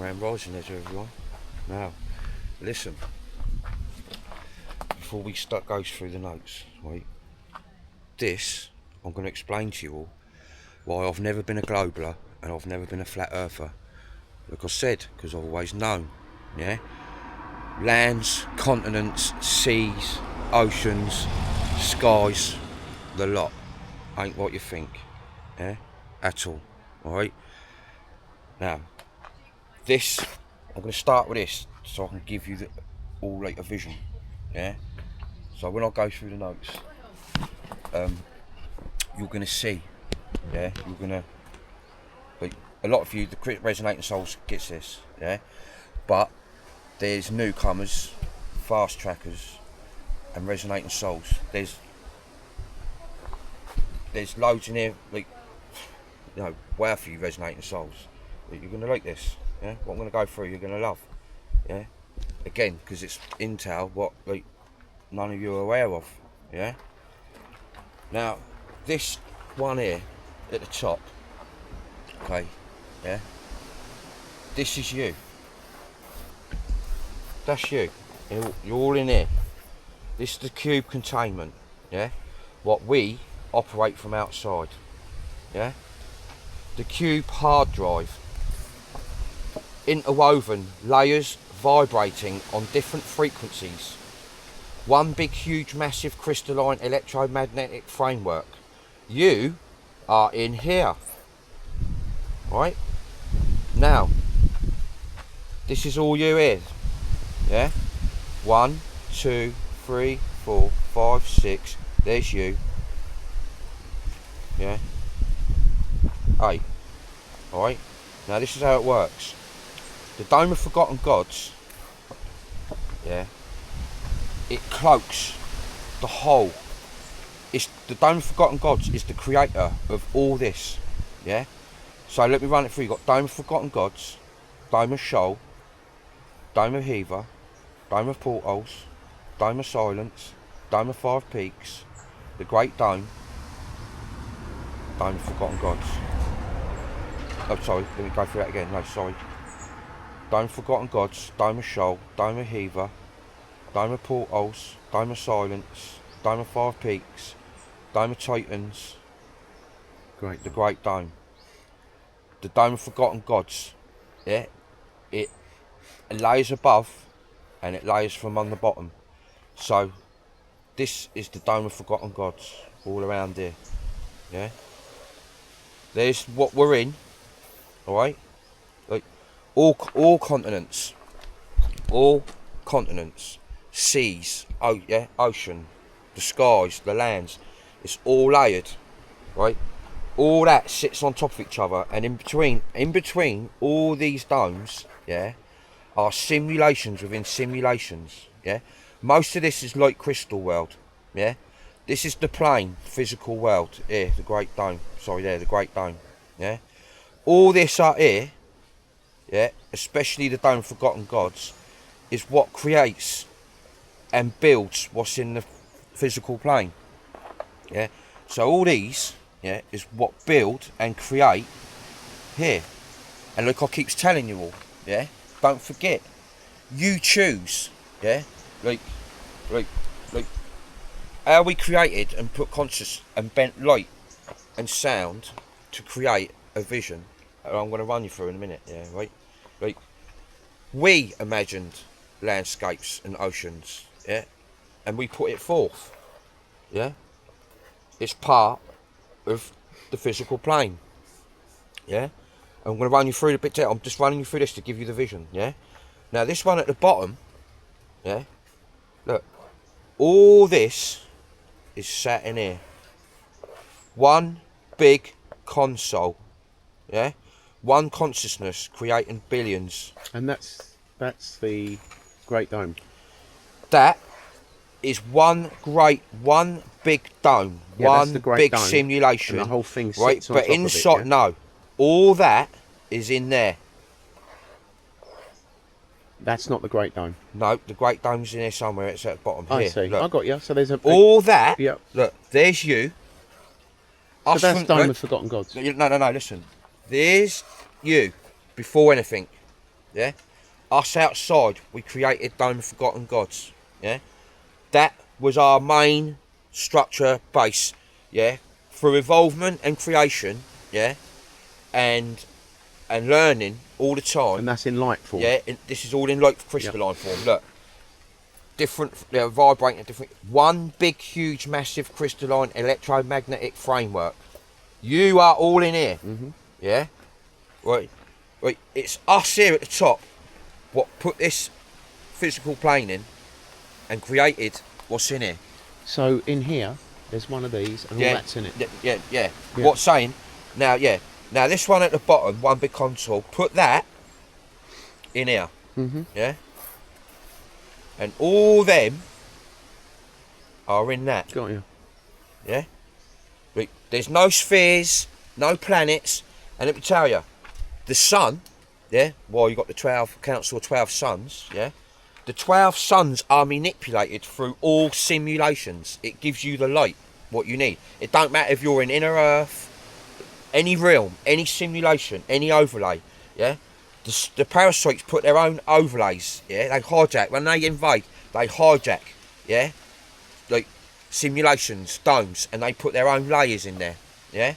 Grand Rising there to everyone. Now, listen, before we go through the notes, right, this, I'm going to explain to you all why I've never been a globaler and I've never been a flat earther. Like I said, because I've always known, yeah? Lands, continents, seas, oceans, skies, the lot ain't what you think, yeah? At all, alright? Now, this, I'm going to start with this so I can give you all like a vision, yeah? So when I go through the notes, you're going to see, yeah? You're going to, like, a lot of you, the Resonating Souls gets this, yeah? But there's newcomers, fast trackers, and Resonating Souls. There's loads in here, like, you know, wow for you Resonating Souls. You're going to like this, yeah? What I'm going to go through, you're going to love, yeah? Again, because it's intel, what, like, none of you are aware of, yeah? Now, this one here, at the top, okay, yeah? This is you. That's you. You're all in here. This is the cube containment, yeah? What we operate from outside, yeah? The cube hard drive, interwoven layers vibrating on different frequencies. One big, huge, massive crystalline electromagnetic framework. You are in here, right? Now, this is all you is, yeah? 1, 2, 3, 4, 5, 6. There's you, yeah? 8. All right. Now this is how it works. The Dome of Forgotten Gods, yeah, it cloaks the whole. It's the Dome of Forgotten Gods is the creator of all this, yeah. So let me run it through. You got Dome of Forgotten Gods, Dome of Shoal, Dome of Heaver, Dome of Portals, Dome of Silence, Dome of Five Peaks, the Great Dome, Dome of Forgotten Gods. Oh, sorry, let me go through that again. No, sorry. Dome of Forgotten Gods, Dome of Shoal, Dome of Heaver, Dome of Portals, Dome of Silence, Dome of Five Peaks, Dome of Titans, the Great Dome. The Dome of Forgotten Gods, yeah, it lays above and it lays from on the bottom. So this is the Dome of Forgotten Gods all around here, yeah. There's what we're in, all right. Like all continents, seas, ocean, the skies, the lands. It's all layered, right? All that sits on top of each other, and in between all these domes, yeah, are simulations within simulations, yeah. Most of this is like Crystal World, yeah. This is the plain physical world here, the Great Dome. Sorry, there, the Great Dome, yeah. All this up here, yeah, especially the Dome of Forgotten Gods, is what creates and builds what's in the physical plane, yeah. So all these, yeah, is what build and create here. And like I keeps telling you all, yeah, don't forget, you choose, yeah, like how we created and put conscious and bent light and sound to create a vision. And I'm going to run you through in a minute, yeah, right? Like, we imagined landscapes and oceans, yeah, and we put it forth, yeah. It's part of the physical plane, yeah. I'm going to run you through the bit. I'm just running you through this to give you the vision, yeah. Now this one at the bottom, yeah. Look, all this is sat in here. One big console, yeah. One consciousness creating billions. And that's the Great Dome. That is one big dome, Yeah, one big dome, simulation, and the whole thing sits right? on But top inside, of it, yeah? no, all that is in there. That's not the Great Dome. No, the Great Dome's in there somewhere. It's at the bottom. I Here, see. look. I got you. So there's a All that. Yep. Look, there's you. So Us that's from- Dome look, of Forgotten Gods. No, listen. There's you before anything. yeah. Us outside, we created Dome of Forgotten Gods, yeah. That was our main structure base, yeah. Through evolvement and creation, yeah, and learning all the time. And that's in light form. Yeah, this is all in like crystalline form. Look, different, vibrating, different. One big, huge, massive crystalline electromagnetic framework. You are all in here. Yeah, right. It's us here at the top. What put this physical plane in and created what's in here. So in here, there's one of these, and all that's in it. Yeah. What's saying now? Yeah. Now this one at the bottom, one big console. Put that in here. Yeah. And all them are in that. Got you. Yeah. There's no spheres, no planets, and let me tell you, the sun. Yeah. Well, you got the 12 council of 12 suns. Yeah. The 12 suns are manipulated through all simulations. It gives you the light, what you need. It don't matter if you're in inner Earth, any realm, any simulation, any overlay. Yeah. The parasites put their own overlays. Yeah. They hijack when they invade. They hijack. Yeah. Like simulations, domes, and they put their own layers in there. Yeah.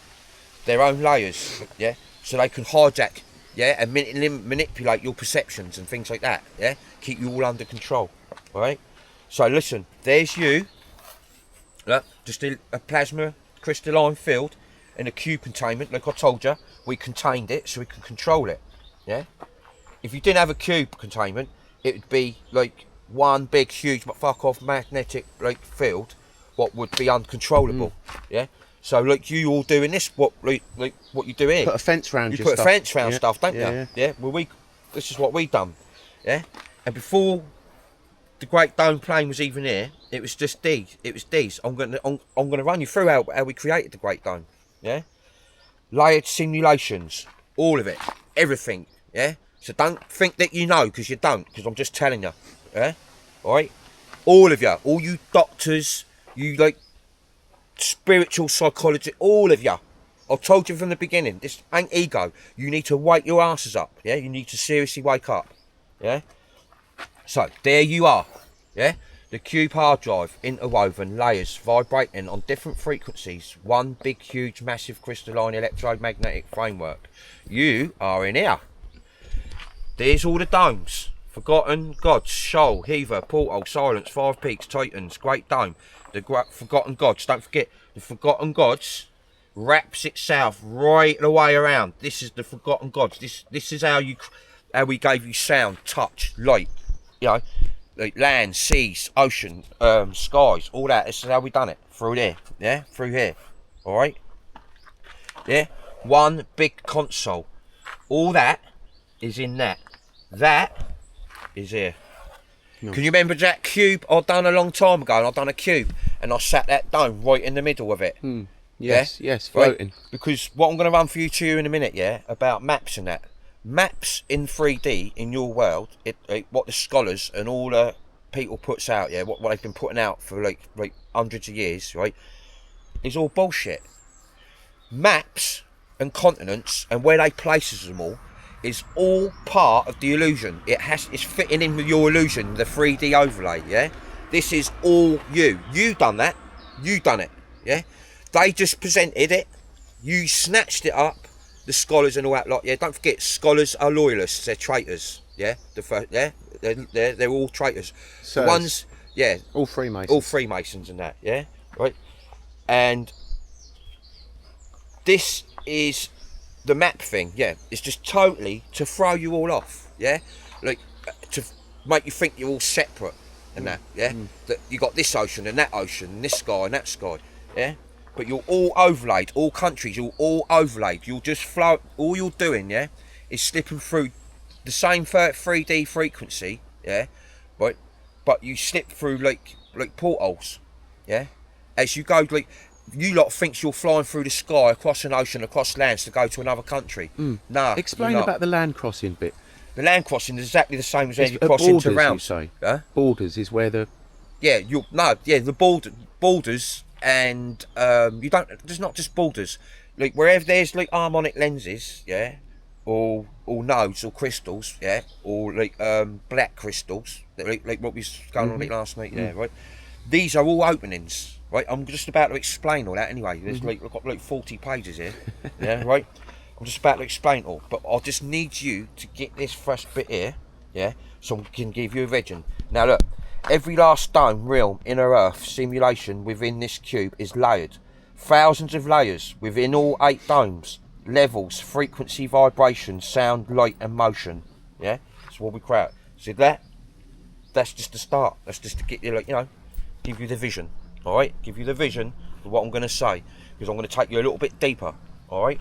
Their own layers. Yeah. So they can hijack. Yeah, and manipulate your perceptions and things like that. Yeah, keep you all under control. All right. So listen, there's you. Look, just a plasma crystalline field in a cube containment. Like I told you, we contained it so we can control it. Yeah. If you didn't have a cube containment, it would be like one big, huge, but fuck off magnetic like field, what would be uncontrollable. Yeah. So like you all doing this, what what you do here? Put a fence round you your put stuff. a fence round stuff, don't Yeah, you? yeah. Yeah. Well, this is what we done. Yeah. And before the Great Dome plane was even here, it was just these. It was these. I'm gonna run you through how we created the Great Dome. Yeah. Layered simulations, all of it, everything. Yeah. So don't think that you know, because you don't. Because I'm just telling you. Yeah. All right. All of you, all you doctors, you like. Spiritual psychology, all of you. I told you from the beginning, this ain't ego. You need to wake your asses up. Yeah, you need to seriously wake up. Yeah. So there you are. Yeah. The cube hard drive, interwoven layers, vibrating on different frequencies. One big, huge, massive crystalline electromagnetic framework. You are in here. There's all the domes. Forgotten Gods, Shoal, Heaver, Portal, Silence, Five Peaks, Titans, Great Dome. The Forgotten Gods, don't forget, the Forgotten Gods wraps itself right the way around. This is the Forgotten Gods. This is how we gave you sound, touch, light, you know, like land, seas, ocean, skies, all that. This is how we done it through there, yeah, through here. All right, yeah. One big console. All that is in that. That is here. No. Can you remember that cube I done a long time ago? And I done a cube and I sat that dome right in the middle of it. Yes, yeah? yes, floating. Right? Because what I'm going to run for you in a minute, yeah, about maps and that. Maps in 3D in your world, what the scholars and all the people puts out, yeah, what they've been putting out for like hundreds of years, right, is all bullshit. Maps and continents and where they places them all is all part of the illusion. It's fitting in with your illusion, the 3D overlay, yeah? This is all you. You done that. You done it, yeah? They just presented it. You snatched it up. The scholars and all that lot, yeah? Don't forget, scholars are loyalists. They're traitors, yeah? They're all traitors. So the ones, yeah. All Freemasons. All Freemasons and that, yeah? Right? And this is the map thing, yeah, it's just totally to throw you all off, yeah, like to make you think you're all separate and that, yeah, that you got this ocean and that ocean and this sky and that sky, yeah, but you're all overlaid, all countries, you're all overlaid, you'll just float, all you're doing, yeah, is slipping through the same 3D frequency, yeah, but you slip through like portholes, yeah, as you go, like. You lot thinks you're flying through the sky, across an ocean, across lands to go to another country. No. Explain about the land crossing bit. The land crossing is exactly the same as when you cross into realms. You say? Huh? Borders is where the... Yeah, the borders and you don't... There's not just borders. Like wherever there's like harmonic lenses, yeah, all nodes or crystals, yeah, or like black crystals, like what was going on a bit last night, yeah, right. These are all openings, right. I'm just about to explain all that anyway. There's like I've got like 40 pages here, yeah, right. I'm just about to explain it all, but I just need you to get this first bit here, yeah, so we can give you a vision. Now look, every last stone, realm, inner earth, simulation within this cube is layered. Thousands of layers within all 8 domes. Levels, frequency, vibration, sound, light and motion. Yeah? That's what we create. See that? That's just the start. That's just to get you, like, you know, give you the vision. Alright? Give you the vision of what I'm going to say. Because I'm going to take you a little bit deeper. Alright?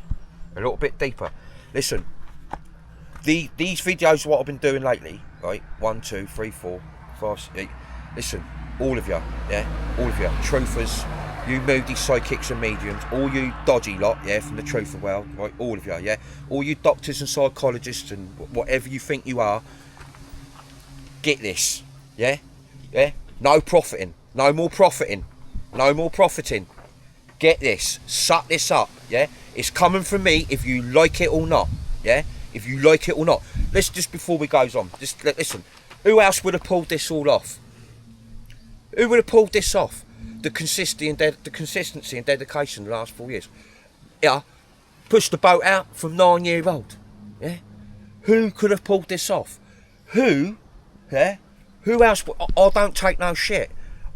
A little bit deeper. Listen. These videos, what I've been doing lately, right? 1, 2, 3, 4, 5, 6, 8. Listen, all of you, yeah? All of you. Truthers. You moody psychics and mediums, all you dodgy lot, yeah, from the truth world, right, all of you, yeah, all you doctors and psychologists and whatever you think you are, get this, yeah, no profiting, no more profiting, no more profiting, get this, suck this up, yeah, it's coming from me if you like it or not, yeah, if you like it or not. Let's just, before we goes on, just listen, who else would have pulled this all off? Who would have pulled this off? The consistency and dedication the last 4 years. Yeah, pushed the boat out from 9-year-old. Yeah, who could have pulled this off? Who? Yeah, who else? I don't take no shit.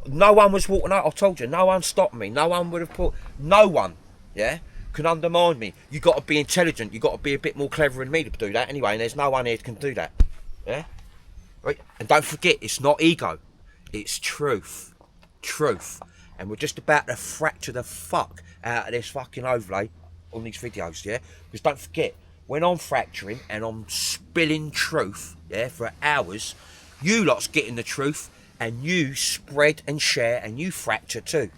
No one was walking out. I told you, no one stopped me. No one would have put. No one. Yeah, can undermine me. You got to be intelligent. You got to be a bit more clever than me to do that. Anyway, and there's no one here that can do that. Yeah, right. And don't forget, it's not ego. It's truth. Truth. And we're just about to fracture the fuck out of this fucking overlay on these videos, yeah? Because don't forget, when I'm fracturing and I'm spilling truth, yeah, for hours, you lot's getting the truth and you spread and share and you fracture too.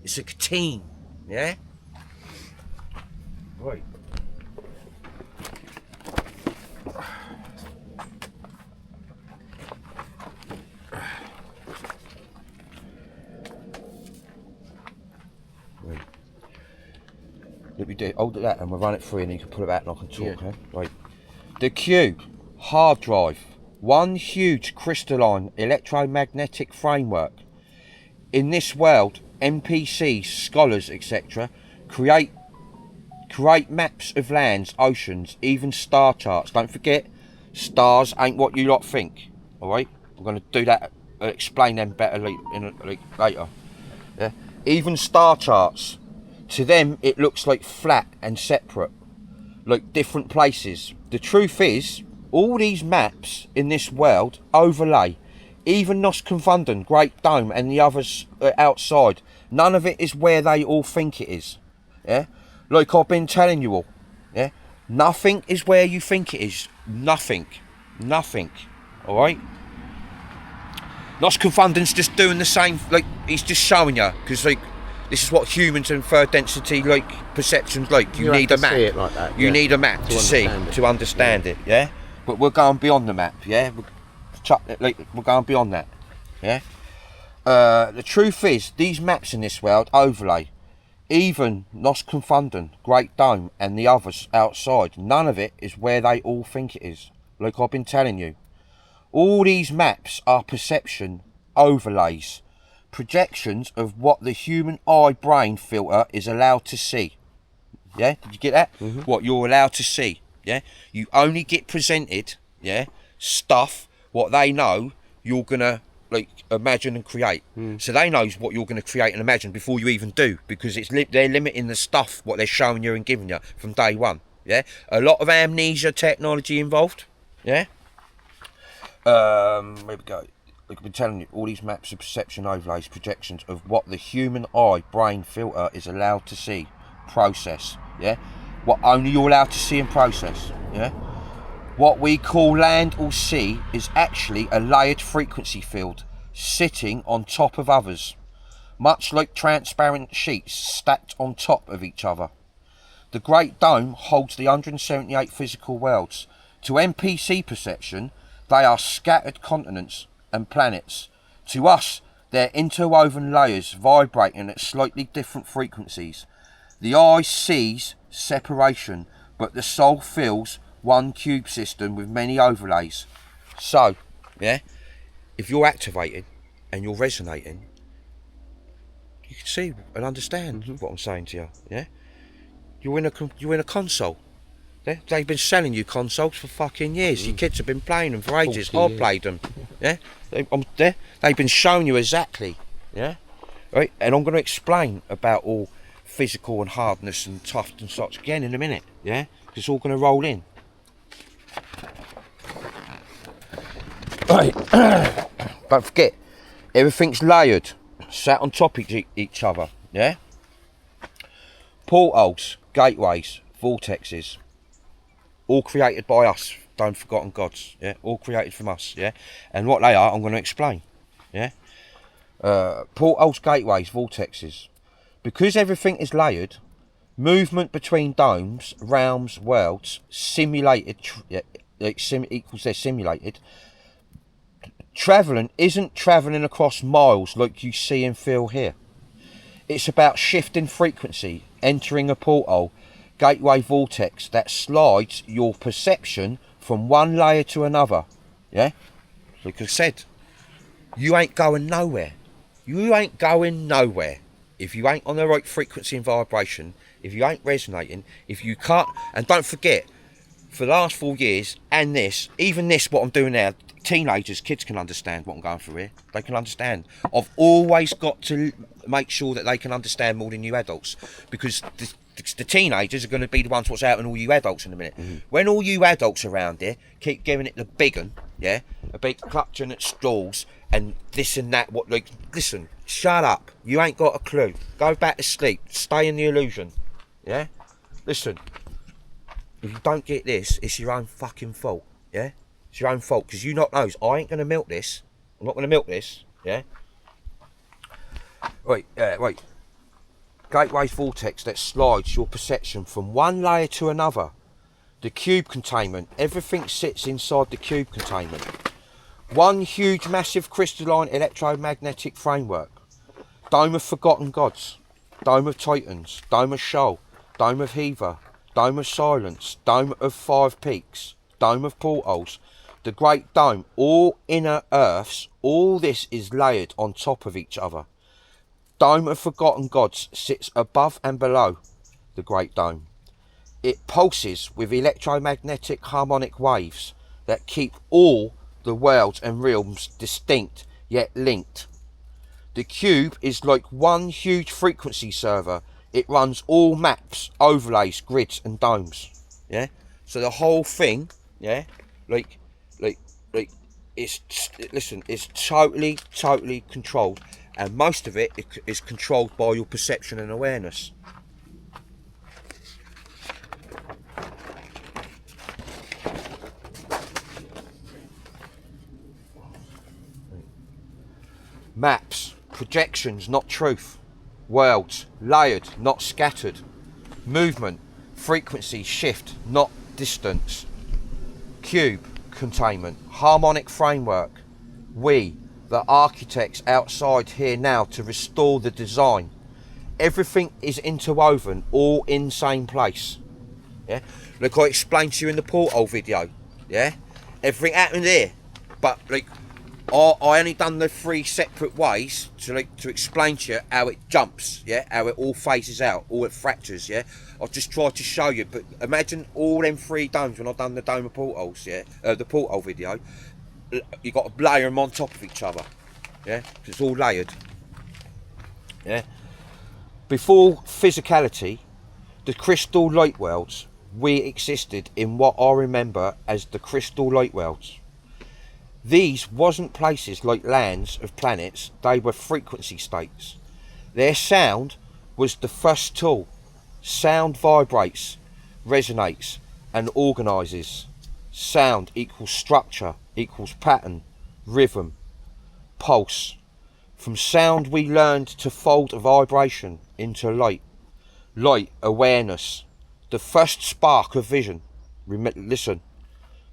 It's a team, yeah? Right. Let me do hold that and we'll run it through and you can pull it back and I can talk, yeah. Right. The cube, hard drive, one huge crystalline electromagnetic framework. In this world, NPCs, scholars, etc. create maps of lands, oceans, even star charts. Don't forget, stars ain't what you lot think. Alright? I'm gonna do that, explain them better later. Yeah? Even star charts. To them, it looks like flat and separate, like different places. The truth is, all these maps in this world overlay. Even Nos Confundan, Great Dome, and the others outside. None of it is where they all think it is. Yeah, like I've been telling you all. Yeah, nothing is where you think it is. Nothing. All right. Nos Confundan's just doing the same. Like he's just showing you, because like. This is what humans and third density like perceptions like. You need a map. See it like that, you need a map to see, to understand it. Yeah. But we're going beyond the map. Yeah. We're going beyond that. Yeah. The truth is, these maps in this world overlay. Even Nos Confundan, Great Dome, and the others outside. None of it is where they all think it is. Like I've been telling you. All these maps are perception overlays. Projections of what the human eye brain filter is allowed to see. Yeah, did you get that? What you're allowed to see. Yeah, you only get presented, yeah, stuff what they know you're gonna like imagine and create. So they knows what you're gonna create and imagine before you even do, because it's they're limiting the stuff what they're showing you and giving you from day one. Yeah, a lot of amnesia technology involved. Yeah. There we go. Like I've been telling you, all these maps of perception overlays, projections of what the human eye brain filter is allowed to see, process, yeah? What only you're allowed to see and process, yeah? What we call land or sea is actually a layered frequency field sitting on top of others, much like transparent sheets stacked on top of each other. The Great Dome holds the 178 physical worlds. To NPC perception, they are scattered continents and planets. To us, they're interwoven layers vibrating at slightly different frequencies. The eye sees separation, but the soul feels one cube system with many overlays. So, yeah, if you're activating and you're resonating, you can see and understand what I'm saying to you. Yeah, you're in a console. Yeah? They've been selling you consoles for fucking years. Your kids have been playing them for ages. 40 I've years. played them. Yeah, they've been showing you exactly. Yeah, right. And I'm going to explain about all physical and hardness and tough and such again in a minute. Yeah, it's all going to roll in. Right. Don't forget, everything's layered, sat on top of each other. Yeah. Portals, gateways, vortexes, all created by us. Don't forgotten gods. Yeah, all created from us. Yeah, and what they are, I'm going to explain. Yeah. Portals, gateways, vortexes. Because everything is layered, movement between domes, realms, worlds, simulated, equals they're simulated. Travelling isn't travelling across miles like you see and feel here. It's about shifting frequency, entering a portal, gateway vortex that slides your perception from one layer to another. Yeah? Like I said, you ain't going nowhere. You ain't going nowhere. If you ain't on the right frequency and vibration, if you ain't resonating, if you can't, and don't forget, for the last 4 years, and even this, what I'm doing now, teenagers, kids can understand what I'm going through here. They can understand. I've always got to make sure that they can understand more than you adults, because the teenagers are going to be the ones what's out on all you adults in a minute. When all you adults around here keep giving it the big un, yeah, a big clutching at straws and this and that, what, like, listen, shut up. You ain't got a clue. Go back to sleep. Stay in the illusion. Yeah? Listen, if you don't get this, it's your own fucking fault. Yeah? It's your own fault, because you not knows. I ain't going to milk this. I'm not going to milk this. Yeah? Wait. Gateway's vortex that slides your perception from one layer to another. The cube containment. Everything sits inside the cube containment. One huge, massive crystalline electromagnetic framework. Dome of forgotten gods. Dome of titans. Dome of Shoal. Dome of Heaver. Dome of silence. Dome of five peaks. Dome of portals. The great dome. All inner earths. All this is layered on top of each other. Dome of forgotten gods sits above and below the great dome. It pulses with electromagnetic harmonic waves that keep all the worlds and realms distinct yet linked. The cube is like one huge frequency server. It runs all maps, overlays, grids and domes. Yeah? So the whole thing, yeah, like it's totally controlled, and most of it is controlled by your perception and awareness. Maps, projections, not truth. Worlds, layered, not scattered. Movement, frequency, shift, not distance. Cube, containment, harmonic framework. We, the architects outside here now to restore the design. Everything is interwoven, all in the same place. Yeah, like I explained to you in the portal video. Yeah, everything happened here, but like I only done the 3 separate ways to explain to you how it jumps. Yeah, how it all phases out, all it fractures. Yeah, I just tried to show you. But imagine all them 3 domes when I done the dome of portals. Yeah, the portal video. You got to layer them on top of each other. Yeah, it's all layered. Yeah. Before physicality, the crystal light worlds, we existed in what I remember as the crystal light worlds. These wasn't places like lands of planets, they were frequency states. Their sound was the first tool. Sound vibrates, resonates and organises. Sound equals structure, equals pattern, rhythm, pulse. From sound we learned to fold a vibration into light. Light, awareness, the first spark of vision. Listen,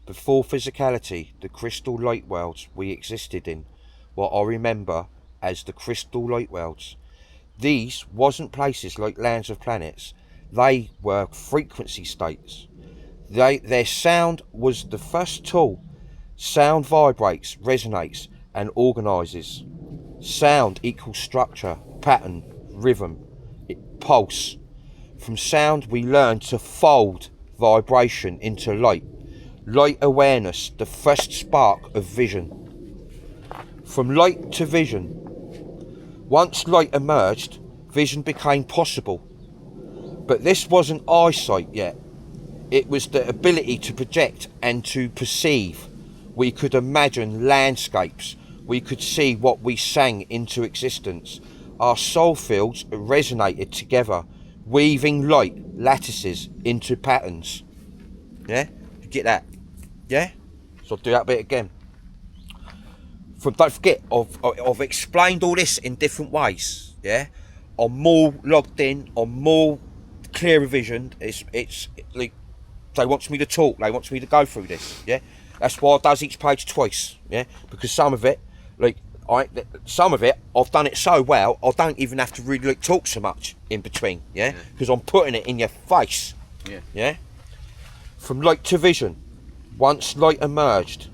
before physicality, the crystal light worlds we existed in, what I remember as the crystal light worlds. These wasn't places like lands of planets, they were frequency states. Their sound was the first tool. Sound vibrates, resonates, and organises. Sound equals structure, pattern, rhythm, pulse. From sound we learn to fold vibration into light. Light awareness, the first spark of vision. From light to vision. Once light emerged, vision became possible. But this wasn't eyesight yet. It was the ability to project and to perceive. We could imagine landscapes. We could see what we sang into existence. Our soul fields resonated together, weaving light lattices into patterns. Yeah? You get that? Yeah? So I'll do that bit again. Don't forget, I've explained all this in different ways. Yeah? I'm more logged in, I'm more clearer visioned. It's like, they want me to talk, they want me to go through this. Yeah? That's why I does each page twice. Yeah? Because some of it, I've done it so well, I don't even have to really talk so much in between, yeah? Because I'm putting it in your face, yeah? From light to vision. Once light emerged,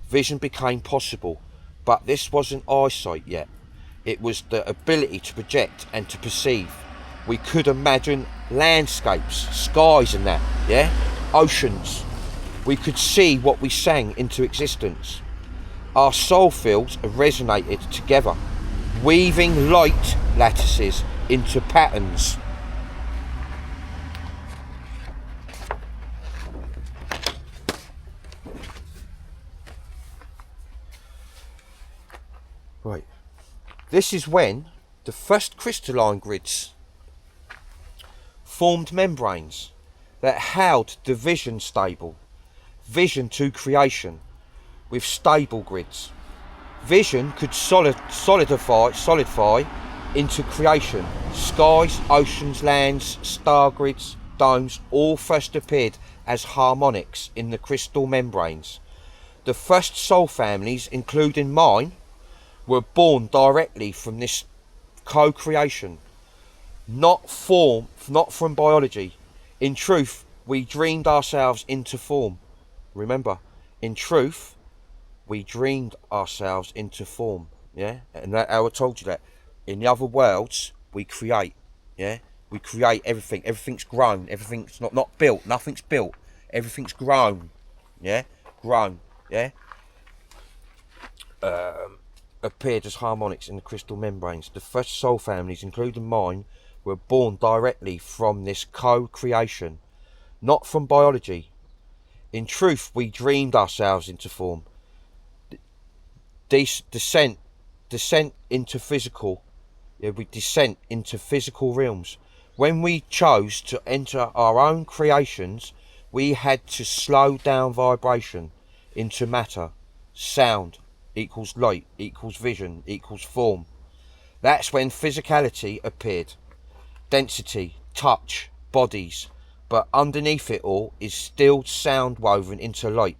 vision became possible. But this wasn't eyesight yet. It was the ability to project and to perceive. We could imagine landscapes, skies and that, yeah? Oceans. We could see what we sang into existence. Our soul fields resonated together, weaving light lattices into patterns. Right. This is when the first crystalline grids formed membranes that held the vision stable, vision to creation, with stable grids. Vision could solidify into creation. Skies, oceans, lands, star grids, domes all first appeared as harmonics in the crystal membranes. The first soul families, including mine, were born directly from this co-creation, not from biology. In truth, we dreamed ourselves into form. Remember, in truth, we dreamed ourselves into form, yeah? And that, how I told you that. In the other worlds, we create, yeah? We create everything. Everything's grown. Everything's not built. Nothing's built. Everything's grown, yeah? Grown, yeah? Appeared as harmonics in the crystal membranes. The first soul families, including mine, were born directly from this co-creation, not from biology. In truth, we dreamed ourselves into form. Descent into physical. Yeah, we descent into physical realms. When we chose to enter our own creations, we had to slow down vibration into matter. Sound equals light equals vision equals form. That's when physicality appeared. Density, touch, bodies. But underneath it all is still sound woven into light,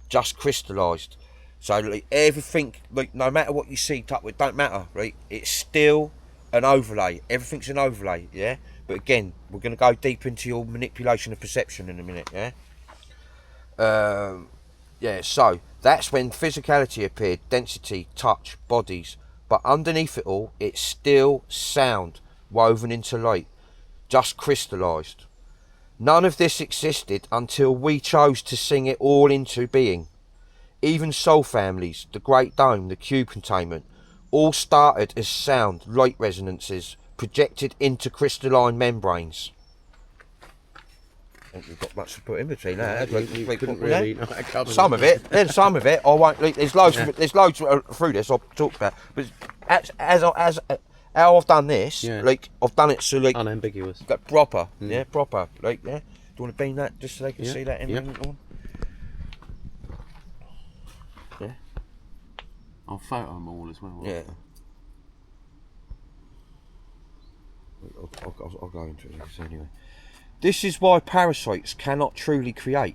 just crystallized. So like, everything, like no matter what you see, it don't matter, right? It's still an overlay. Everything's an overlay, yeah? But again, we're going to go deep into your manipulation of perception in a minute, yeah? Yeah, so that's when physicality appeared, density, touch, bodies. But underneath it all, it's still sound woven into light, just crystallized. None of this existed until we chose to sing it all into being. Even soul families, the Great Dome, the Cube Containment, all started as sound, light resonances, projected into crystalline membranes. I think we've got much to put in between that. You couldn't really cover some of it. Then some of it, I won't. There's loads. Yeah. There's loads through this I'll talk about. But as how I've done this, yeah. like I've done it so like unambiguous, proper, yeah, proper. Like, yeah. Do you want to beam that just so they can see that in on? Yeah. I'll photo them all as well. Yeah. I'll go into this anyway. This is why parasites cannot truly create.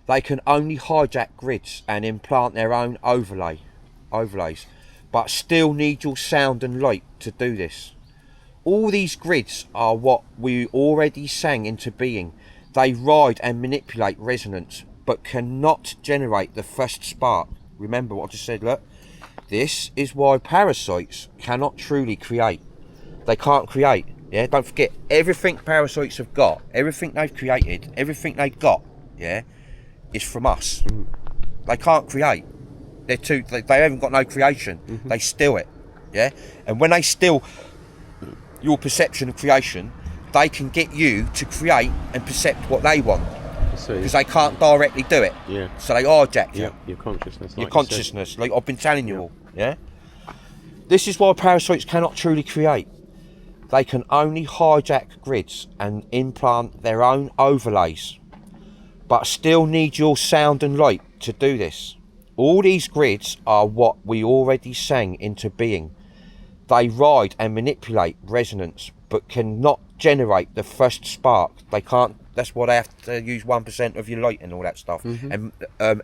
They can only hijack grids and implant their own overlays, but still need your sound and light to do this. All these grids are what we already sang into being. They ride and manipulate resonance, but cannot generate the first spark. Remember what I just said, look. This is why parasites cannot truly create. They can't create, yeah? Don't forget, everything parasites have got, everything they've created, everything they got, yeah, is from us. They can't create. They haven't got no creation. They steal it, yeah? And when they steal your perception of creation, they can get you to create and percept what they want. Because they can't directly do it. Yeah. So they hijack you. Yeah, your consciousness. Your consciousness, like I've been telling you all, yeah? This is why parasites cannot truly create. They can only hijack grids and implant their own overlays, but still need your sound and light to do this. All these grids are what we already sang into being. They ride and manipulate resonance, but cannot generate the first spark. They can't. That's why they have to use 1% of your light and all that stuff, and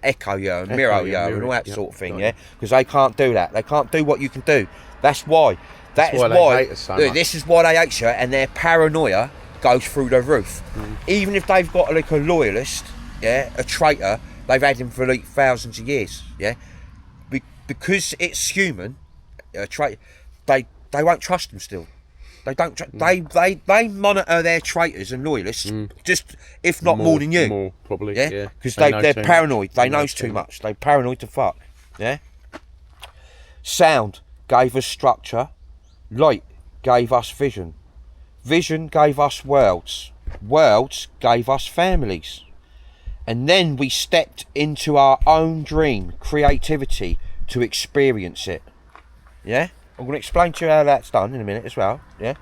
echo you and mirror you and all that sort of thing, yeah? Because they can't do that. They can't do what you can do. That's why. That's why they hate us so much. This is why they hate you, and their paranoia goes through the roof. Even if they've got like a loyalist, yeah, a traitor, they've had him for like thousands of years, yeah? Because it's human, a traitor, they won't trust them still. They don't. They monitor their traitors and loyalists, just if not more than you. More probably. Yeah. Because they're paranoid. They know too much. They're paranoid to fuck. Yeah. Sound gave us structure. Light gave us vision. Vision gave us worlds. Worlds gave us families. And then we stepped into our own dream, creativity, to experience it. Yeah. I'm going to explain to you how that's done in a minute as well, yeah?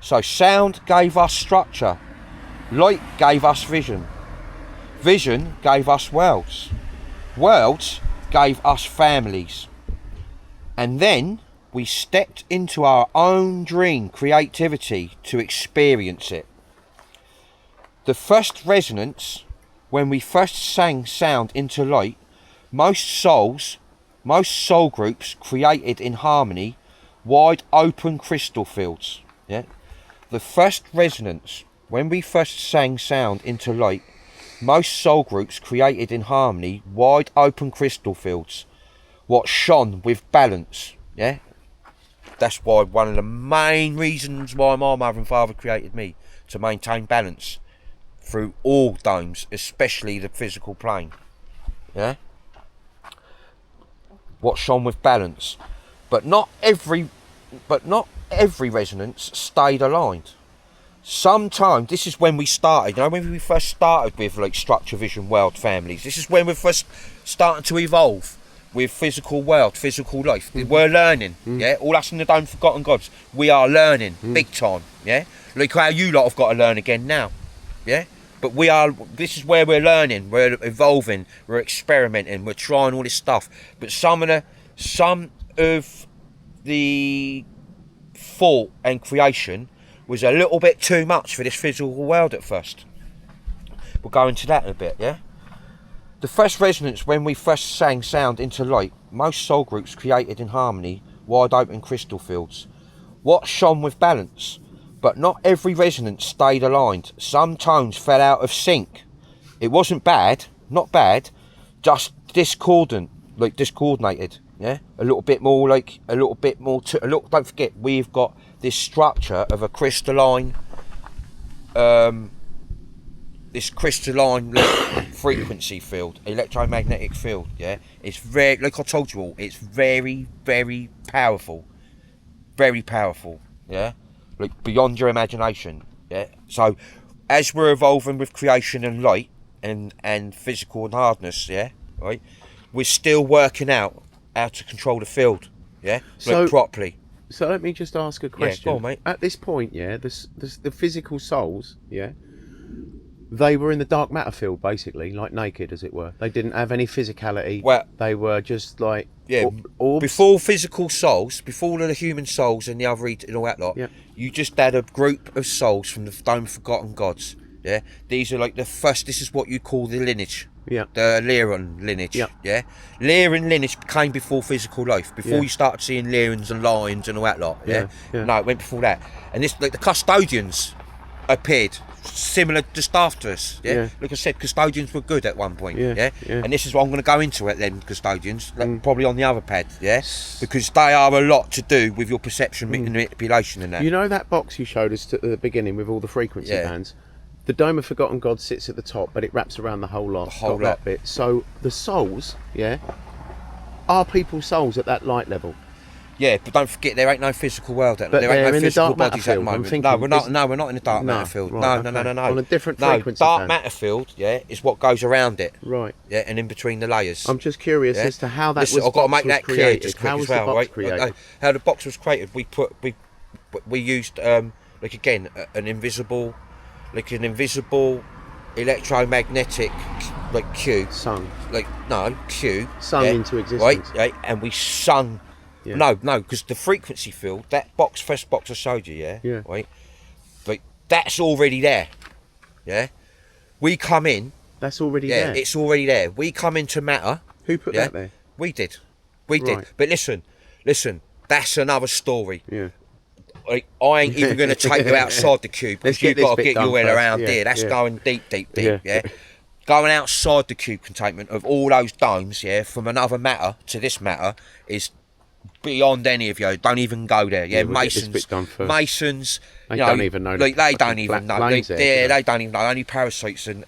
So sound gave us structure. Light gave us vision. Vision gave us worlds. Worlds gave us families. And then we stepped into our own dream, creativity, to experience it. The first resonance, when we first sang sound into light, most soul groups created in harmony wide open crystal fields, yeah? The first resonance, when we first sang sound into light, most soul groups created in harmony wide open crystal fields, what shone with balance, yeah? That's why one of the main reasons why my mother and father created me, to maintain balance through all domes, especially the physical plane, yeah? What shone with balance. But not every resonance stayed aligned. Sometimes, this is when we started, you know, when we first started with like structure, vision, world, families. This is when we're first starting to evolve with physical world, physical life. We're learning, yeah? All us in the Dome Forgotten Gods, we are learning, big time, yeah? Look how you lot have got to learn again now, yeah? But this is where we're learning, we're evolving, we're experimenting, we're trying all this stuff. But some of the thought and creation was a little bit too much for this physical world at first. We'll go into that in a bit, yeah? The first resonance, when we first sang sound into light, most soul groups created in harmony wide open crystal fields. What shone with balance? But not every resonance stayed aligned. Some tones fell out of sync. It wasn't bad, not bad, just discordant, like discoordinated, yeah? Don't forget, we've got this structure of a crystalline, frequency field, electromagnetic field, yeah? It's very, like I told you all, it's very, very powerful, yeah? Like beyond your imagination, yeah? So as we're evolving with creation and light and physical and hardness, yeah, right, we're still working out how to control the field, yeah, like properly. So let me just ask a question. Yeah, go on, mate. At this point, yeah, the physical souls, yeah, they were in the dark matter field, basically, like naked, as it were. They didn't have any physicality. Well, they were just like orbs. Before physical souls, before all of the human souls and the other and all that lot, you just had a group of souls from the Dome Forgotten Gods. Yeah, these are like the first. This is what you call the lineage. Yeah. The Lyran lineage. Yeah. Lyran lineage came before physical life. Before you started seeing Lyrans and lions and all that lot. Yeah. No, it went before that. And this, like the custodians appeared similar just after us. Yeah? Yeah. Like I said, custodians were good at one point. Yeah, Yeah. yeah. And this is what I'm going to go into at them custodians, probably on the other pad. Yeah. Because they are a lot to do with your perception and manipulation and that. You know that box you showed us at the beginning with all the frequency Yeah. bands? The Dome of Forgotten God sits at the top, but it wraps around the whole lot. The whole got lot. that bit. So the souls, yeah, are people's souls at that light level. Yeah, but don't forget there ain't no physical world out But there. There ain't they're no in the physical dark matter bodies at the field. I'm moment. thinking, No, we're not. isn't- No, we're not in the dark No, matter field. right, No. okay. On a different No, frequency dark band. matter field, yeah, is what goes around it. Right. Yeah, and in between the layers. I'm just curious Yeah. as to how that Listen, was. I've got to box make was that clear created. just quick How as was well, the box right? created? How the box was created, we used like again an invisible electromagnetic like cue, Sung. like no cue, Sung yeah, into existence. right? Yeah, and we sung. Yeah. No, because the frequency field, that first box I showed you, Yeah. right, but that's already there, yeah. We come in, That's already yeah, there. it's already there. We come into matter. Who put Yeah, that there? we did. Right. But listen, that's another story. Yeah. Like, I ain't even going to take you outside the cube Let's because you've get this got to bit get done your head first. around Yeah, there. That's yeah. going deep, Yeah. yeah. Going outside the cube containment of all those domes, yeah, from another matter to this matter is beyond any of you. Don't even go there. Yeah, Yeah, we'll get this bit done first. Masons. They you know, don't even know the Like, they don't fucking even know. lanes Like, there, do they? they don't even know. Only parasites and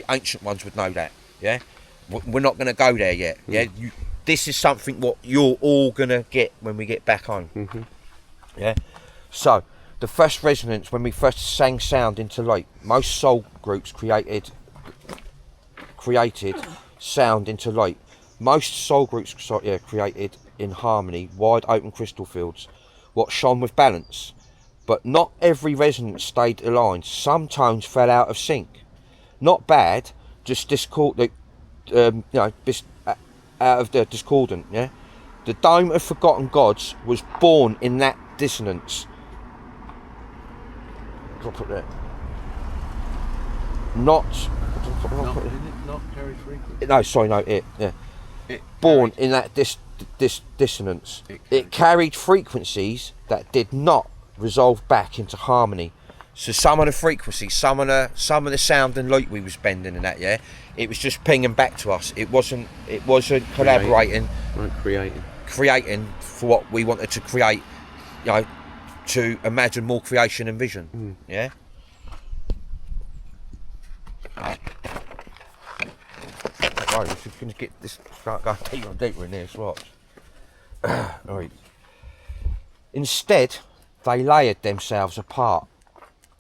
ancient ones would know that. Yeah, we're not going to go there yet. Yeah, this is something what you're all going to get when we get back home. Mm-hmm. Yeah. So the first resonance when we first sang sound into light. Most soul groups created sound into light. Most soul groups created in harmony, wide open crystal fields, what shone with balance. But not every resonance stayed aligned. Some tones fell out of sync. Not bad, just out of the discordant. Yeah, the Dome of Forgotten Gods was born in that dissonance. I'll put that. Not carry frequency. no, sorry, no, born in that dissonance. It carried frequencies that did not resolve back into harmony. So some of the frequencies, some of the sound and light we was bending and that, yeah, it was just pinging back to us. It wasn't collaborating, Right, creating for what we wanted to create, you know, to imagine more creation and vision. Yeah. Right, if you can get this, start going deeper and deeper in this, watch. Right. Instead, they layered themselves apart,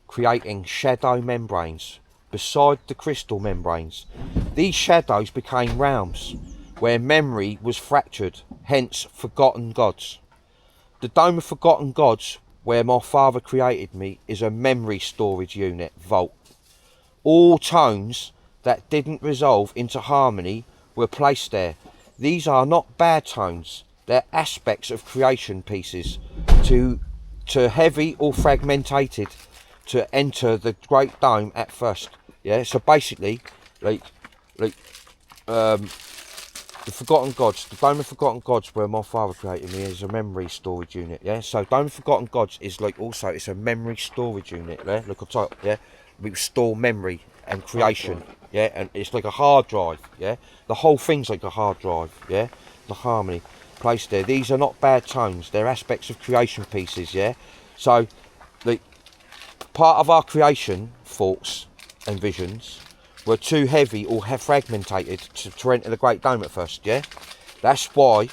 creating shadow membranes beside the crystal membranes. These shadows became realms where memory was fractured, hence forgotten gods. The Dome of Forgotten Gods, where my father created me, is a memory storage unit vault. All tones that didn't resolve into harmony were placed there. These are not bad tones, they're aspects of creation pieces, too heavy or fragmented to enter the Great Dome at first. Yeah, so basically, the Forgotten Gods, the Dome of Forgotten Gods, where my father created me, is a memory storage unit. Yeah, so Dome of Forgotten Gods is it's a memory storage unit. Yeah, look up top. Yeah, we store memory and creation. Yeah, and it's like a hard drive. Yeah, the whole thing's like a hard drive. Yeah, the harmony placed there. These are not bad tones. They're aspects of creation pieces. Yeah, so the part of our creation thoughts and visions were too heavy or fragmented to enter the Great Dome at first, yeah? That's why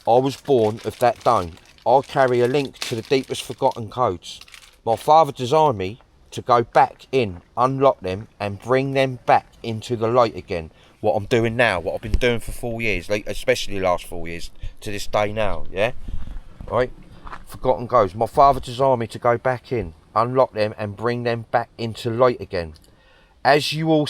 I was born of that dome. I carry a link to the deepest forgotten codes. My father designed me to go back in, unlock them, and bring them back into the light again. What I'm doing now, what I've been doing for 4 years, like especially the last 4 years, to this day now, yeah? Right? Forgotten codes. My father designed me to go back in, unlock them, and bring them back into light again. As you all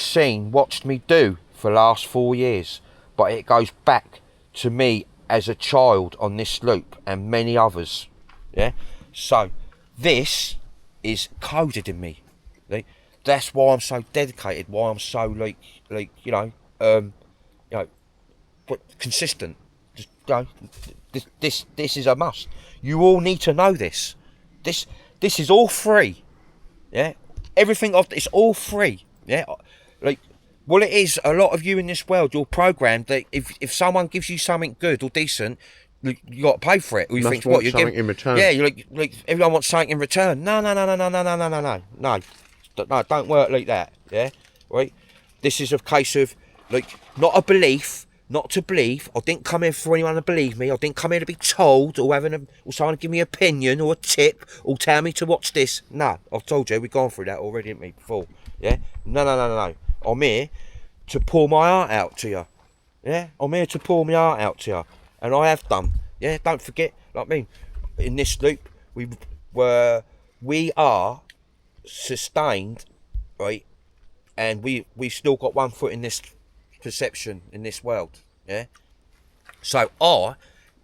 watched me do for the last 4 years, but it goes back to me as a child on this loop and many others. Yeah, so this is coded in me. That's why I'm so dedicated. Why I'm so consistent. Just this is a must. You all need to know this. This is all free. Yeah, everything of it's all free. Yeah, like. Well, it is. A lot of you in this world, you're programmed that if someone gives you something good or decent, you got to pay for it. Or you Must think, want what, you're something giving... in return. Yeah, you're like everyone wants something in return. No, no, no, no, no, no, no, no, no, no, no. No, don't work like that. Yeah, right. This is a case of like not a belief, not to believe. I didn't come here for anyone to believe me. I didn't come here to be told or or someone to give me an opinion or a tip or tell me to watch this. No, I've told you, we've gone through that already, haven't we, before? Yeah. No, no, no, no, no. I'm here to pour my heart out to you. Yeah, I'm here to pour my heart out to you, and I have done. Yeah, don't forget. Like me, in this loop, we are sustained, right, and we've still got one foot in this perception in this world. Yeah, so I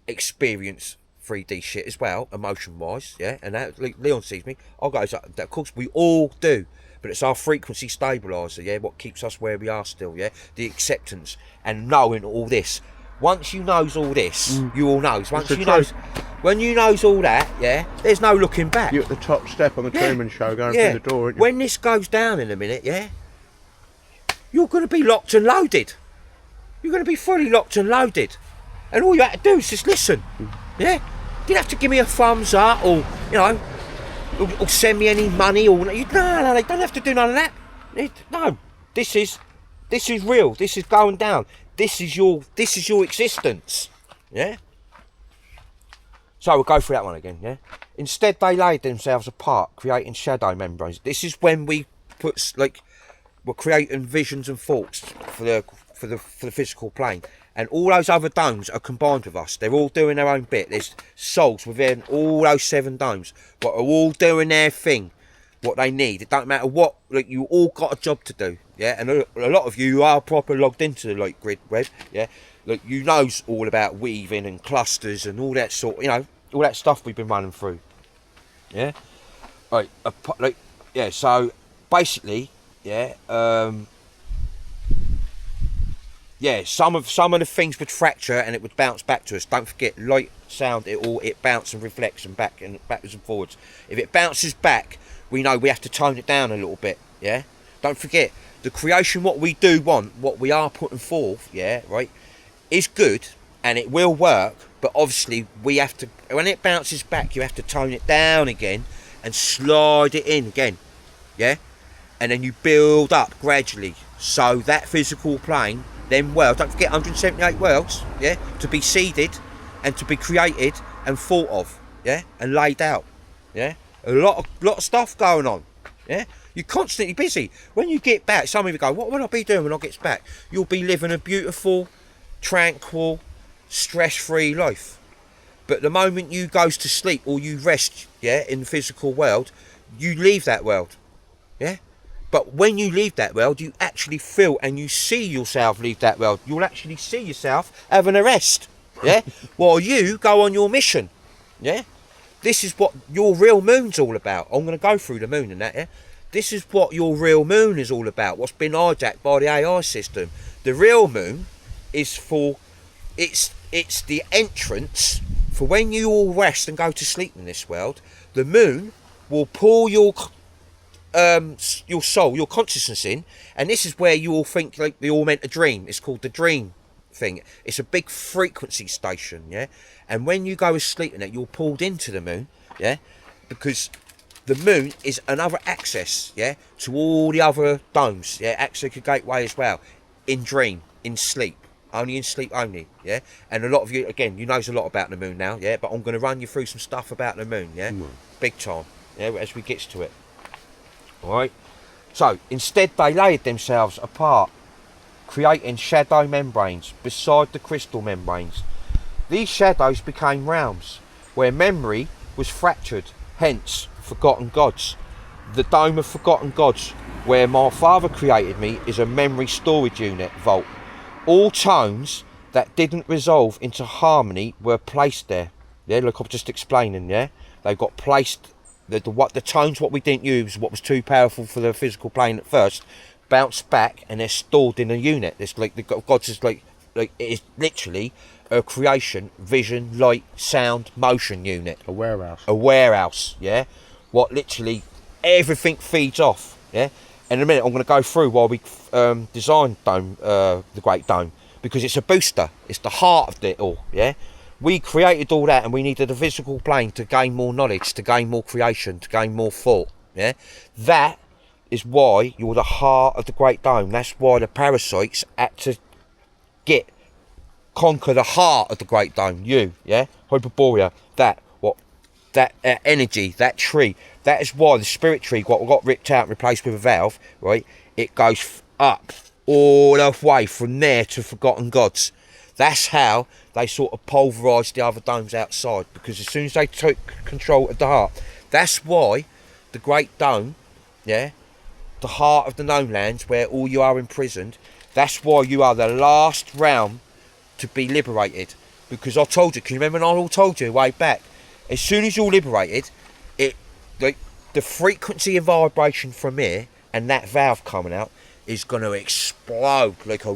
experience 3D shit as well, emotion wise. Yeah, and that Leon sees me. I go, of course we all do. But it's our frequency stabiliser, yeah, what keeps us where we are still, yeah? The acceptance and knowing all this. Once you knows all this, you all knows. Once you knows, when you knows all that, yeah, there's no looking back. You're at the top step on the Truman Show going through the door, aren't you? When this goes down in a minute, yeah, you're going to be locked and loaded. You're going to be fully locked and loaded. And all you have to do is just listen, yeah? You don't have to give me a thumbs up or, you know, or send me any money or no, they don't have to do none of that. No, this is real. This is going down. This is your existence. Yeah. So we'll go through that one again. Yeah. Instead, they laid themselves apart, creating shadow membranes. This is when we're creating visions and thoughts for the physical plane. And all those other domes are combined with us. They're all doing their own bit. There's souls within all those 7 domes, but are all doing their thing, what they need. It don't matter what. Like, you all got a job to do, yeah. And a lot of you are proper logged into the like grid web, yeah. Like, you knows all about weaving and clusters and all that sort, you know, all that stuff we've been running through, yeah. Right, like, yeah. So basically, yeah. Yeah, some of the things would fracture and it would bounce back to us. Don't forget, light, sound, it bounces and reflects and backwards and forwards. If it bounces back, we know we have to tone it down a little bit. Yeah, don't forget the creation. What we do want, what we are putting forth, yeah, right, is good and it will work. But obviously, we have to. When it bounces back, you have to tone it down again and slide it in again. Yeah, and then you build up gradually. So that physical plane. Them worlds, don't forget 178 worlds, yeah, to be seeded and to be created and thought of, yeah, and laid out, yeah. A lot of stuff going on, yeah. You're constantly busy. When you get back, some of you go, what will I be doing when I get back? You'll be living a beautiful, tranquil, stress-free life. But the moment you goes to sleep or you rest, yeah, in the physical world, you leave that world, yeah. But when you leave that world, you actually feel and you see yourself leave that world. You'll actually see yourself having a rest, yeah? While you go on your mission, yeah? This is what your real moon's all about. I'm going to go through the moon and that, yeah? This is what your real moon is all about, what's been hijacked by the AI system. The real moon is for... It's the entrance for when you all rest and go to sleep in this world. The moon will pull your soul, your consciousness in, and this is where you all think like we all meant a dream. It's called the dream thing. It's a big frequency station, yeah. And when you go to sleep in it, you're pulled into the moon, yeah, because the moon is another access, yeah, to all the other domes, yeah, access to gateway as well. In dream, in sleep, only in sleep only, yeah. And a lot of you, again, you knows a lot about the moon now, yeah. But I'm going to run you through some stuff about the moon, yeah, big time, yeah, as we gets to it. Alright, so instead they laid themselves apart, creating shadow membranes beside the crystal membranes. These shadows became realms where memory was fractured, hence forgotten gods. The dome of forgotten gods, where my father created me, is a memory storage unit vault. All tones that didn't resolve into harmony were placed there. Yeah, look, I'm just explaining, yeah? They got placed. The tones what we didn't use, what was too powerful for the physical plane at first, bounced back and they're stored in a unit. It's like the gods is like it is literally a creation, vision, light, sound, motion unit. A warehouse. A warehouse, yeah. What literally everything feeds off. Yeah. And in a minute, I'm going to go through why we designed the Great Dome, because it's a booster. It's the heart of it all. Yeah. We created all that, and we needed a physical plane to gain more knowledge, to gain more creation, to gain more thought. Yeah. That is why you're the heart of the Great Dome. That's why the parasites had to conquer the heart of the Great Dome. You, yeah, Hyperborea, that energy, that tree. That is why the spirit tree got ripped out and replaced with a valve, right? It goes up all the way from there to Forgotten Gods. That's how they sort of pulverised the other domes outside, because as soon as they took control of the heart, that's why the Great Dome, yeah, the heart of the known lands where all you are imprisoned, that's why you are the last realm to be liberated. Because I told you, can you remember when I all told you way back, as soon as you're liberated, the frequency of vibration from here and that valve coming out is going to explode like a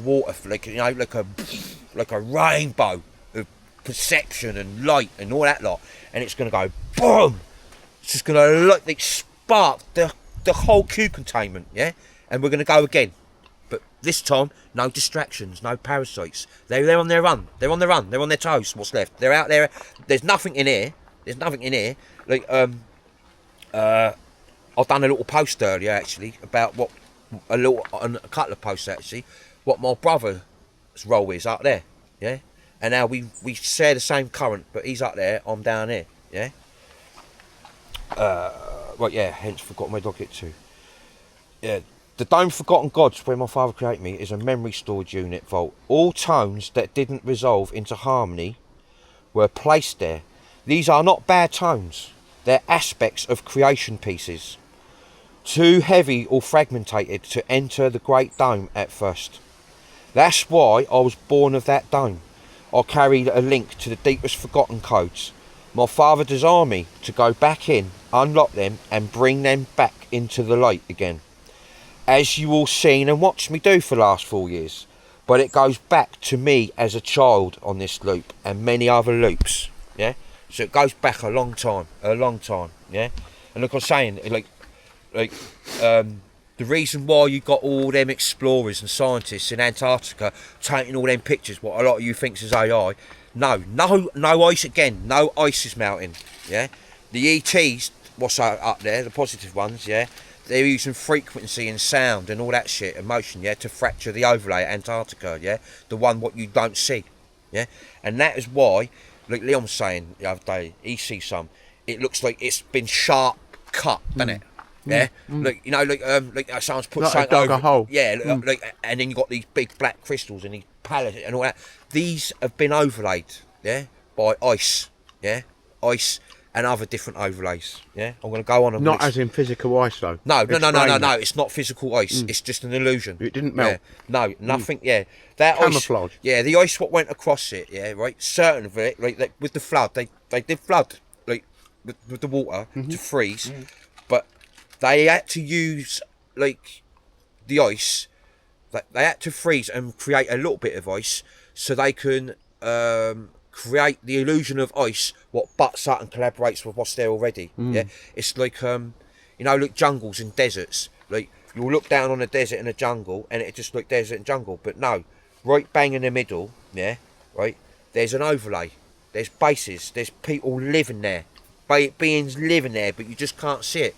like a rainbow of perception and light and all that lot, and it's going to go boom. It's just going to like spark the whole Q containment, yeah. And we're going to go again, but this time no distractions, no parasites. They're on their run. They're on their run. They're on their toes. What's left? They're out there. There's nothing in here. There's nothing in here. Like I've done a little post earlier actually about a couple of posts actually, what my brother's role is up there, yeah. And now we share the same current, but he's up there, I'm down here, yeah. Right, yeah. Hence, forgot my docket too. Yeah. The Dome Forgotten Gods, where my father created me, is a memory storage unit vault. All tones that didn't resolve into harmony were placed there. These are not bad tones. They're aspects of creation pieces. Too heavy or fragmented to enter the Great Dome at first. That's why I was born of that dome. I carried a link to the deepest forgotten codes. My father designed me to go back in, unlock them and bring them back into the light again. As you all seen and watched me do for the last 4 years. But it goes back to me as a child on this loop and many other loops, yeah. So it goes back a long time, yeah. And like I was saying, the reason why you got all them explorers and scientists in Antarctica taking all them pictures, what a lot of you thinks is AI, no ice again, no ice is melting, yeah. The ETs, what's up there, the positive ones, yeah, they're using frequency and sound and all that shit and motion, yeah, to fracture the overlay at Antarctica, yeah, the one what you don't see, yeah. And that is why, like Leon was saying the other day, he sees some, it looks like it's been sharp cut, doesn't it? Yeah, like like someone's put something dug over a hole. Yeah, like, and then you got these big black crystals and these pallets and all that. These have been overlaid, yeah, by ice, yeah, ice and other different overlays. Yeah, I'm going to go on. Not as in physical ice though. No. Explain that. It's not physical ice. It's just an illusion. It didn't melt. Yeah. No, nothing. Yeah, that Camouflage. ice. Yeah, the ice what went across it. Yeah, right. Certain of it, like with the flood, they did flood like with the water to freeze, but they had to use like the ice. They had to freeze and create a little bit of ice so they can create the illusion of ice what butts up and collaborates with what's there already. Yeah, it's like like jungles and deserts. Like you'll look down on a desert and a jungle and it just look desert and jungle, but no, right bang in the middle, yeah, right, there's an overlay, there's bases, there's people living there, beings living there, but you just can't see it.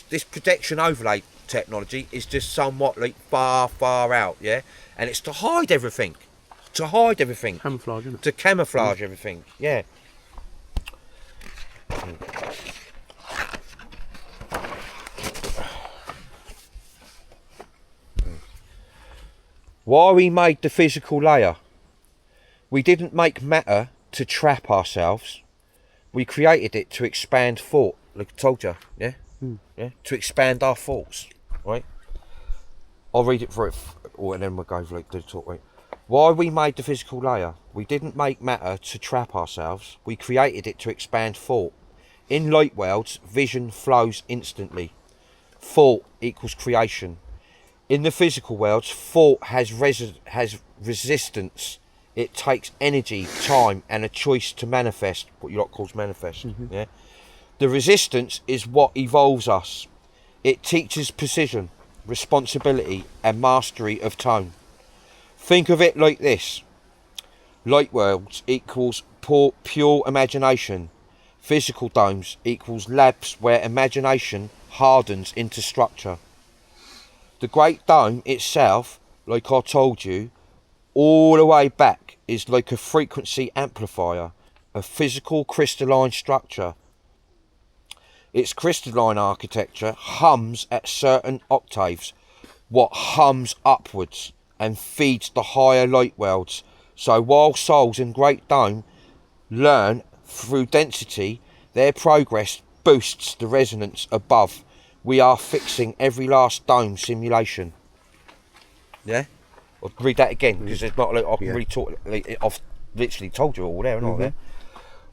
This protection overlay technology is just somewhat like far out, yeah, and it's to hide everything. Camouflage, isn't it? To camouflage everything, yeah. Why we made the physical layer? We didn't make matter to trap ourselves. We created it to expand thought, like I told you, yeah? Yeah, to expand our thoughts, right? I'll read it for it, and then we'll go over the talk, right? Why we made the physical layer? We didn't make matter to trap ourselves. We created it to expand thought. In light worlds, vision flows instantly. Thought equals creation. In the physical worlds, thought has resistance. It takes energy, time, and a choice to manifest. What you lot calls manifest. Yeah. The resistance is what evolves us. It teaches precision, responsibility and mastery of tone. Think of it like this. Light worlds equals pure imagination. Physical domes equals labs where imagination hardens into structure. The Great Dome itself, like I told you, all the way back is like a frequency amplifier, a physical crystalline structure. Its crystalline architecture hums at certain octaves, what hums upwards and feeds the higher light worlds. So while souls in Great Dome learn through density, their progress boosts the resonance above. We are fixing every last dome simulation. Yeah? I'll read that again because it's not like I can really talk. I've literally told you all there, and all there.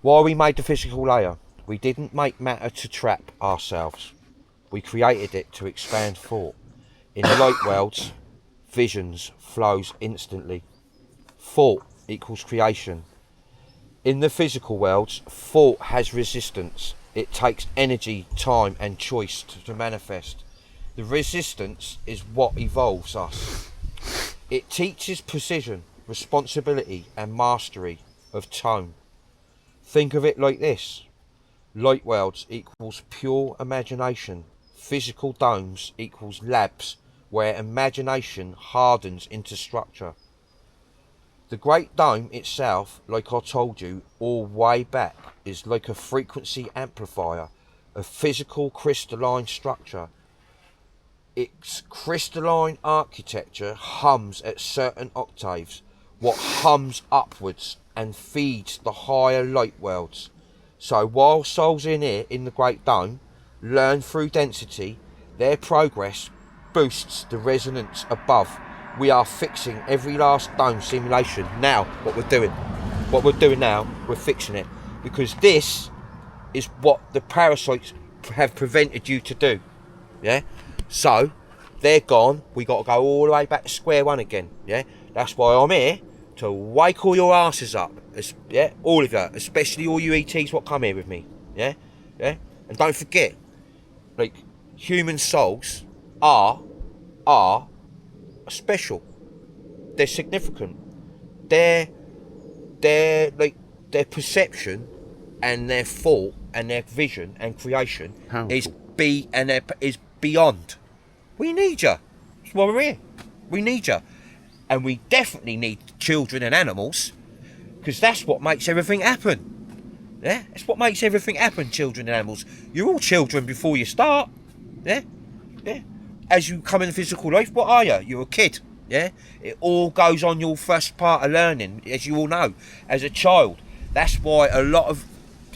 While we made the physical layer, we didn't make matter to trap ourselves. We created it to expand thought. In the light worlds, visions flows instantly. Thought equals creation. In the physical worlds, thought has resistance. It takes energy, time and choice to manifest. The resistance is what evolves us. It teaches precision, responsibility and mastery of tone. Think of it like this. Light worlds equals pure imagination. Physical domes equals labs where imagination hardens into structure. The Great Dome itself, like I told you all way back, is like a frequency amplifier, a physical crystalline structure. Its crystalline architecture hums at certain octaves, what hums upwards and feeds the higher light worlds. So while souls in here in the Great Dome learn through density, their progress boosts the resonance above. We are fixing every last dome simulation. Now, what we're doing now, we're fixing it. Because this is what the parasites have prevented you to do. Yeah? So, they're gone. We got to go all the way back to square one again. Yeah? That's why I'm here, to wake all your asses up. Yeah? All of you. Especially all you ETs what come here with me. Yeah? Yeah? And don't forget, like, human souls are special. They're significant. Their perception and their thought and their vision and creation is beyond. We need you. That's why we're here. We need you, and we definitely need children and animals, because that's what makes everything happen. Yeah, that's what makes everything happen. Children and animals. You're all children before you start. Yeah, yeah. As you come in physical life, what are you? You're a kid. Yeah, it all goes on your first part of learning, as you all know, as a child. That's why a lot of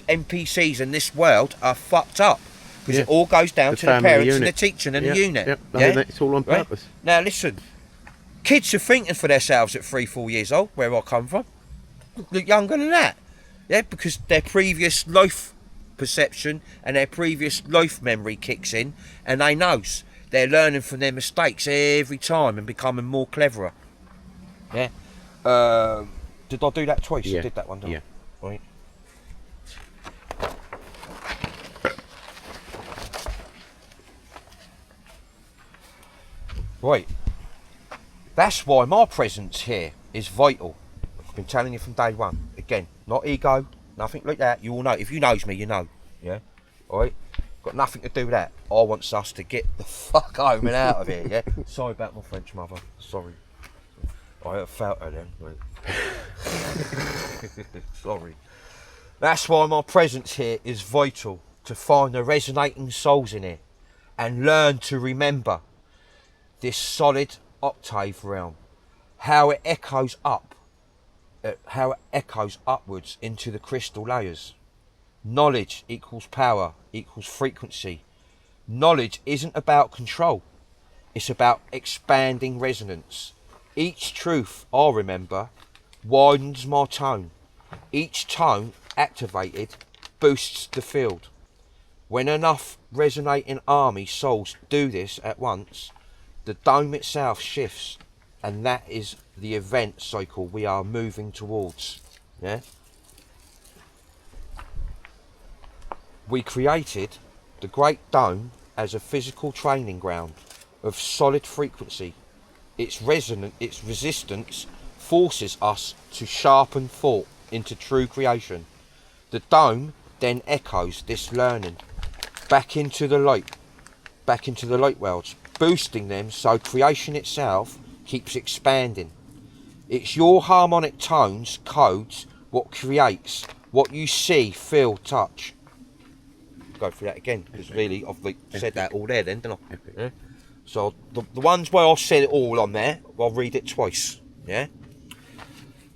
NPCs in this world are fucked up, because it all goes down to the parents and the teaching and the unit. Yeah, it's all on purpose. Right? Now listen, kids are thinking for themselves at 3-4 years old, where I come from. Look younger than that. Yeah, because their previous life perception and their previous life memory kicks in, and they knows. They're learning from their mistakes every time and becoming more cleverer. Yeah. Did I do that twice? Yeah. I did that one, didn't I? Right. Right. That's why my presence here is vital. I've been telling you from day one. Again, not ego, nothing like that. You all know. If you knows me, you know. Yeah. All right. Got nothing to do with that. I want us to get the fuck home and out of here, yeah? Sorry about my French mother. Sorry. I felt her then. Sorry. That's why my presence here is vital. To find the resonating souls in it. And learn to remember this solid octave realm. How it echoes up. How it echoes upwards into the crystal layers. Knowledge equals power, equals frequency. Knowledge isn't about control. It's about expanding resonance. Each truth I remember widens my tone. Each tone activated boosts the field. When enough resonating army souls do this at once, the dome itself shifts, and that is the event cycle we are moving towards. Yeah? We created the Great Dome as a physical training ground of solid frequency. Its resistance forces us to sharpen thought into true creation. The dome then echoes this learning back into the light worlds, boosting them so creation itself keeps expanding. It's your harmonic tones, codes, what creates what you see, feel, touch. Go through that again, because really I've said that all there then, didn't I? Yeah? So the ones where I've said it all on there, I'll read it twice. Yeah.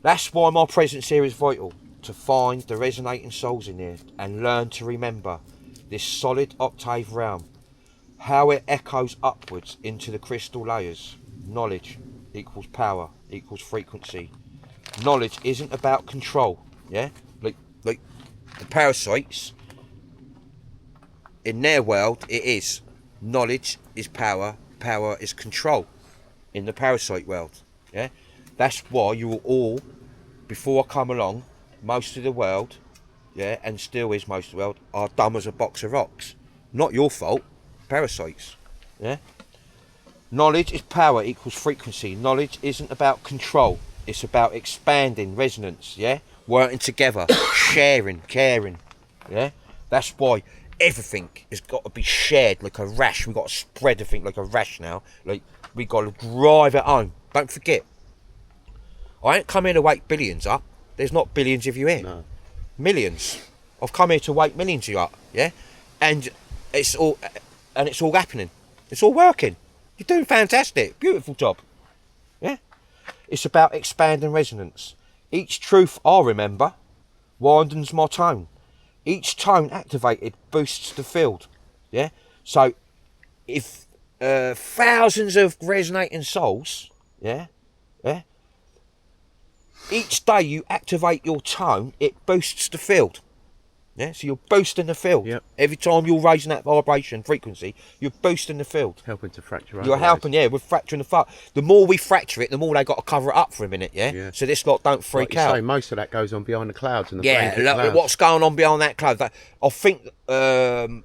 That's why my presence here is vital, to find the resonating souls in here and learn to remember this solid octave realm, how it echoes upwards into the crystal layers. Knowledge equals power equals frequency. Knowledge isn't about control. Yeah, like the parasites in their world, it is. Knowledge is power, power is control in the parasite world. Yeah, that's why you were all, before I come along, most of the world, yeah, and still is most of the world, are dumb as a box of rocks. Not your fault, parasites. Yeah. Knowledge is power equals frequency. Knowledge isn't about control, it's about expanding resonance. Yeah, working together, sharing, caring. Yeah, that's why everything has got to be shared like a rash. We've got to spread everything like a rash now. Like, we got to drive it home. Don't forget, I ain't come here to wake billions up. There's not billions of you here. No. Millions. I've come here to wake millions of you up. Yeah, and it's all happening. It's all working. You're doing fantastic. Beautiful job. Yeah, it's about expanding resonance. Each truth I remember widens my tone. Each tone activated boosts the field. Yeah, so if thousands of resonating souls, yeah, each day you activate your tone, it boosts the field. Yeah, so you're boosting the field. Yep. Every time you're raising that vibration frequency, you're boosting the field. Helping to fracture. You're helping, yeah, with fracturing the fuck. The more we fracture it, the more they got to cover it up for a minute, yeah. So this lot don't freak like you out. say, most of that goes on behind the clouds and the Yeah, brains of look, clouds. what's going on behind that cloud? I think, and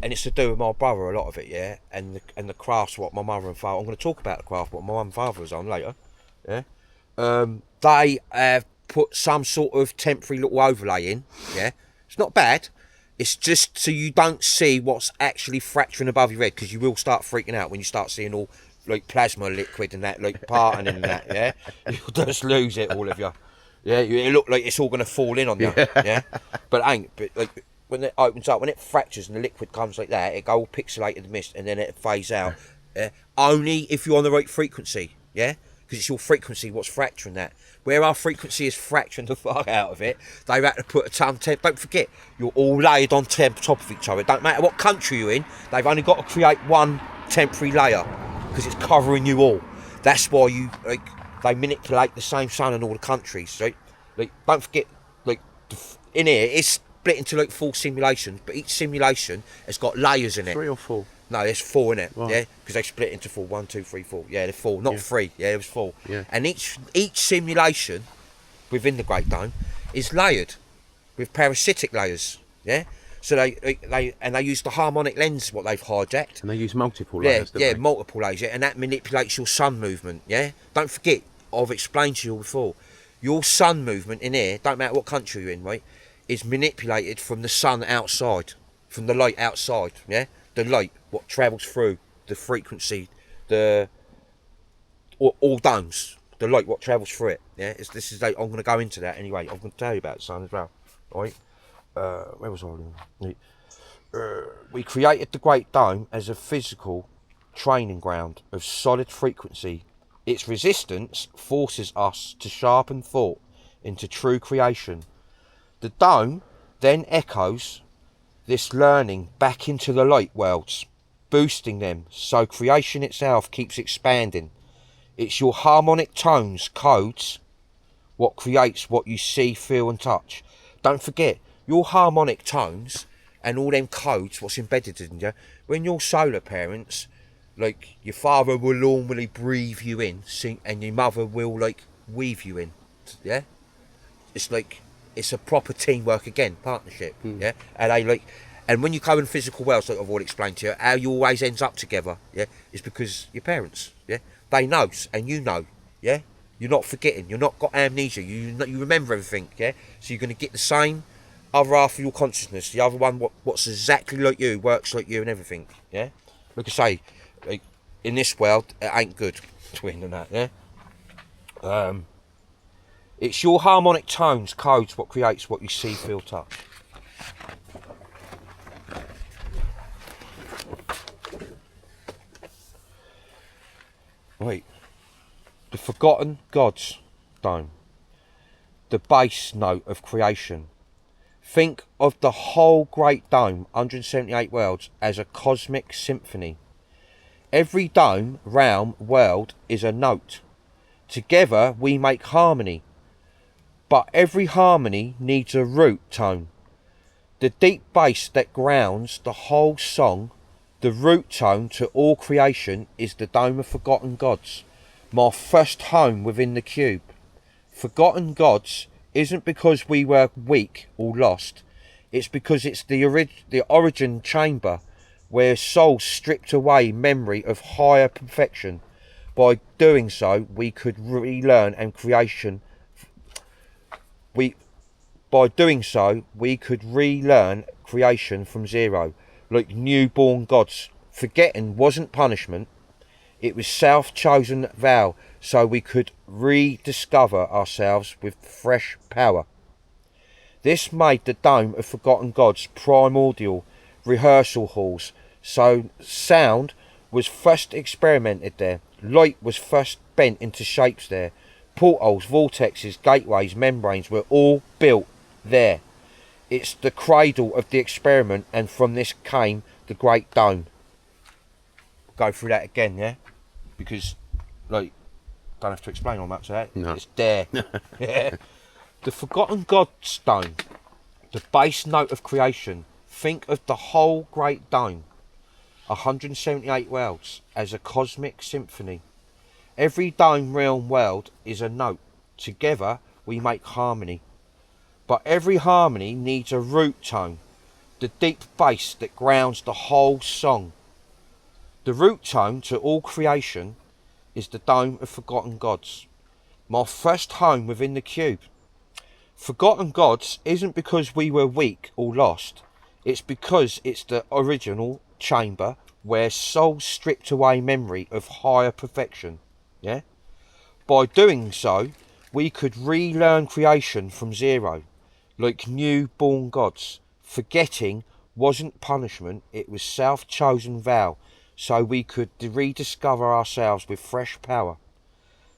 it's to do with my brother, a lot of it, yeah, and the crafts what my mother and father. I'm going to talk about the craft what my mum and father was on later. Yeah, they have put some sort of temporary little overlay in. Yeah, it's not bad. It's just so you don't see what's actually fracturing above your head, because you will start freaking out when you start seeing all like plasma liquid and that, like parting and that. Yeah, you'll just lose it, all of you. Yeah, it look like it's all going to fall in on you. Yeah, but it ain't. But like when it opens up, when it fractures and the liquid comes like that, it go all pixelated mist and then it fades out. Yeah? Only if you're on the right frequency. Yeah, because it's your frequency what's fracturing that. Where our frequency is fracturing the fuck out of it, they've had to put a ton. Don't forget, you're all layered on top of each other. It don't matter what country you're in, they've only got to create one temporary layer because it's covering you all. That's why they manipulate the same sun in all the countries. Right? Like, don't forget, like in here, it's split into like 4 simulations, but each simulation has got layers in it. 3 or 4. No, there's 4 in it. Right. Yeah, because they split into 4. 1, 2, 3, 4. Yeah, there's 4, not 3. Yeah, it was 4. Yeah. And each simulation within the Great Dome is layered with parasitic layers. Yeah. So they use the harmonic lens what they've hijacked. And they use multiple layers. Yeah, They? multiple layers, and that manipulates your sun movement. Yeah. Don't forget, I've explained to you before. Your sun movement in here, don't matter what country you're in, right, is manipulated from the sun outside, from the light outside. Yeah. The light, what travels through the frequency, all domes, the light, what travels through it. Yeah, I'm going to go into that anyway. I'm going to tell you about the sun as well. Right? Where was I? We created the Great Dome as a physical training ground of solid frequency. Its resistance forces us to sharpen thought into true creation. The dome then echoes this learning back into the light worlds, boosting them so creation itself keeps expanding. It's your harmonic tones, codes, what creates what you see, feel and touch. Don't forget, your harmonic tones and all them codes, what's embedded in you, when you're solar parents, like your father will normally breathe you in, sing, and your mother will like weave you in. Yeah? It's like, it's a proper teamwork again, partnership. Yeah, and And when you go in physical worlds, like I've already explained to you, how you always ends up together, yeah, is because your parents, yeah, they know and you know, yeah. You're not forgetting. You're not got amnesia. You remember everything, yeah. So you're going to get the same other half of your consciousness. The other one, what's exactly like you, works like you, and everything, yeah. Like I say, like, in this world, it ain't good twin and that, yeah. It's your harmonic tones, codes, what creates what you see, feel, touch. Right. The forgotten gods dome. The bass note of creation. Think of the whole great dome, 178 worlds, as a cosmic symphony. Every dome, realm, world is a note. Together we make harmony. But every harmony needs a root tone. The deep bass that grounds the whole song, the root tone to all creation, is the dome of forgotten gods. My first home within the cube. Forgotten gods isn't because we were weak or lost. It's because it's the origin chamber where souls stripped away memory of higher perfection. By doing so, we could relearn and creation. By doing so, we could relearn creation from zero, like newborn gods. Forgetting wasn't punishment. It was self-chosen vow, so we could rediscover ourselves with fresh power. This made the Dome of Forgotten Gods primordial rehearsal halls, so sound was first experimented there, light was first bent into shapes there, portals, vortexes, gateways, membranes were all built there. It's the cradle of the experiment, and from this came the Great Dome. Go through that again, yeah? Because, like, don't have to explain all much of that. No. It's there. Yeah. The Forgotten Gods Dome, the bass note of creation. Think of the whole Great Dome, 178 worlds, as a cosmic symphony. Every dome, realm, world is a note. Together we make harmony. But every harmony needs a root tone, the deep bass that grounds the whole song. The root tone to all creation is the Dome of Forgotten Gods. My first home within the cube. Forgotten Gods isn't because we were weak or lost. It's because it's the original chamber where souls stripped away memory of higher perfection. Yeah? By doing so, we could relearn creation from zero, like newborn gods. Forgetting wasn't punishment, it was self-chosen vow, so we could rediscover ourselves with fresh power.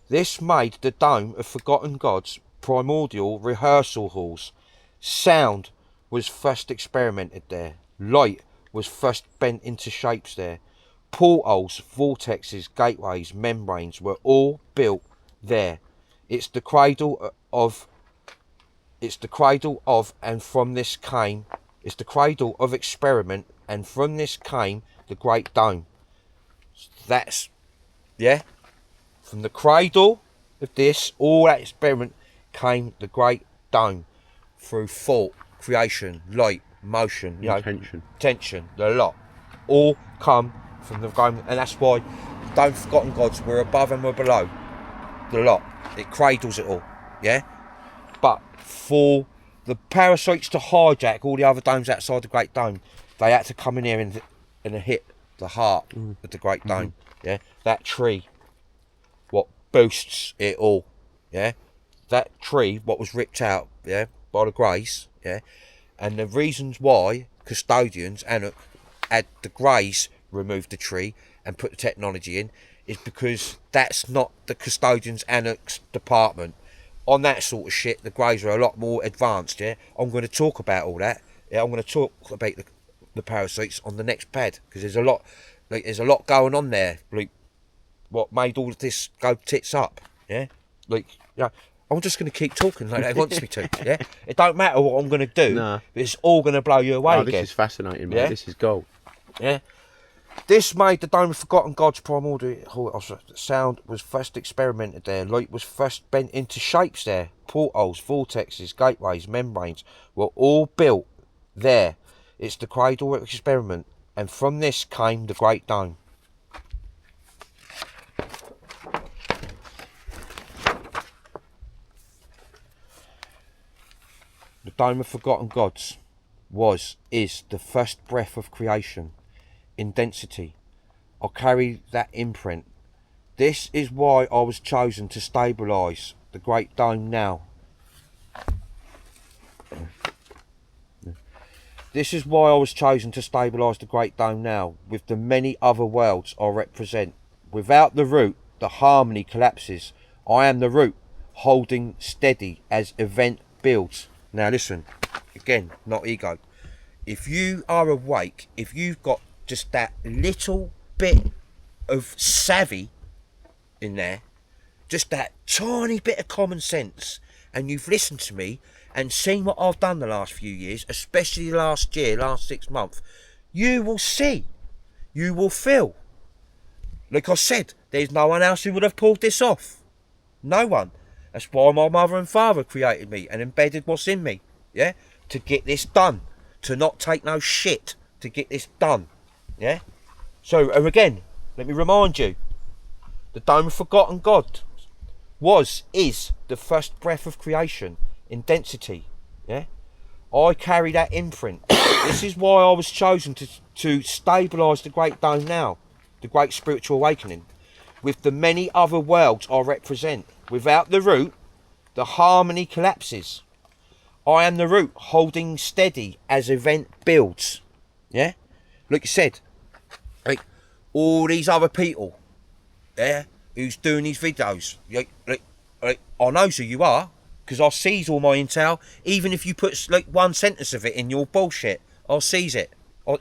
This made the Dome of Forgotten Gods primordial rehearsal halls. Sound was first experimented there. Light was first bent into shapes there. Portals, vortexes, gateways, membranes were all built there. It's the cradle of, and from this came, it's the cradle of experiment, and from this came the Great Dome. That's, yeah, from the cradle of this, all that experiment, came the Great Dome. Through thought, creation, light, motion, you know, tension, the lot, all come from the Dome, and that's why Dome Forgotten Gods, we're above and we're below, the lot. It cradles it all, yeah. But for the parasites to hijack all the other domes outside the Great Dome, they had to come in here and hit the heart of the Great Dome. Yeah, that tree, what boosts it all. Yeah, that tree, what was ripped out, yeah, by the Greys. Yeah, and the reasons why custodians and had the Greys remove the tree and put the technology in is because that's not the custodians annex department. On that sort of shit, the Greys are a lot more advanced. Yeah, I'm going to talk about all that. Yeah, I'm going to talk about the parasites on the next pad, because there's a lot going on there, like what made all of this go tits up. Yeah, like, yeah, I'm just going to keep talking like they wants me to. Yeah, it don't matter what I'm going to do. Nah. But it's all going to blow you away again. This is fascinating, man. Yeah? This is gold. Yeah, this made the Dome of Forgotten Gods primordial. Sound was first experimented there. Light was first bent into shapes there. Portals, vortexes, gateways, membranes were all built there. It's the cradle experiment, and from this came the Great Dome. The Dome of Forgotten Gods is the first breath of creation in density. I carry that imprint. This is why I was chosen to stabilise the Great Dome now. This is why I was chosen to stabilise the Great Dome now, with the many other worlds I represent. Without the root, the harmony collapses. I am the root, holding steady as event builds. Now listen, again, not ego. If you are awake, if you've got just that little bit of savvy in there, just that tiny bit of common sense, and you've listened to me and seen what I've done the last few years, especially last year, last 6 months, you will see, you will feel. Like I said, there's no one else who would have pulled this off. No one. That's why my mother and father created me and embedded what's in me, yeah? To get this done. To not take no shit. To get this done, yeah? So, again, let me remind you, the Dome of Forgotten God is the first breath of creation in density, yeah? I carry that imprint. This is why I was chosen to stabilise the Great Dome now, the Great Spiritual Awakening, with the many other worlds I represent. Without the root, the harmony collapses. I am the root, holding steady as event builds, yeah? Like you said, like all these other people, yeah, who's doing these videos, like I know who you are, because I seize all my intel. Even if you put like one sentence of it in your bullshit, I'll seize it.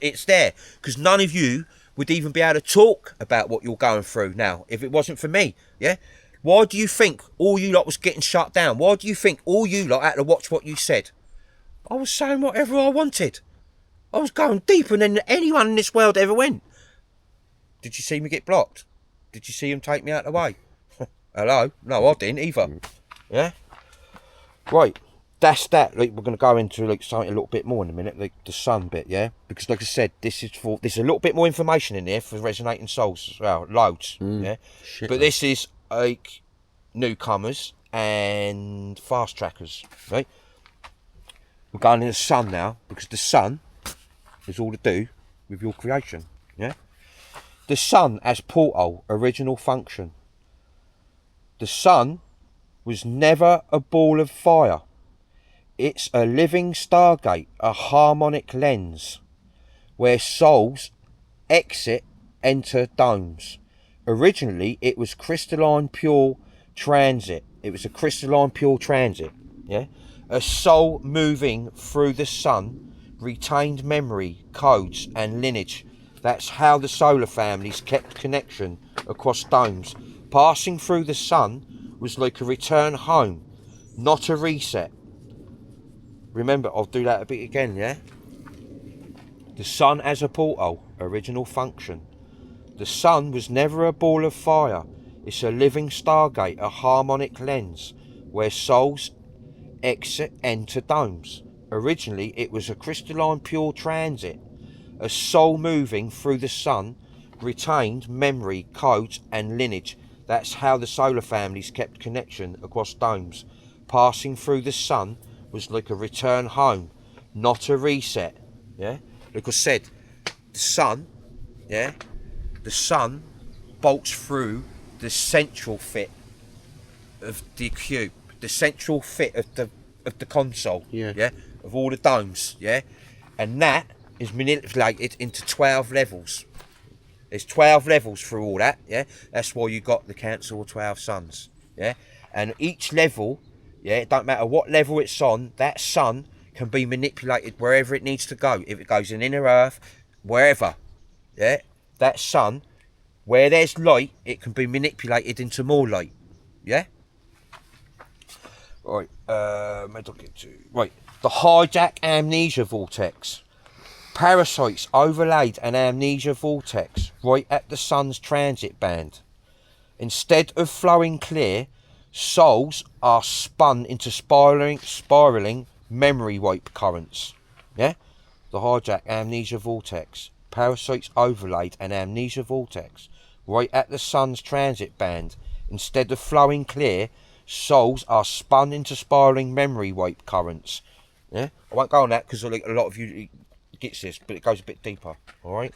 It's there, because none of you would even be able to talk about what you're going through now if it wasn't for me, yeah? Why do you think all you lot was getting shut down? Why do you think all you lot had to watch what you said? I was saying whatever I wanted. I was going deeper than anyone in this world ever went. Did you see me get blocked? Did you see him take me out of the way? Hello? No, I didn't either. Yeah? Right. That's that. Like, we're going to go into like something a little bit more in a minute, like the sun bit, yeah? Because like I said, there's a little bit more information in there for Resonating Souls as well. Loads, yeah? Shit, but this is like newcomers and fast trackers, right? We're going in the sun now, because the sun is all to do with your creation, yeah? The sun as portal, original function. The sun was never a ball of fire. It's a living stargate, a harmonic lens, where souls enter domes. Originally, it was crystalline pure transit. It was a crystalline pure transit, yeah? A soul moving through the sun, retained memory, codes and lineage. That's how the solar families kept connection across domes. Passing through the sun was like a return home, not a reset. Remember, I'll do that a bit again, yeah? The sun as a portal, original function. The sun was never a ball of fire. It's a living stargate, a harmonic lens, where souls enter domes. Originally, it was a crystalline pure transit. A soul moving through the sun, retained memory, codes and lineage. That's how the solar families kept connection across domes. Passing through the sun was like a return home, not a reset. Yeah? Like I said, the sun, yeah, the sun bolts through the central fit of the cube, the central fit of the console, yeah, of all the domes, yeah, and that is manipulated into 12 levels. There's 12 levels through all that, yeah. That's why you got the Council of 12 Suns, yeah. And each level, yeah, it don't matter what level it's on, that sun can be manipulated wherever it needs to go. If it goes in inner earth, wherever, yeah, that sun, where there's light, it can be manipulated into more light, yeah. Right, where do I get to? Right, the hijack amnesia vortex. Parasites overlaid an amnesia vortex right at the sun's transit band. Instead of flowing clear, souls are spun into spiraling memory wipe currents. Yeah? the hijack amnesia vortex. Parasites overlaid an amnesia vortex right at the sun's transit band. Instead of flowing clear, souls are spun into spiralling memory wave currents. Yeah, I won't go on that because a lot of you gets this, but it goes a bit deeper. All right.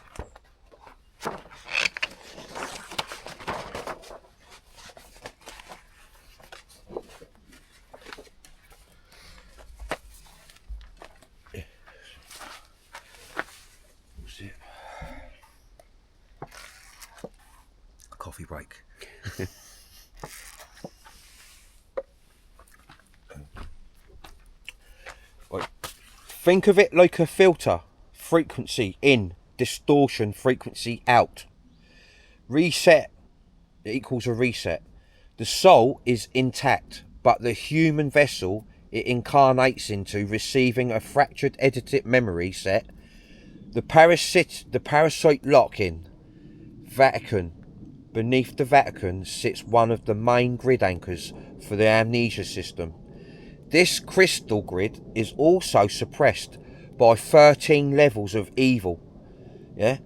Coffee break. Right. Think of it like a filter. Frequency in, distortion, frequency out. Reset equals a reset. The soul is intact, but the human vessel it incarnates into receiving a fractured edited memory set. The parasite lock-in. Vatican. Beneath the Vatican sits one of the main grid anchors for the amnesia system. This crystal grid is also suppressed by 13 levels of evil. Yeah?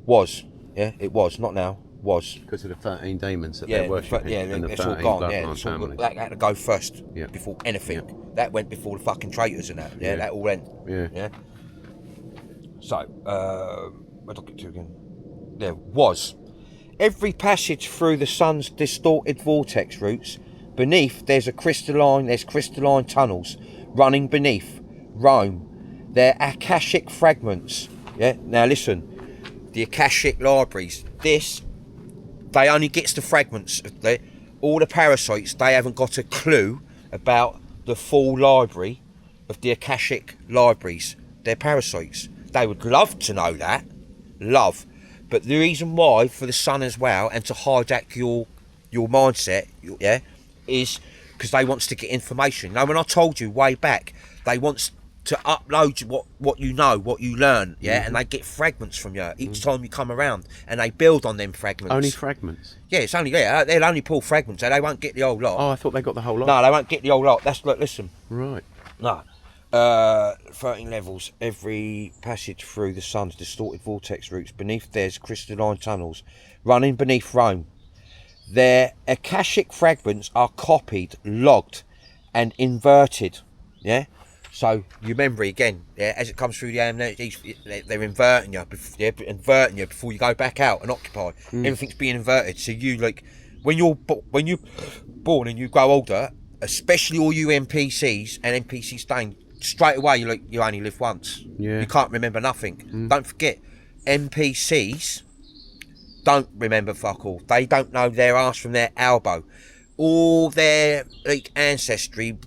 Was. Yeah, it was, not now. Was. Because of the 13 demons that they're worshipping. Yeah, and the it's all 13 gone. bloodline Yeah, it's all, families. that had to go first Yeah. before anything. Yeah. That went before the fucking traitors and that. Yeah, that all went. Yeah. So, where did I get to again? There was. Every passage through the sun's distorted vortex routes, beneath there's crystalline tunnels running beneath Rome. They're Akashic fragments. Yeah. Now listen, the Akashic libraries. They only gets the fragments. All the parasites, they haven't got a clue about the full library of the Akashic libraries. They're parasites. They would love to know that. Love. But the reason why, for the sun as well, and to hijack your mindset, is because they wants to get information. Now, when I told you way back, they wants to upload what you know, what you learn, and they get fragments from you each time you come around, and they build on them fragments. Only fragments? Yeah, it's only, they'll only pull fragments, so they won't get the whole lot. Oh, I thought they got the whole lot. No, they won't get the whole lot. Listen. Right. No. 13 levels. Every passage through the sun's distorted vortex routes. Beneath there's crystalline tunnels running beneath Rome. Their Akashic fragments are copied, logged, and inverted. Yeah. So you remember again. Yeah, as it comes through the amnesia, they're inverting you. Inverting you before you go back out and occupy. Everything's being inverted. So you when you're born and you grow older, especially all you NPCs and NPC staying. Straight away, you only live once. Yeah. You can't remember nothing. Don't forget, NPCs don't remember fuck all. They don't know their ass from their elbow. All their ancestry,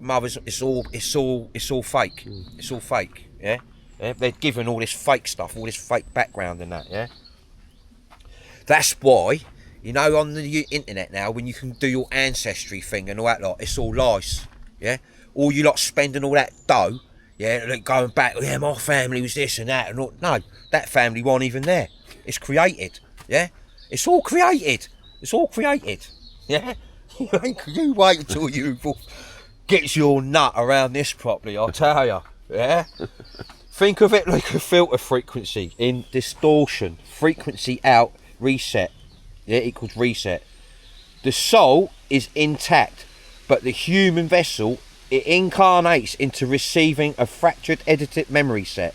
mothers, it's all fake. It's all fake. Yeah. They're given all this fake stuff, all this fake background and that. Yeah. That's why, on the internet now, when you can do your ancestry thing and all that lot, it's all lies. Yeah. All you lot spending all that dough, going back, my family was this and that and all. No, that family weren't even there. It's created, It's all created. Yeah? You wait until you gets your nut around this properly, I'll tell you, yeah? Think of it like a filter frequency in distortion, frequency out, reset, equals reset. The soul is intact, but the human vessel it incarnates into receiving a fractured edited memory set.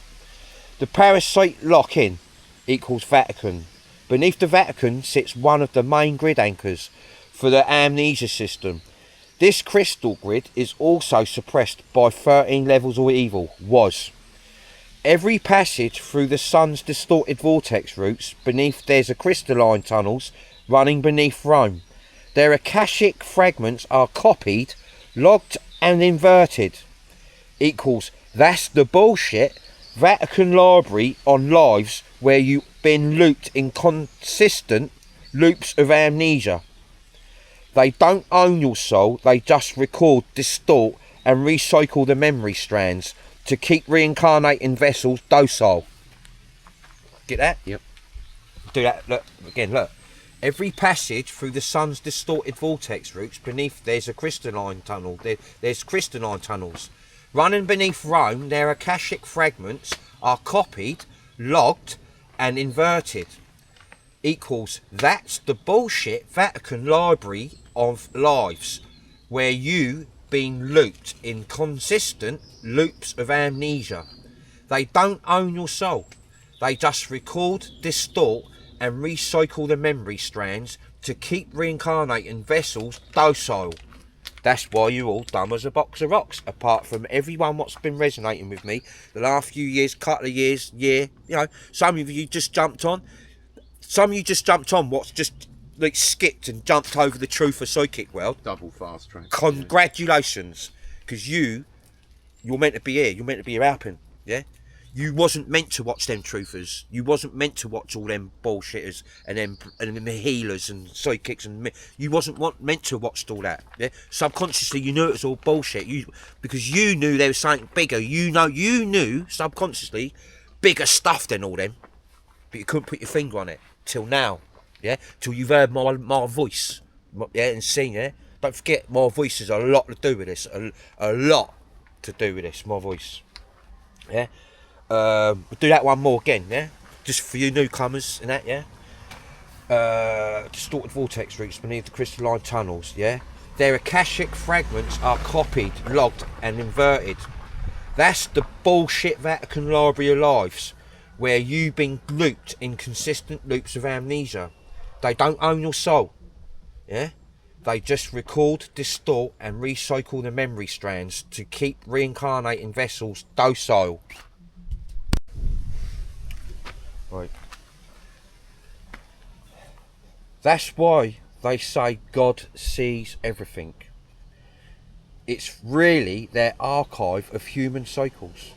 The parasite lock-in equals Vatican. Beneath the Vatican sits one of the main grid anchors for the amnesia system. This crystal grid is also suppressed by 13 levels of evil. Was. Every passage through the sun's distorted vortex routes, beneath there's crystalline tunnels running beneath Rome. Their Akashic fragments are copied, logged and inverted. Equals, that's the bullshit. Vatican Library on lives where you've been looped in consistent loops of amnesia. They don't own your soul, they just record, distort and recycle the memory strands to keep reincarnating vessels docile. Get that? Yep. Do that, look. Every passage through the sun's distorted vortex routes, beneath there's a crystalline tunnel. There's crystalline tunnels Running beneath Rome, their Akashic fragments are copied, logged, and inverted. Equals, that's the bullshit Vatican Library of Lives, where you been looped in consistent loops of amnesia. They don't own your soul. They just record, distort, and recycle the memory strands to keep reincarnating vessels docile. That's why you're all dumb as a box of rocks, apart from everyone what's been resonating with me the last few years, couple of years, year. You know, some of you just jumped on. Some of you just jumped on what's just like skipped and jumped over the truth of psychic world. Double fast track. Congratulations, because you're meant to be here. You're meant to be here helping. Yeah, you wasn't meant to watch them truthers. You wasn't meant to watch all them bullshitters and them the healers and psychics and you wasn't meant to watch all that. Yeah, subconsciously you knew it was all bullshit. Because you knew there was something bigger. You knew subconsciously bigger stuff than all them, but you couldn't put your finger on it till now. Yeah, till you've heard my voice. Yeah, and seen it. Don't forget, my voice has a lot to do with this. A lot to do with this. My voice. Yeah. We'll do that one more again. Yeah. Just for you newcomers and that. Yeah. Distorted vortex routes beneath the crystalline tunnels. Yeah. Their Akashic fragments are copied, logged, and inverted. That's the bullshit Vatican Library of Lives, where you've been looped in consistent loops of amnesia. They don't own your soul. Yeah. They just record, distort, and recycle the memory strands to keep reincarnating vessels docile. Right. That's why they say God sees everything. It's really their archive of human cycles.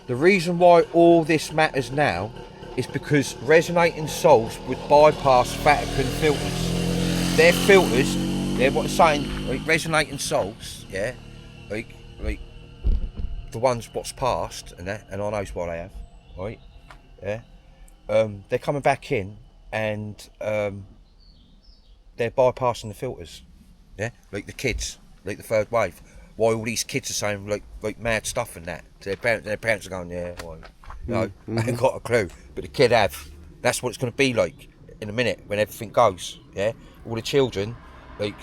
The reason why all this matters now is because resonating souls would bypass Vatican filters. Their filters, they're what's saying, like resonating souls, yeah, like the ones what's past and that, and I knows what they have, right, yeah. They're coming back in and they're bypassing the filters, yeah, like the kids, like the third wave. Why all these kids are saying like mad stuff and that? Their parents are going, yeah, well, no, I ain't got a clue, but the kid have. That's what it's going to be like in a minute when everything goes. Yeah, all the children like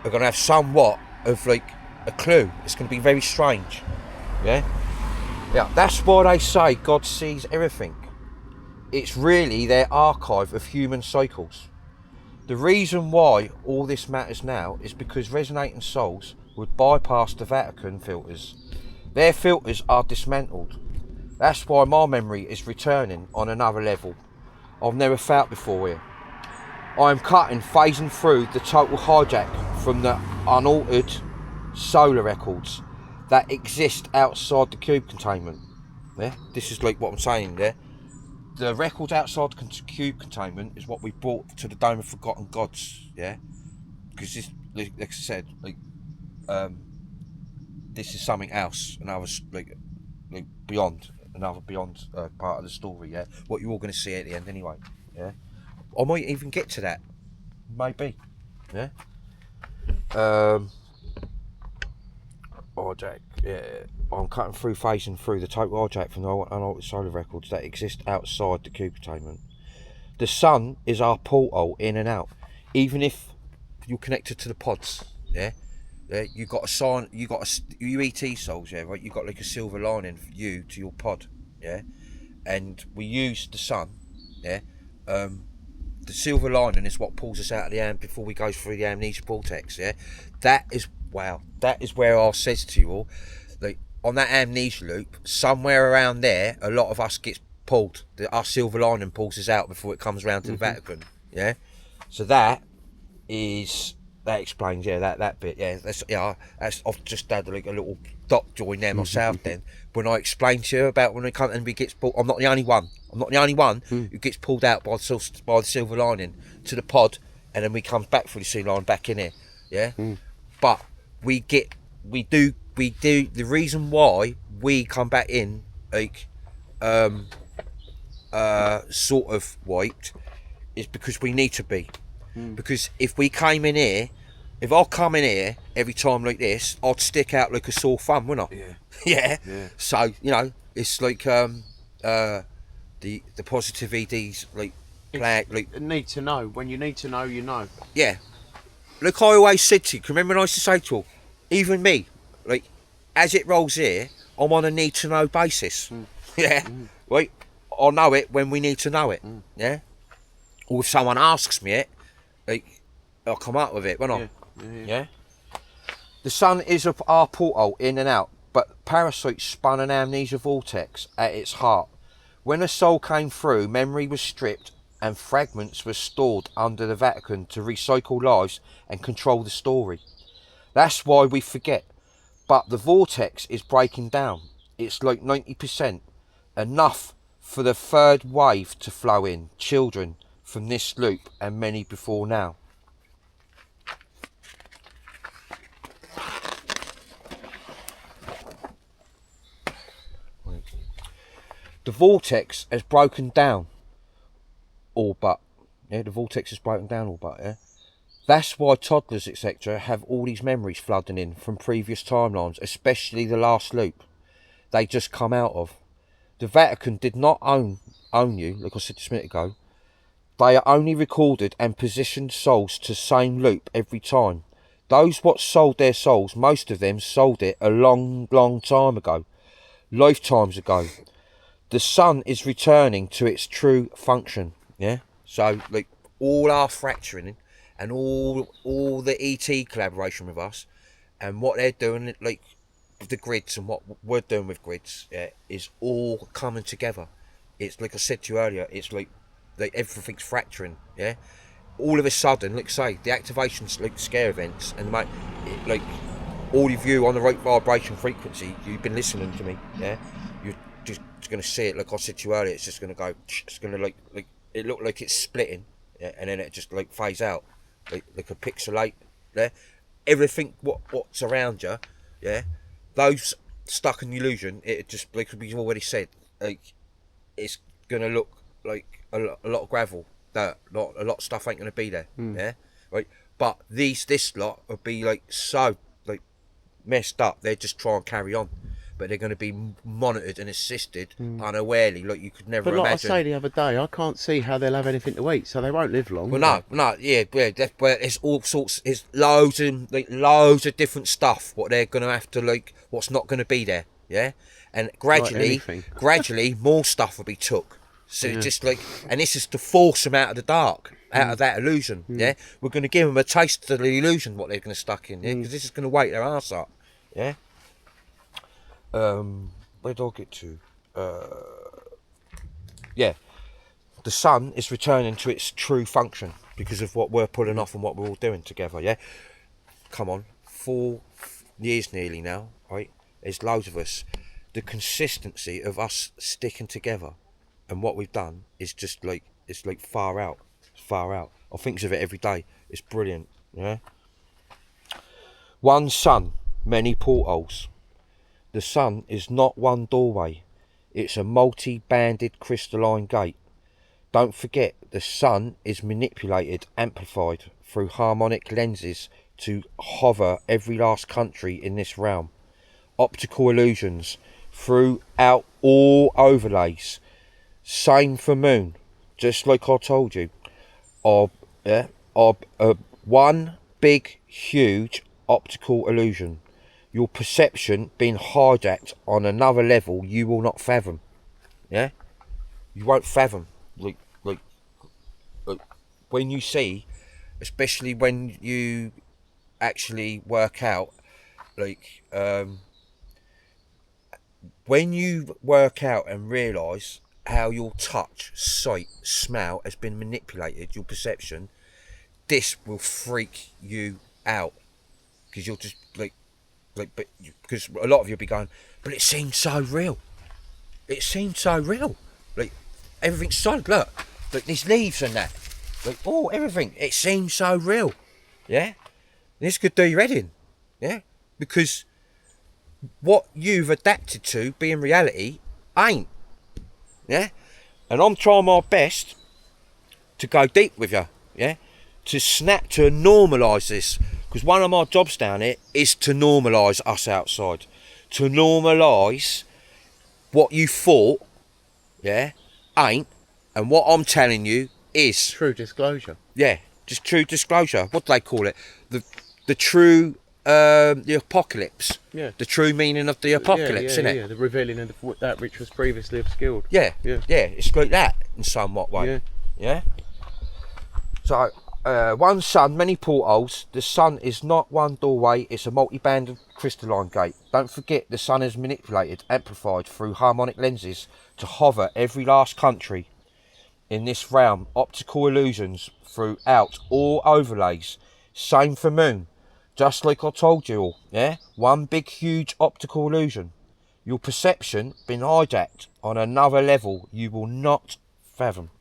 are going to have somewhat of like a clue. It's going to be very strange. Yeah, yeah. That's why they say God sees everything. It's really their archive of human cycles. The reason why all this matters now is because resonating souls would bypass the Vatican filters. Their filters are dismantled. That's why my memory is returning on another level I've never felt before here. I am cutting, phasing through the total hijack from the unaltered solar records that exist outside the cube containment. Yeah, this is like what I'm saying there. The records outside the cube containment is what we brought to the Dome of Forgotten Gods. Yeah, because this, like I said, like this is something else, and I was like beyond. Another beyond part of the story, yeah. What you're all going to see at the end, anyway, yeah. I might even get to that, maybe, yeah. Hijack, yeah. I'm cutting through, phasing through the total hijack from the unaltered solar records that exist outside the cube containment. The sun is our portal in and out, even if you're connected to the pods, yeah. Yeah, you got a sign. You ET souls, yeah, right. You got like a silver lining for you to your pod, yeah. And we use the sun, yeah. The silver lining is what pulls us out of the am before we go through the amnesia vortex, yeah. That is where I says to you all, like on that amnesia loop, somewhere around there, a lot of us gets pulled. Our silver lining pulls us out before it comes round to the Vatican, yeah. So that explains, yeah, that bit, yeah. I've just had like a little dot join there myself. Then when I explained to you about when we come and we gets pulled, I'm not the only one who gets pulled out by the silver lining to the pod, and then we come back through the silver line back in here, yeah. But we do the reason why we come back in like sort of wiped is because we need to be. Because if we came in here if I come in here every time like this, I'd stick out like a sore thumb, wouldn't I? Yeah. Yeah. So it's like the positive EDs like plan like Need to know. When you need to know, you know. yeah. Like I always said to you, can you remember when I used to say to you, even me, like as it rolls here, I'm on a need to know basis. Yeah. Right. I'll know it when we need to know it. Yeah. Or if someone asks me it, like I'll come up with it, won't I? Yeah. The sun is our portal in and out, but parasites spun an amnesia vortex at its heart. When a soul came through, memory was stripped and fragments were stored under the Vatican to recycle lives and control the story. That's why we forget. But the vortex is breaking down. It's like 90%. Enough for the third wave to flow in. Children from this loop and many before now. The vortex has broken down, all but. Yeah, the vortex has broken down, all but. Yeah, that's why toddlers, etc., have all these memories flooding in from previous timelines, especially the last loop they just come out of. The Vatican did not own you, like I said just a minute ago. They only recorded and positioned souls to same loop every time. Those what sold their souls, most of them sold it a long, long time ago, lifetimes ago. The sun is returning to its true function. Yeah. So like all our fracturing and all the ET collaboration with us, and what they're doing, like with the grids and what we're doing with grids, yeah, is all coming together. It's like I said to you earlier. It's like everything's fracturing. Yeah. All of a sudden, like say, the activations like scare events, and like all of you on the right vibration frequency, you've been listening to me. Yeah. You're just going to see it, like I said to you earlier. It's just going to go. It's going to like it looked like it's splitting, yeah, and then it just like phase out, like a pixelate. Yeah, everything what's around you, yeah, those stuck in the illusion. It just like we've already said, like it's going to look like a lot of gravel. That a lot of stuff ain't going to be there. Yeah, right. But this lot will be like so like messed up. They just try and carry on. But they're going to be monitored and assisted unawarely, like you could never But like imagine. I say the other day, I can't see how they'll have anything to eat, so they won't live long. Well, no, yeah, but it's all sorts. It's loads of different stuff. What they're going to have to like, what's not going to be there, yeah. And gradually, more stuff will be took. So just like, and this is to force them out of the dark, out of that illusion. Yeah, we're going to give them a taste of the illusion what they're going to stuck in. Yeah, because this is going to wake their ass up. Yeah. Where did I get to? Yeah, the sun is returning to its true function because of what we're pulling off and what we're all doing together. Yeah, come on, 4 years nearly now, right? There's loads of us. The consistency of us sticking together and what we've done is just like it's like far out. I think of it every day. It's brilliant. Yeah. One sun, many portholes. The sun is not one doorway, it's a multi-banded crystalline gate. Don't forget, the sun is manipulated, amplified through harmonic lenses to hover every last country in this realm. Optical illusions throughout all overlays. Same for moon, just like I told you. One big, huge optical illusion. Your perception being hijacked on another level you will not fathom. Yeah? You won't fathom. Like when you see, especially when you actually work out, like when you work out and realise how your touch, sight, smell has been manipulated, your perception, this will freak you out. Because you'll just but because a lot of you'll be going, but it seems so real. It seems so real. Like everything's solid. Look, these leaves and that. Like everything. It seems so real. Yeah. This could do your head in. Yeah. Because what you've adapted to being reality ain't. Yeah. And I'm trying my best to go deep with you. Yeah. To normalise this. Because one of my jobs down here is to normalise us outside. To normalise what you thought, yeah, ain't, and what I'm telling you is. True disclosure. Yeah, just true disclosure. What do they call it? The true, the apocalypse. Yeah. The true meaning of the apocalypse, innit? Yeah, the revealing of that which was previously obscured. Yeah, Yeah. it's like that in somewhat way. Yeah. So, one sun, many portholes. The sun is not one doorway, it's a multi-banded crystalline gate. Don't forget the sun is manipulated, amplified through harmonic lenses to hover every last country in this realm. Optical illusions throughout all overlays. Same for moon. Just like I told you all, yeah? One big huge optical illusion. Your perception been hijacked on another level you will not fathom.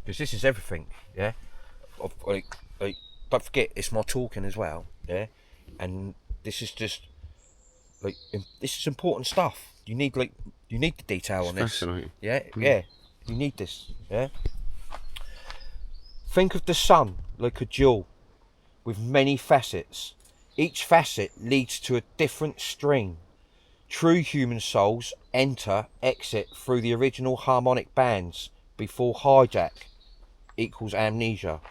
Because this is everything, yeah? Like, don't forget, it's my talking as well, yeah? And this is just, like, this is important stuff. You need the detail on this. Fascinating. Yeah, yeah. You need this, yeah? Think of the sun like a jewel with many facets. Each facet leads to a different stream. True human souls enter, exit through the original harmonic bands before hijack equals amnesia.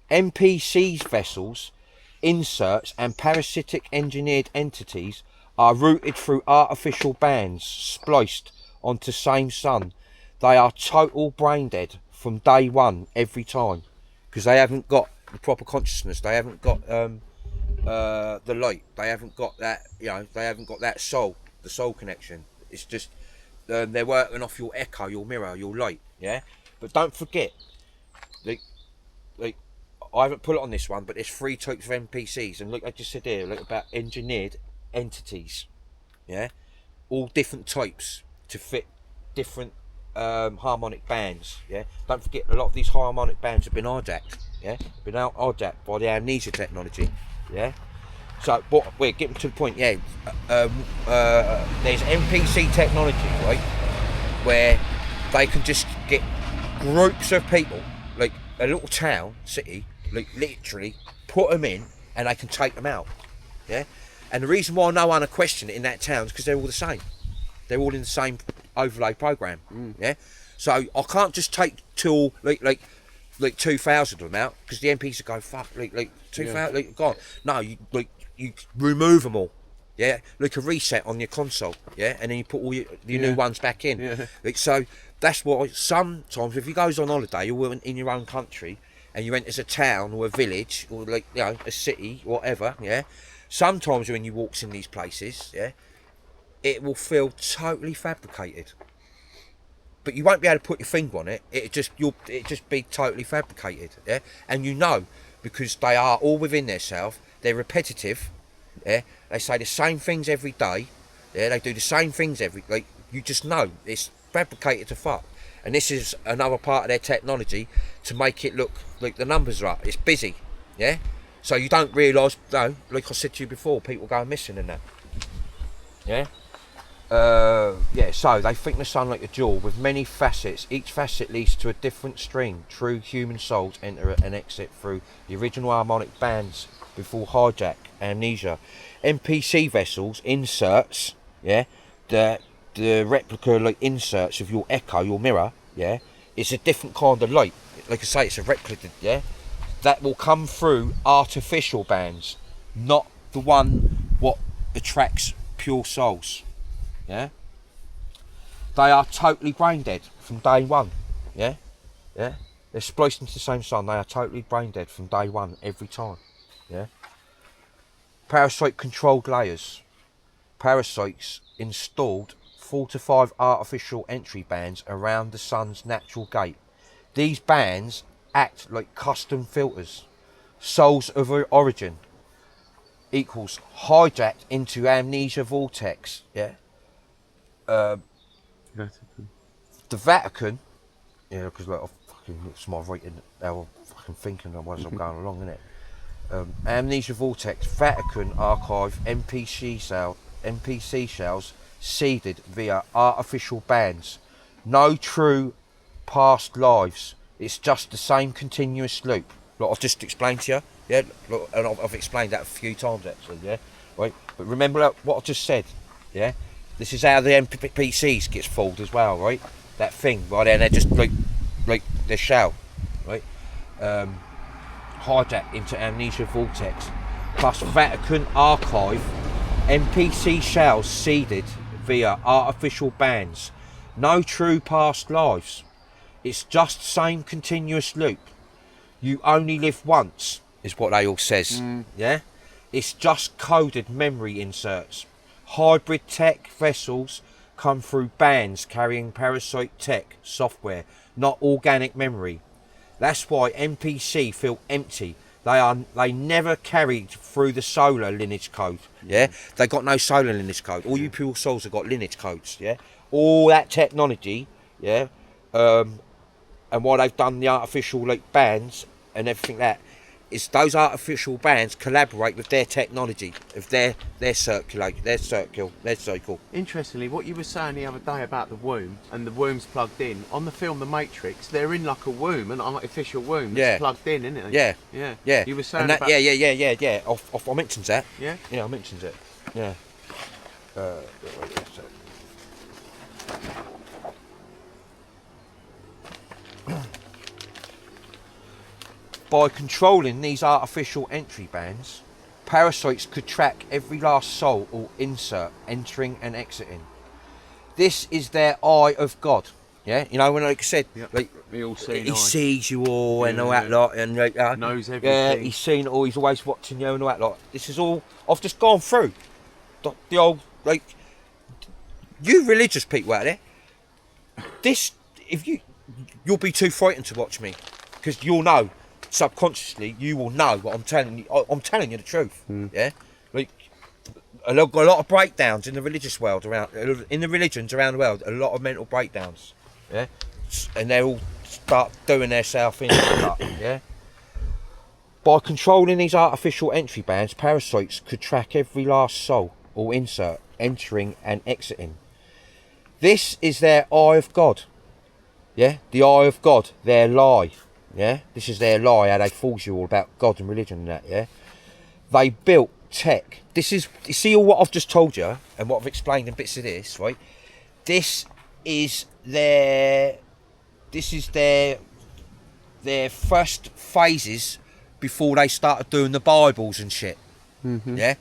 NPC's vessels, inserts and parasitic engineered entities are routed through artificial bands spliced onto same sun. They are total brain dead from day one every time because they haven't got the proper consciousness. They haven't got the light. They haven't got that, they haven't got that soul, the soul connection. It's just they're working off your echo, your mirror, your light, yeah? But don't forget, like I haven't put it on this one, but there's 3 types of NPCs, and look, I just said here, look about engineered entities, yeah, all different types to fit different harmonic bands, yeah. Don't forget, a lot of these harmonic bands have been hijacked, yeah, hijacked by the amnesia technology, yeah. So, but we're getting to the point, yeah. There's NPC technology, right, where they can just get groups of people, like a little town, city, like literally put them in and they can take them out, yeah. And the reason why no one are questioning it in that town is because they're all the same. They're all in the same overlay program, yeah. So I can't just take till like 2,000 of them out because the NPCs go fuck like 2,000 like gone. No, you remove them all, yeah, like a reset on your console, yeah, and then you put all your new ones back in. Yeah. Like, so that's why sometimes if you goes on holiday, you're in your own country and you enter a town or a village or a city, whatever, yeah. Sometimes when you walks in these places, yeah, it will feel totally fabricated, but you won't be able to put your finger on it. It just be totally fabricated, yeah. And because they are all within themselves. They're repetitive, yeah. They say the same things every day, yeah. They do the same things you just know it's fabricated to fuck. And this is another part of their technology to make it look like the numbers are up. It's busy, yeah. So you don't realise, like I said to you before, people go missing in that, yeah. So they think the sun like a jewel with many facets. Each facet leads to a different stream. True human souls enter and exit through the original harmonic bands before hijack, amnesia. NPC vessels, inserts, yeah, the replica like inserts of your echo, your mirror, yeah, it's a different kind of light. Like I say, it's a replica, yeah, that will come through artificial bands, not the one what attracts pure souls, yeah. They are totally brain dead from day one, yeah. They're spliced into the same sun. They are totally brain dead from day one every time, yeah. Parasite controlled layers. Parasites installed 4 to 5 artificial entry bands around the sun's natural gate. These bands act like custom filters. Souls of origin equals hijacked into amnesia vortex, yeah. Vatican. The Vatican, yeah, because like I'm fucking smart writing how I'm fucking thinking as I'm going along, innit? Amnesia vortex, Vatican archive, NPC cells seeded via artificial bands. No true past lives. It's just the same continuous loop. Like I've just explained to you, yeah, look, and I've explained that a few times actually, yeah, right. But remember what I just said, yeah. This is how the NPCs gets fooled as well, right? That thing right there, they're just like their shell, right? Hijacked into amnesia vortex, plus Vatican archive, NPC shells seeded via artificial bands. No true past lives. It's just same continuous loop. You only live once, is what they all says. Yeah? It's just coded memory inserts. Hybrid tech vessels come through bands carrying parasite tech software, not organic memory. That's why NPC feel empty. They never carried through the solar lineage code. Yeah? They got no solar lineage code. All you pure souls have got lineage codes, yeah? All that technology, yeah, and why they've done the artificial like bands and everything that is those artificial bands collaborate with their technology of their circle. Interestingly, what you were saying the other day about the womb and the womb's plugged in on the film The Matrix, they're in like a womb, an artificial womb that's plugged in, isn't it? Yeah. You were saying and that, about... yeah. I mentioned that. Yeah. Yeah, I mentioned it. Yeah. By controlling these artificial entry bands, parasites could track every last soul or insert entering and exiting. This is their eye of God. Yeah, you know when like I said, like he sees you all and all that lot, and knows everything. Yeah, he's seen it all. He's always watching you and all that lot. This is all I've just gone through. The old like you religious people out there. This if you'll be too frightened to watch me because you'll know. Subconsciously, you will know what I'm telling you. I'm telling you the truth. Yeah, like a lot of breakdowns in the religious world in the religions around the world. A lot of mental breakdowns. Yeah, and they all start doing their self in. Yeah. By controlling these artificial entry bands, parasites could track every last soul or insert entering and exiting. This is their eye of God. Yeah, the eye of God, their lie. Yeah, this is their lie, how they fools you all about God and religion and that, yeah. They built tech. This is, you see all what I've just told you and what I've explained in bits of this, right? This is their first phases before they started doing the Bibles and shit. Yeah,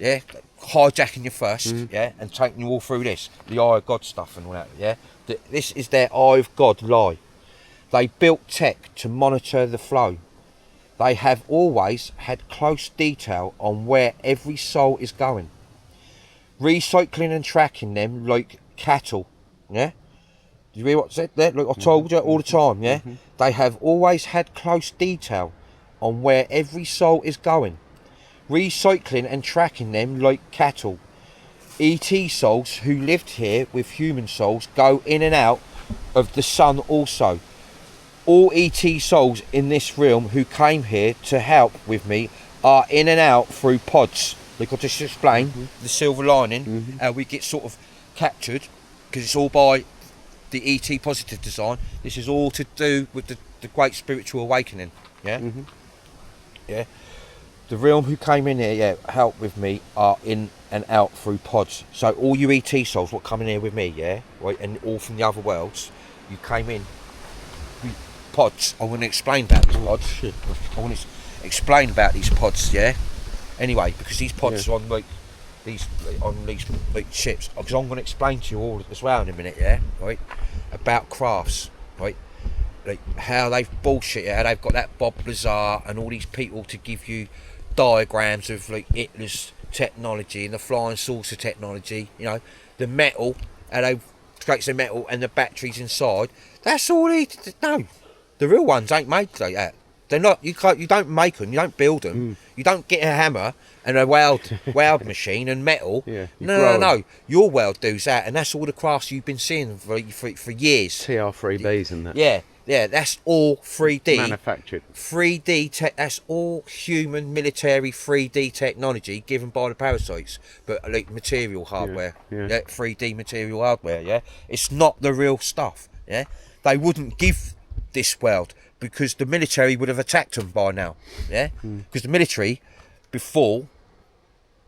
hijacking you first, yeah, and taking you all through this, the eye of God stuff and all that, yeah. This is their eye of God lie. They built tech to monitor the flow. They have always had close detail on where every soul is going. Recycling and tracking them like cattle, yeah? Do you hear what I said there? Like I told you all the time, yeah? They have always had close detail on where every soul is going. Recycling and tracking them like cattle. ET souls who lived here with human souls go in and out of the sun also. All ET souls in this realm who came here to help with me are in and out through pods. Like I just explained, the silver lining, how we get sort of captured, because it's all by the ET positive design. This is all to do with the great spiritual awakening. Yeah? Yeah. The realm who came in here, yeah, help with me, are in and out through pods. So all you ET souls, what come in here with me, yeah, right, and all from the other worlds, you came in. Pods. I want to explain about these pods. I want to explain about these pods, yeah. Anyway, because these pods are on these ships. Because I'm going to explain to you all as well in a minute, yeah, right, about crafts, right, like how they've bullshit, how they've got that Bob Lazar and all these people to give you diagrams of like Hitler's technology and the flying saucer technology, you know, the metal, how they create the metal and the batteries inside. That's all no. The real ones ain't made like that. They're not. You don't make them. You don't build them. You don't get a hammer and a weld machine and metal. Yeah, no. Your weld does that, and that's all the crafts you've been seeing for years. TR3Bs and that. Yeah, Yeah, that's all 3D. Manufactured. 3D tech. That's all human military 3D technology given by the parasites, but like material hardware. yeah. 3D material hardware. Yeah, it's not the real stuff. Yeah, they wouldn't give this world because the military would have attacked them by now. Yeah, because the military before,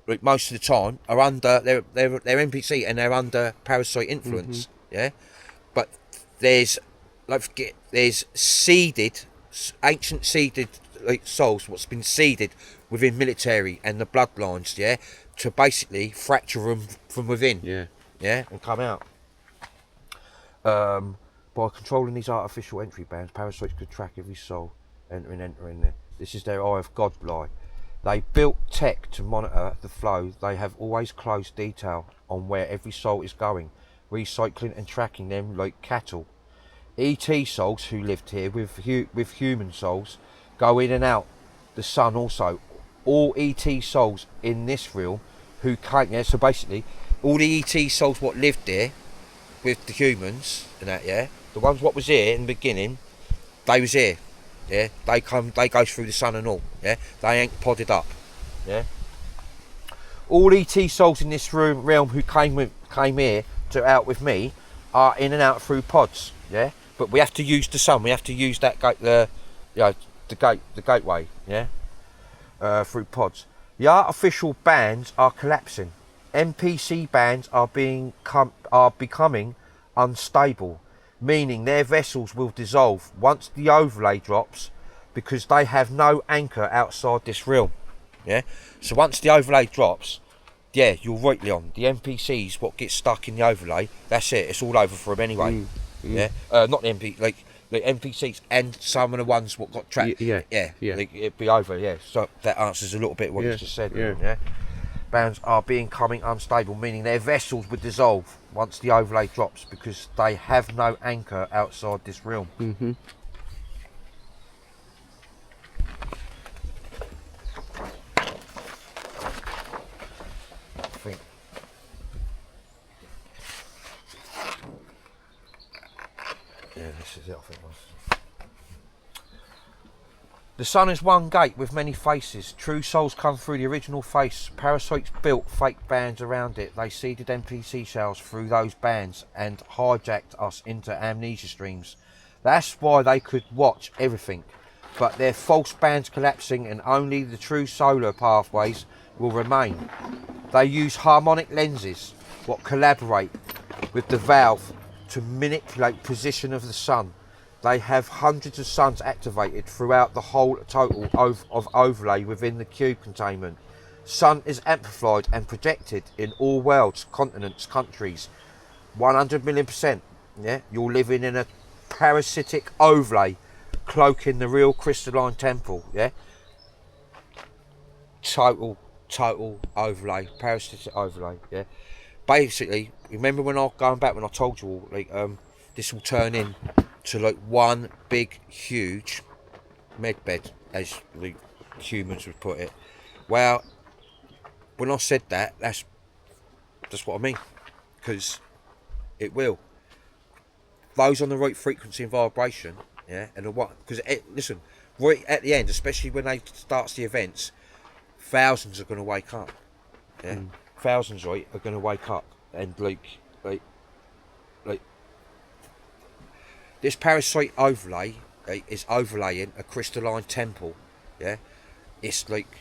like most of the time, are under they're NPC and they're under parasite influence. Yeah, but there's there's ancient seeded like souls what's been seeded within military and the bloodlines, yeah, to basically fracture them from within, and come out. By controlling these artificial entry bands, parasites could track every soul entering there. This is their eye of God lie. They built tech to monitor the flow. They have always closed detail on where every soul is going, recycling and tracking them like cattle. ET souls who lived here with human souls go in and out the sun also. All ET souls in this realm who came, so basically all the ET souls what lived there with the humans and that, the ones what was here in the beginning, they was here, they go through the sun and all, they ain't podded up, all ET souls in this realm who came here to out with me are in and out through pods, but we have to use the sun. We have to use that the gateway, through pods. The artificial bands are collapsing. NPC bands are becoming unstable, meaning their vessels will dissolve once the overlay drops, because they have no anchor outside this realm. So once the overlay drops, you're right, Leon. The NPCs what get stuck in the overlay, that's it. It's all over for them anyway. Not the NPCs and some of the ones what got trapped. It'd be over. So that answers a little bit what you just said. Bands are becoming unstable, meaning their vessels would dissolve once the overlay drops, because they have no anchor outside this realm. This is it, I think. The sun is one gate with many faces. True souls come through the original face. Parasites built fake bands around it. They seeded NPC cells through those bands and hijacked us into amnesia streams. That's why they could watch everything. But their false bands collapsing and only the true solar pathways will remain. They use harmonic lenses, what collaborate with the valve to manipulate position of the sun. They have hundreds of suns activated throughout the whole total of overlay within the cube containment. Sun is amplified and projected in all worlds, continents, countries. 100 million %. You're living in a parasitic overlay cloaking the real crystalline temple. Total overlay, parasitic overlay. Basically, remember when I told you all, this will turn in to like one big huge medbed, as the humans would put it. Well, when I said that, that's what I mean, because it will. Those on the right frequency and vibration, and the what? Because listen, right at the end, especially when they starts the events, thousands are going to wake up. Thousands, right, are going to wake up and like this parasite overlay is overlaying a crystalline temple. It's like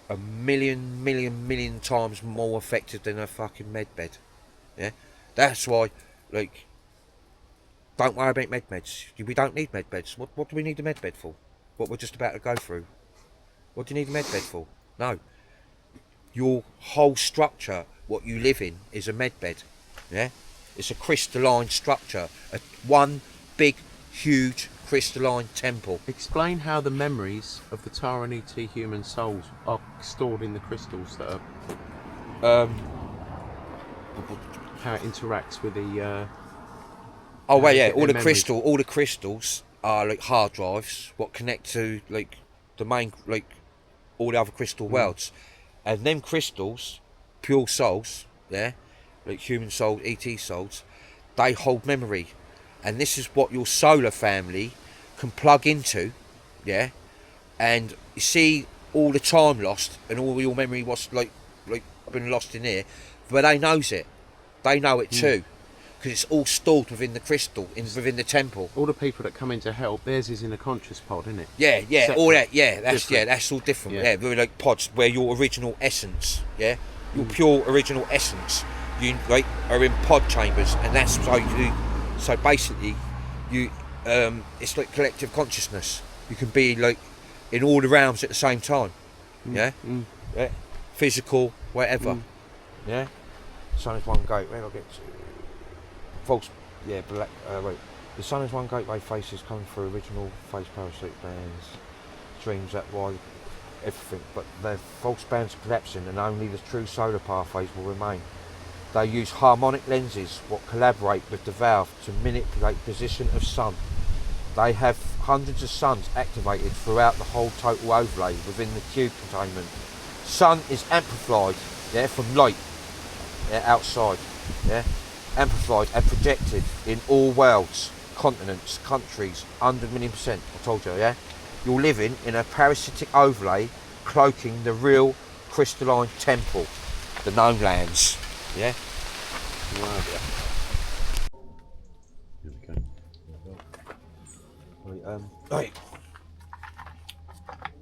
a million times more effective than a fucking medbed. That's why, like, don't worry about medbeds. We don't need medbeds. What do we need a medbed for? What we're just about to go through. What do you need a medbed for? No. Your whole structure, what you live in, is a medbed. It's a crystalline structure. One big, huge crystalline temple. Explain how the memories of the Taran ET human souls are stored in the crystals that are... how it interacts with the... all the crystals are like hard drives what connect to like the main, like all the other crystal worlds, and them crystals, pure souls, like human souls, ET souls, they hold memory. and this is what your solar family can plug into, yeah. And you see all the time lost and all your memory was like been lost in here, but they knows it. They know it too, because it's all stored within the crystal, within the temple. All the people that come in to help, theirs is in a conscious pod, isn't it? Yeah, Separate. all that. Yeah, that's Different. that's all different. Yeah. Yeah, we're like pods where your original essence, your pure original essence, you like are in pod chambers, and that's so you. So basically, you it's like collective consciousness. You can be like in all the realms at the same time. Yeah, physical, whatever. Yeah. Sun is one gateway. I'll get to false. Yeah, black. Wait. The sun is one gateway. Faces coming through original phase parasitic bands. Streams that wide everything, but the false bands are collapsing, and only the true solar pathways will remain. They use harmonic lenses, what collaborate with the valve to manipulate position of sun. They have hundreds of suns activated throughout the whole total overlay within the cube containment. Sun is amplified, from light, outside, amplified and projected in all worlds, continents, countries, 100 million %. I told you, You're living in a parasitic overlay, cloaking the real crystalline temple, the known lands. Yeah. Wow. Here we go. Right.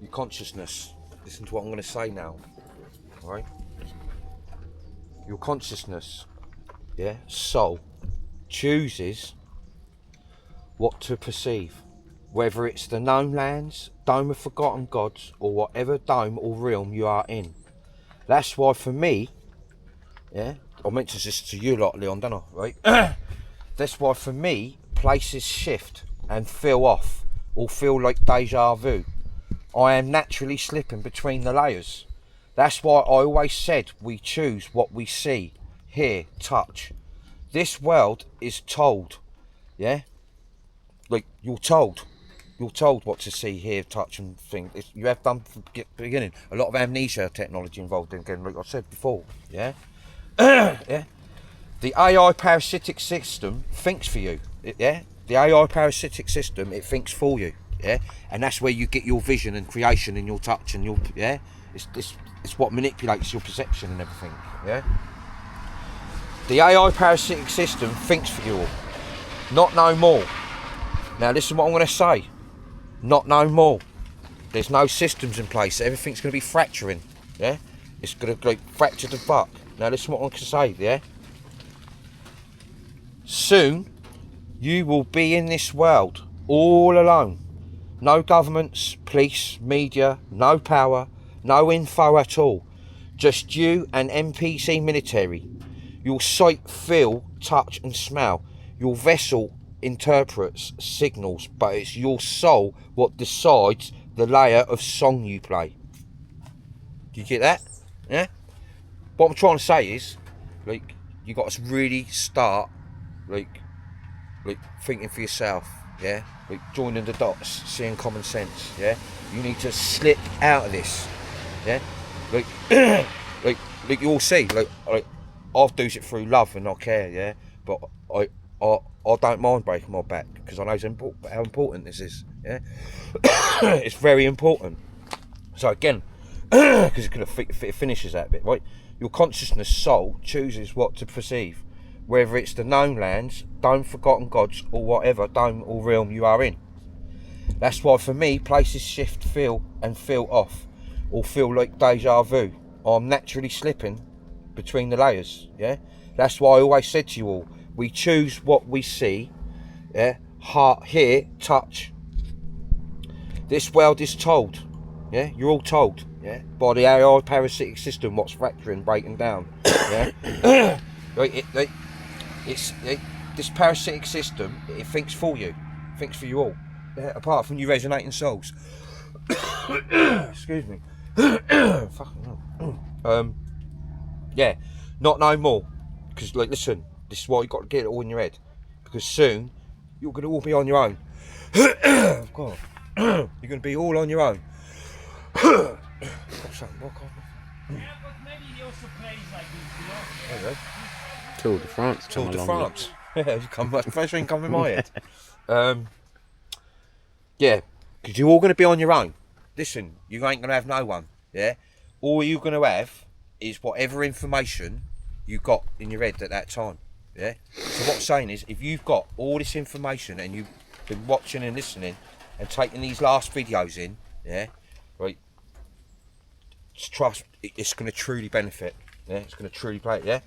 Your consciousness. Listen to what I'm going to say now. All right. Your consciousness, soul, chooses what to perceive, whether it's the known lands, dome of forgotten gods, or whatever dome or realm you are in. That's why for me, I mentioned this to you lot, Leon, don't I? Right? That's why for me, places shift and feel off, or feel like deja vu. I am naturally slipping between the layers. That's why I always said we choose what we see, hear, touch. This world is told, like you're told what to see, hear, touch and think. You have done from the beginning. A lot of amnesia technology involved in, again, like I said before, The AI parasitic system thinks for you, The AI parasitic system, it thinks for you, And that's where you get your vision and creation and your touch and your, It's what manipulates your perception and everything, The AI parasitic system thinks for you all. Not no more. Now listen what I'm going to say. Not no more. There's no systems in place. Everything's going to be fracturing, It's going to fracture the buck. Now listen what I'm going to say, Soon, you will be in this world all alone. No governments, police, media, no power, no info at all. Just you and NPC military. Your sight, feel, touch and smell. Your vessel interprets signals, but it's your soul what decides the layer of song you play. Do you get that? Yeah? What I'm trying to say is, like, you got to really start, like thinking for yourself, like joining the dots, seeing common sense, You need to slip out of this, like, like you all see, like I'll do it through love and not care, but I don't mind breaking my back because I know how important this is, It's very important. So again, because it finishes that bit, right? Your consciousness soul chooses what to perceive, whether it's the known lands, dome forgotten gods, or whatever dome or realm you are in. That's why for me, places shift, feel off, or feel like deja vu. I'm naturally slipping between the layers, That's why I always said to you all, we choose what we see, heart, hear, touch. This world is told, you're all told, by the AI parasitic system what's fracturing, breaking down, this parasitic system, it thinks for you, thinks for you all, apart from you resonating souls. Excuse me. Fucking hell. Not no more. Because, like, listen, this is why you've got to get it all in your head. Because soon, you're going to all be on your own. God. You're going to be all on your own. Yeah, but maybe he also plays like this, Tour de France. Tour de France. First thing come in my head. Yeah, because you're all going to be on your own. Listen, you ain't going to have no one. Yeah, all you're going to have is whatever information you got in your head at that time. Yeah. So what I'm saying is, if you've got all this information and you've been watching and listening and taking these last videos in, yeah, right, just trust, it's going to truly benefit. Yeah, it's going to truly play it. Yeah.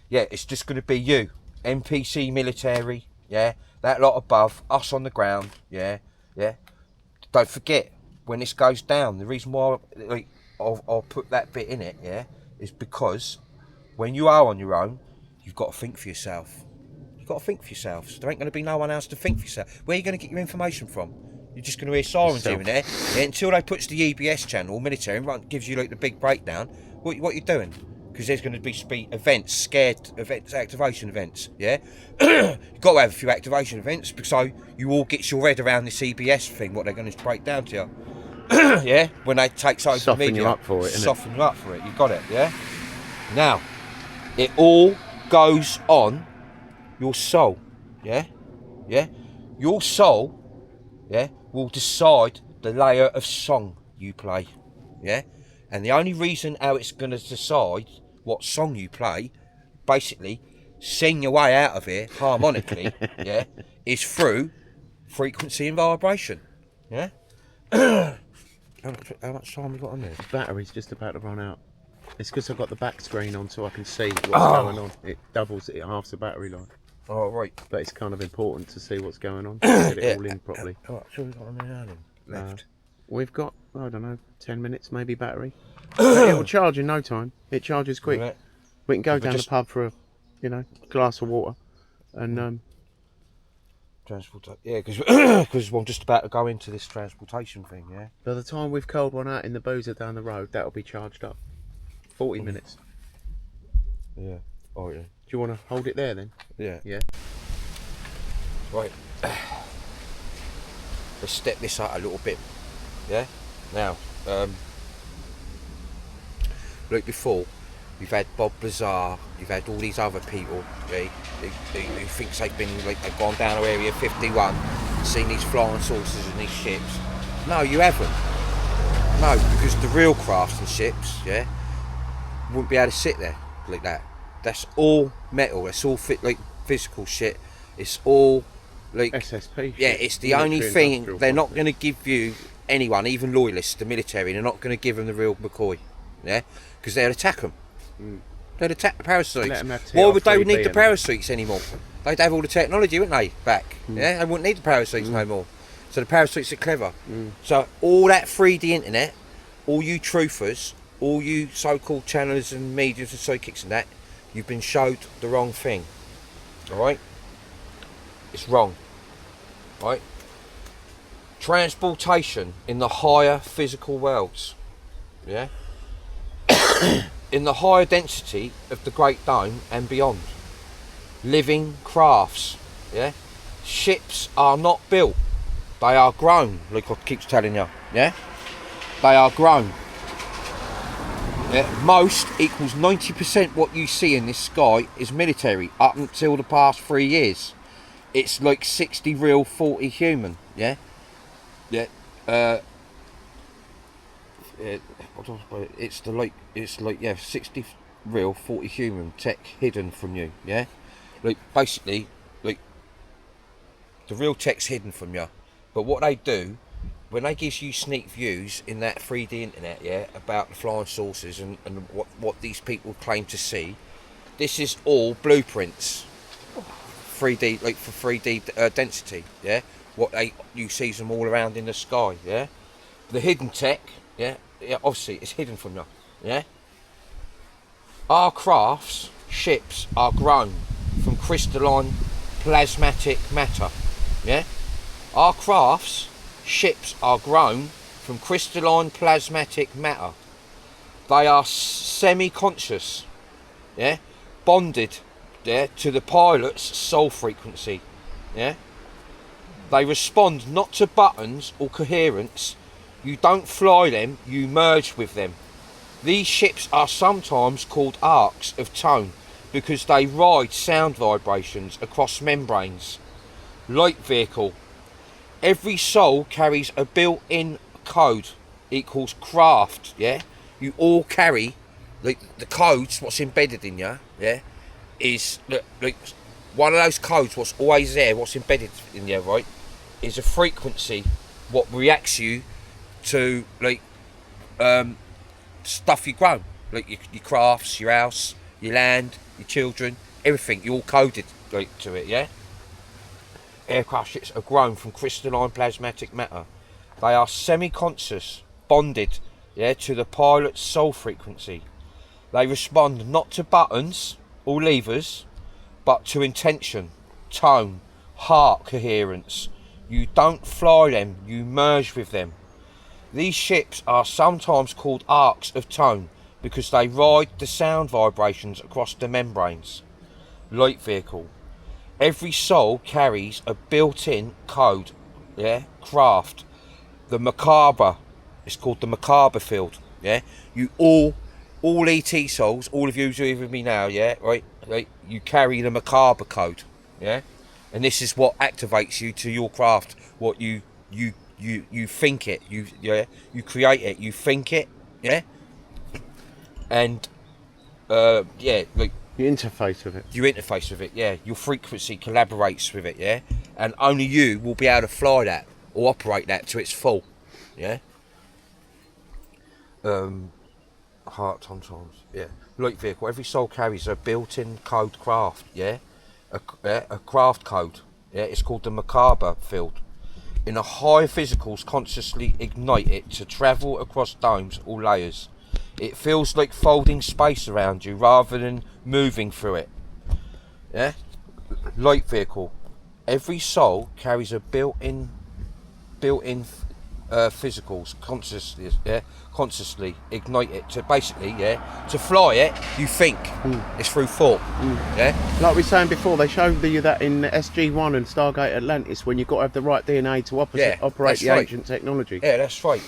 Yeah, it's just going to be you, NPC military. Yeah, that lot above, us on the ground. Yeah, yeah. Don't forget, when this goes down, the reason why like, I'll put that bit in it, yeah, is because when you are on your own, you've got to think for yourself. You've got to think for yourself. So there ain't going to be no one else to think for yourself. Where are you going to get your information from? You're just going to hear sirens here and there. Yeah, until they puts the EBS channel, military, and gives you like the big breakdown. What you doing? Because there's going to be events, scared events, activation events. Yeah, you've got to have a few activation events so you all get your head around this EBS thing. What they're going to break down to you. Yeah, when they take over Soften the media, you up for it, innit? soften you up for it. You got it. Yeah. Now, it all goes on your soul. Yeah, yeah. Your soul, yeah, will decide the layer of song you play. Yeah, and the only reason how it's going to decide what song you play, basically, sing your way out of here harmonically, yeah, is through frequency and vibration. Yeah. How much time we got on there? The battery's just about to run out. It's because I've got the back screen on so I can see what's going on. It doubles it, halves the battery life. Oh, right. But it's kind of important to see what's going on, to get it all in properly. What have we got on there now then? Left. We've got, I don't know, 10 minutes maybe battery. It'll charge in no time. It charges quick. Right. We can go But down just- the pub for a, glass of water. And Yeah, because I'm just about to go into this transportation thing, yeah? by the time we've curled one out in the boozer down the road, that'll be charged up. 40 minutes. Yeah. Oh, yeah. Do you want to hold it there then? Yeah. Yeah. Right. Let's step this out a little bit. Yeah? Now, like before, you've had Bob Lazar, you've had all these other people, yeah, who thinks they've gone down to Area 51, seen these flying saucers and these ships. No, you haven't. No, because the real crafts and ships, yeah, wouldn't be able to sit there like that. That's all metal. That's all like physical shit. It's all like SSP. yeah. shit. It's the only Military thing industrial they're not complex. going to give you anyone, even loyalists, the military. They're not going to give them the real McCoy, yeah, because they'd attack them. They'd attack the parasites. Let 'em have Why would they TR3B need the and- parasites anymore? They'd have all the technology, wouldn't they? Back, yeah, they wouldn't need the parasites no more. So the parasites are clever. So all that 3D internet, all you truthers, all you so-called channels and medias and psychics and that, you've been showed the wrong thing. All right, it's wrong. Right. Transportation in the higher physical worlds, yeah, in the higher density of the Great Dome and beyond. Living crafts, yeah. Ships are not built; they are grown. Like I keep telling you, yeah. They are grown. Yeah, most equals 90% what you see in this sky is military up until the past 3 years. It's like 60 real, 40 human. Yeah, yeah. It's like yeah, 60 real, 40 human tech hidden from you. Yeah, like basically, like the real tech's hidden from you. But what they do, when they give you sneak views in that 3D internet, yeah, about the flying saucers and what these people claim to see, this is all blueprints. 3D, like for 3D density, yeah. What you see them all around in the sky, yeah. The hidden tech, yeah, obviously it's hidden from you, yeah. Our crafts, ships, are grown from crystalline plasmatic matter, yeah. Our crafts, ships, are grown from crystalline plasmatic matter. They are semi-conscious, yeah, bonded, yeah, to the pilot's soul frequency, yeah. They respond not to buttons or coherence. You don't fly them, you merge with them. These ships are sometimes called arcs of tone because they ride sound vibrations across membranes. Light vehicle. Every soul carries a built-in code equals craft, yeah? You all carry the codes, what's embedded in you, yeah? Is like one of those codes, what's always there, what's embedded in you, right? Is a frequency what reacts you to like stuff you grow, like your crafts, your house, your land, your children, everything. You all coded like to it, yeah. Aircraft ships are grown from crystalline plasmatic matter. They are semi-conscious, bonded, yeah, to the pilot's soul frequency. They respond not to buttons or levers, but to intention, tone, heart coherence. You don't fly them, you merge with them. These ships are sometimes called arcs of tone because they ride the sound vibrations across the membranes. Light vehicle. Every soul carries a built-in code, yeah, craft. The macabre, it's called the macabre field, yeah. You all ET souls, all of you who are with me now, yeah, right, you carry the macabre code, yeah. And this is what activates you to your craft. What you think it. You create it. You think it. Yeah. And yeah, like You interface with it. you interface with it. Yeah. Your frequency collaborates with it. Yeah. And only you will be able to fly that or operate that to its full. Yeah. Heart sometimes. Yeah. Light vehicle. Every soul carries a built-in code craft. Yeah. A craft code, yeah, it's called the macabre field. In a high physicals consciously ignite it to travel across domes or layers. It feels like folding space around you rather than moving through it. Yeah. Light vehicle. Every soul carries a built-in physicals consciously ignite it to basically, yeah, to fly it. You think it's through thought, yeah. Like we were saying before, they showed you that in SG-1 and Stargate Atlantis when you've got to have the right DNA to operate that's the right. ancient technology. Yeah, that's right.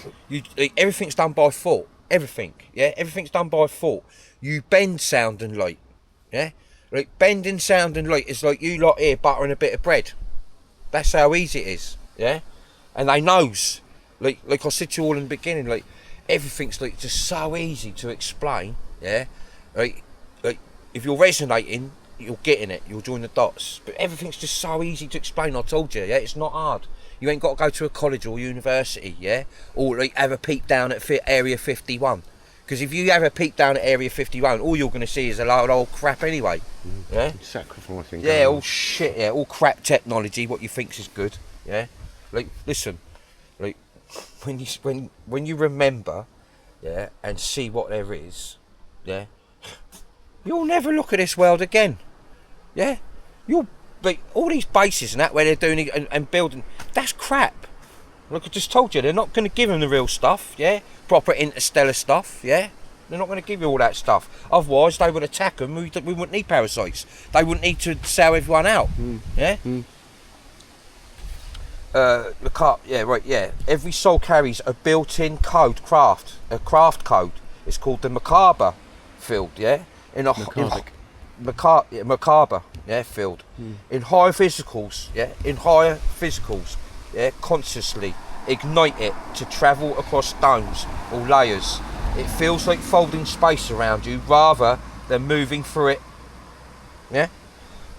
Everything's done by thought. Everything, yeah, everything's done by thought. You bend sound and light, yeah. Like bending sound and light is like you lot here buttering a bit of bread. That's how easy it is, yeah. And they knows. Like I said to you all in the beginning, like everything's like just so easy to explain, yeah. Like if you're resonating, you're getting it, you'll join the dots. But everything's just so easy to explain. I told you, yeah, it's not hard. You ain't got to go to a college or university, yeah, or like have a peep down at Area 51. Because if you have a peep down at Area 51, all you're going to see is a load of old crap anyway. Yeah, Sacrificing. yeah, all shit, yeah, all crap technology. What you think's is good, yeah. Like listen, like. When you remember, yeah, and see what there is, yeah, you'll never look at this world again, yeah. You'll like all these bases and that where they're doing it and building. That's crap. Like I just told you, they're not going to give them the real stuff, yeah, proper interstellar stuff, yeah. They're not going to give you all that stuff. Otherwise, they would attack them. We wouldn't need parasites. They wouldn't need to sell everyone out, yeah. Every soul carries a built-in code craft, a craft code. It's called the macabre field, yeah. Macabre, yeah, field. In higher physicals, yeah, consciously ignite it to travel across domes or layers. It feels like folding space around you rather than moving through it. Yeah.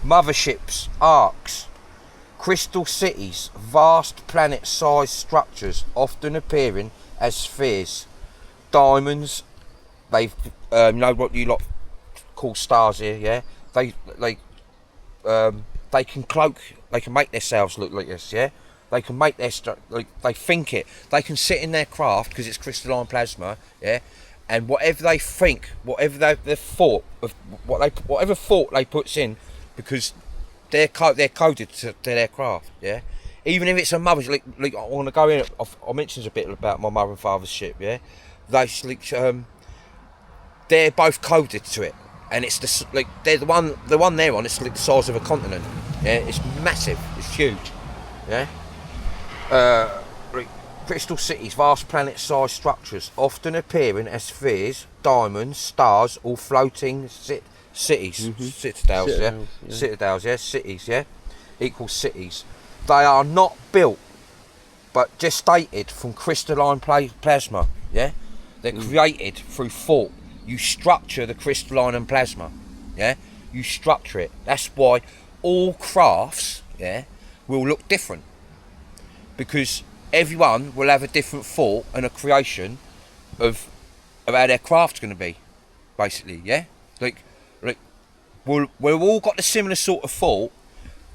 Motherships, arcs. Crystal cities, vast planet-sized structures, often appearing as spheres. Diamonds, they've know what you lot call stars here, yeah. They can cloak, they can make themselves look like this, yeah. They can make their they think it. They can sit in their craft because it's crystalline plasma, yeah. And whatever they think, whatever they've thought of, whatever thought they puts in, because they're coded to their craft, yeah. Even if it's a mother's, like I want to go in. I mentioned a bit about my mother and father's ship, yeah. They're both coded to it, and it's they're the one they're on. It's like the size of a continent, yeah. It's massive, it's huge, yeah. Crystal cities, vast planet-sized structures, often appearing as spheres, diamonds, stars, or floating cities, citadels, Citadels, yeah. citadels, yeah, cities, yeah, equals cities. They are not built, but gestated from crystalline plasma, yeah. They're created through thought. You structure the crystalline and plasma, yeah. You structure it. That's why all crafts, yeah, will look different, because everyone will have a different thought and a creation of how their craft's going to be, basically, yeah. Like we've all got the similar sort of thought,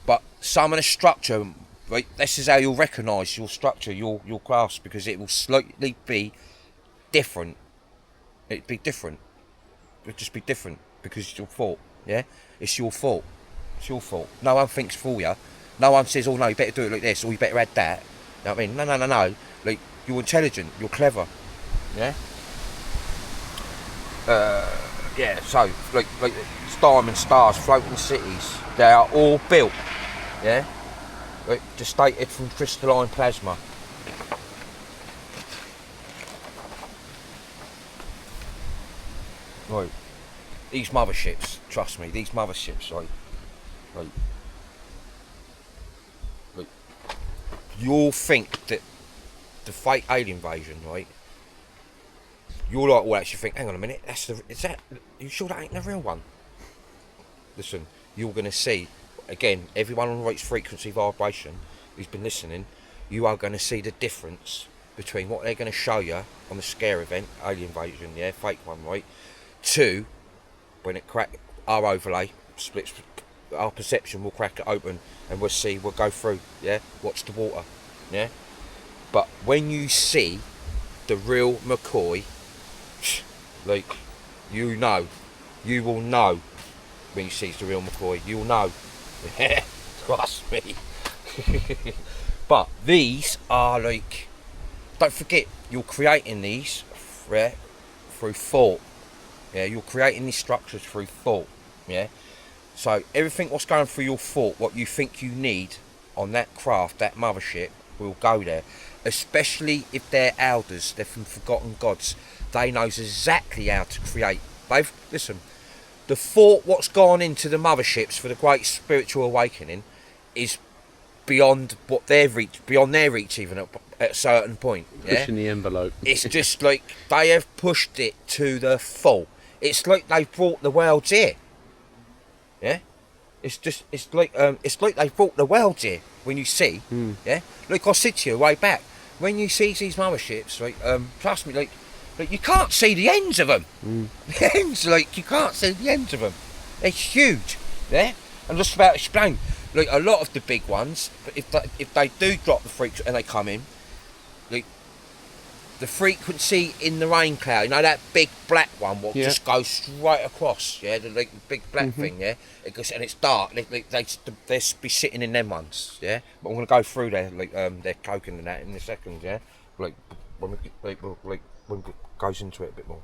but some of the structure, right? This is how you'll recognise your structure, your crafts, because it will slightly be different. It'd be different. It'd just be different because it's your fault. Yeah, it's your fault. It's your fault. No one thinks for you. No one says, "Oh no, you better do it like this," or "You better add that." You know what I mean? No. Like, you're intelligent. You're clever. Yeah. Yeah. So like diamond stars, floating cities. They are all built. Yeah. Like, gestated from crystalline plasma. Right. These motherships, trust me, these motherships, like you'll think that the fake alien invasion, right? You'll like, well, actually think, hang on a minute, you sure that ain't the real one? Listen, you're gonna see, again, everyone on Rate's frequency vibration who's been listening, you are gonna see the difference between what they're gonna show you on the scare event, alien invasion, yeah, fake one, right? To when it our overlay splits, our perception will crack it open and we'll go through, yeah, watch the water, yeah. But when you see the real McCoy, like, you will know when you see the real McCoy, you'll know. Trust me. But these are like, don't forget, you're creating these, yeah, through thought. Yeah, you're creating these structures through thought. Yeah. So everything what's going through your thought, what you think you need on that craft, that mothership, will go there. Especially if they're elders, they're from forgotten gods. They knows exactly how to create. Listen, the thought what's gone into the motherships for the great spiritual awakening is beyond what beyond their reach even at a certain point. Yeah? Pushing the envelope. It's just like they have pushed it to the full. It's like they've brought the world here. Yeah, it's like they've brought the world here. When you see, yeah, like I said to you way back, when you see these motherships, like trust me, like you can't see the ends of them. The ends, like you can't see the ends of them. They're huge. Yeah, I'm just about to explain. Like a lot of the big ones, but if they do drop the freaks and they come in, like the frequency in the rain cloud, you know that big black one, what just goes straight across, yeah, the like big black thing, yeah, it goes, and it's dark. They be sitting in them ones, yeah. But I'm gonna go through there, like their coking and that in a second, yeah. Like when it goes into it a bit more.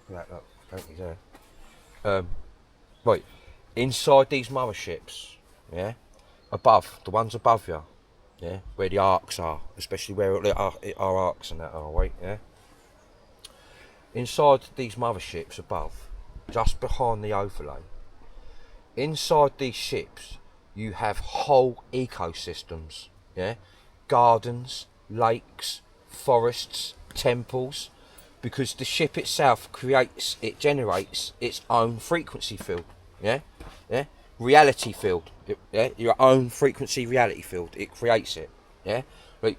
Like that, thank you there. Right, inside these motherships, yeah, above the ones above you. Yeah, where the arcs are, especially where our arcs and that are, right, yeah. Inside these motherships above, just behind the overlay, inside these ships, you have whole ecosystems, yeah. Gardens, lakes, forests, temples, because the ship itself generates its own frequency field, yeah. Reality field, yeah, your own frequency reality field. It creates it, yeah. Like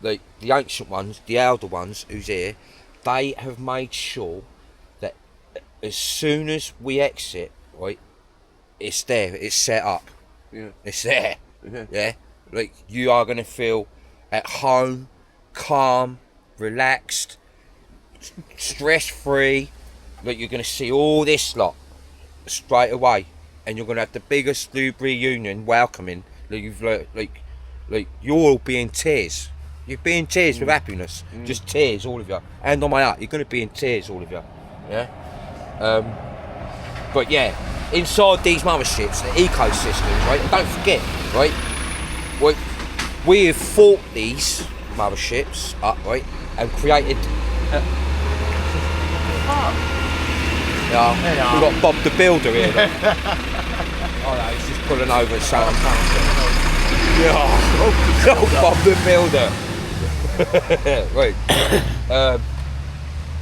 the ancient ones, the elder ones who's here, they have made sure that as soon as we exit, right, it's there, it's set up, Yeah. it's there, yeah. Like you are gonna feel at home, calm, relaxed, stress-free. Like you're gonna see all this lot straight away, and you're gonna have the biggest reunion welcoming. Like you'll all be in tears. You'll be in tears with happiness, just tears, all of you. And on my heart, you're gonna be in tears, all of you. Yeah. But yeah, inside these motherships, the ecosystems, right? Don't forget, right? We have fought these motherships up, right, and created. Yeah, we've got Bob the Builder here. Look. Oh no, he's just pulling over at Southampton. Yeah, Bob the Builder. Right.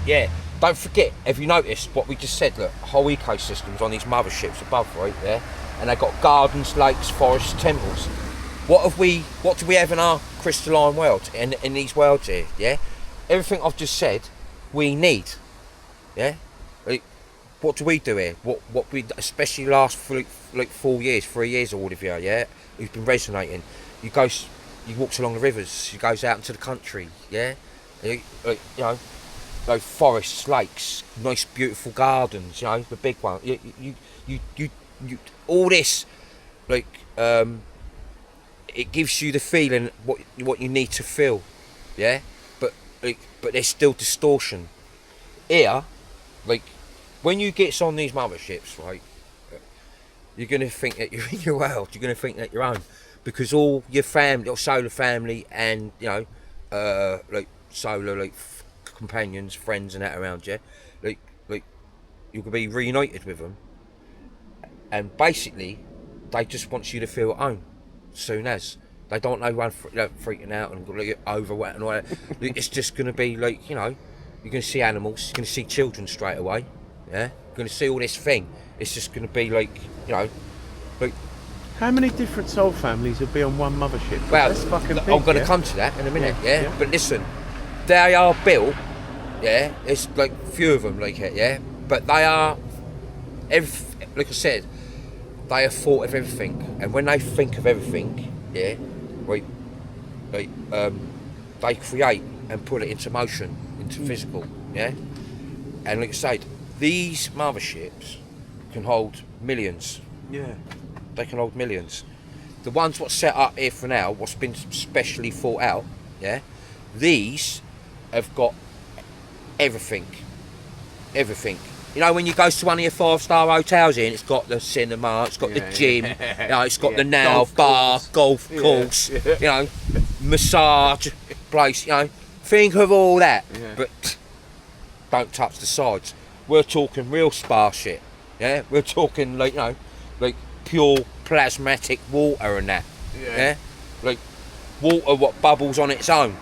Yeah, don't forget, have you noticed what we just said? Look, whole ecosystems on these motherships above, right there, and they've got gardens, lakes, forests, temples. What do we have in our crystalline world, in these worlds here, yeah? Everything I've just said, we need, yeah? Like, what do we do here? What we, especially last like 4 years, 3 years, all of you, yeah? Who's been resonating. You walks along the rivers, you goes out into the country, yeah? You know, those forests, lakes, nice beautiful gardens, you know, the big one. You all this, like, it gives you the feeling what you need to feel, yeah. But there's still distortion here. Like, when you get on these motherships, right, you're gonna think that you're in your world. You're gonna think that you're home, because all your family, your solar family, and you know, like solar like companions, friends, and that around you, like you're gonna be reunited with them, and basically, they just want you to feel at home. Soon as they don't know one freaking out and like, overwhelmed and all that. It's just going to be like, you know, you're going to see animals, you're going to see children straight away, yeah, you're going to see all this thing. It's just going to be like, you know, like, How many different soul families would be on one mothership? well, That's fucking big, I'm going to yeah? come to that in a minute, Yeah, yeah? yeah. But listen, they are built, yeah, it's like few of them like it, yeah, but they are, like I said, they have thought of everything, and when they think of everything, yeah, right, like, they create and put it into motion, into physical, yeah. And like I said, these motherships can hold millions. Yeah. They can hold millions. The ones what's set up here for now, what's been specially thought out, yeah, these have got everything. You know, when you go to one of your 5-star hotels here, and it's got the cinema, it's got the gym, you know, it's got the nail Golf bar, course. golf course, you know, massage place, you know. Think of all that, but don't touch the sides. We're talking real spa shit, yeah. We're talking like, you know, like pure plasmatic water and that, yeah. Like water what bubbles on its own.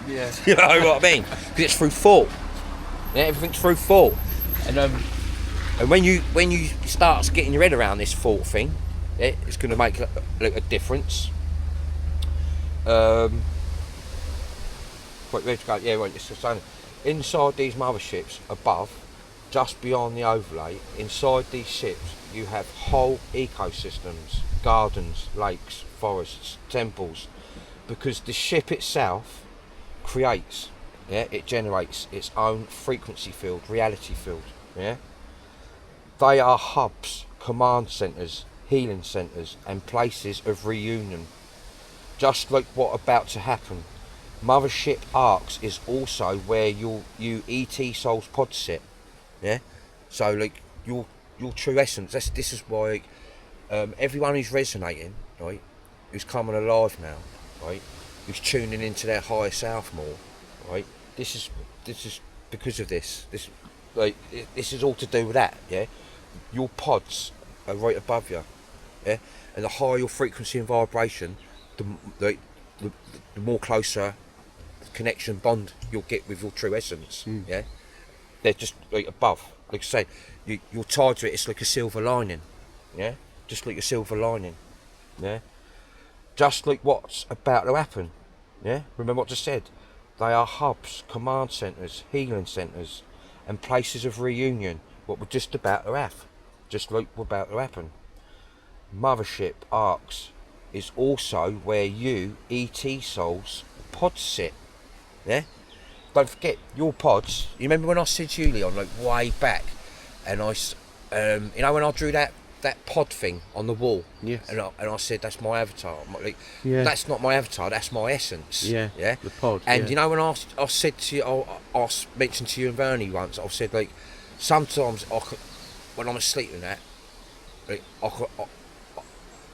Yeah. You know what I mean? Because it's through thought. Yeah, everything's through thought. And when you start getting your head around this thought thing, yeah, it's going to make a difference. Wait, where'd you go? Yeah, right. It's just saying, inside these motherships above, just beyond the overlay, inside these ships, you have whole ecosystems, gardens, lakes, forests, temples, because the ship itself creates, yeah, it generates its own frequency field, reality field, yeah. They are hubs, command centres, healing centres, and places of reunion. Just like what about to happen. Mothership Arcs is also where you ET souls pods sit, yeah. So like your true essence. This is why everyone who's resonating, right, who's coming alive now, right, who's tuning into their higher self more, right. This is because of this. This is all to do with that, yeah. Your pods are right above you, yeah, and the higher your frequency and vibration, the more closer connection bond you'll get with your true essence, yeah. They're just like above, like I say, you're tied to it. It's like a silver lining, yeah, just like a silver lining, yeah, just like what's about to happen, yeah. Remember what I just said. They are hubs, command centres, healing centres, and places of reunion. What we're just about to have, just like we're about to happen. Mothership Arcs is also where you ET souls pods sit, yeah. Don't forget your pods. You remember when I said to you, Leon, like way back, and you know when I drew that pod thing on the wall, Yes. and I said that's my avatar. Like, Yeah. that's not my avatar. That's my essence. Yeah. Yeah. The pod. And yeah. you know when I said to you, I mentioned to you and Vernie once, I said like sometimes when I'm asleep and that, like, I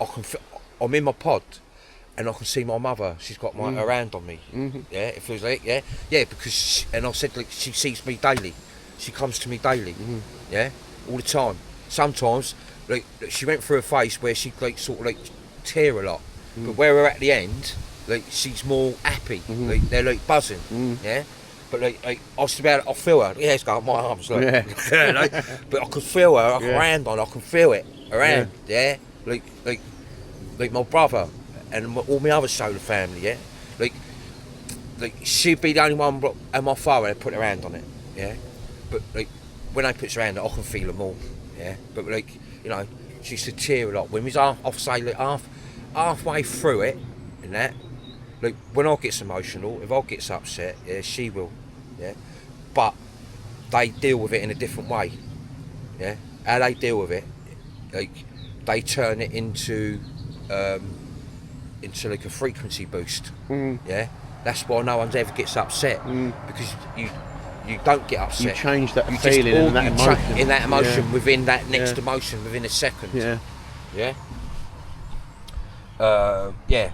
can feel, I'm in my pod, and I can see my mother. She's got her hand on me. Mm-hmm. Yeah, it feels like because and I said like she sees me daily. She comes to me daily. Yeah, all the time. Sometimes, like she went through a phase where she like sort of like tear a lot, but where we're at the end, like she's more happy. Like they're like buzzing, yeah. But like I was about, I feel her. Yeah, it's got my arms like, like, but I can feel her. I can hand on. I can feel it around. Yeah, like my brother and all my other solar family. Yeah, like she'd be the only one, and my father had put her hand on it. Yeah, but like when I put her hand, I can feel them all. Yeah, but like you know, she used to tear a lot. When we was I'll say like halfway through it, and that. Like when I get emotional, if I get upset, yeah, she will, yeah. But they deal with it in a different way, yeah. How they deal with it, like they turn it into like a frequency boost, yeah. That's why no one ever gets upset because you don't get upset. You change that you feeling and that emotion. In that emotion within that next emotion within a second. Yeah. Yeah. Yeah.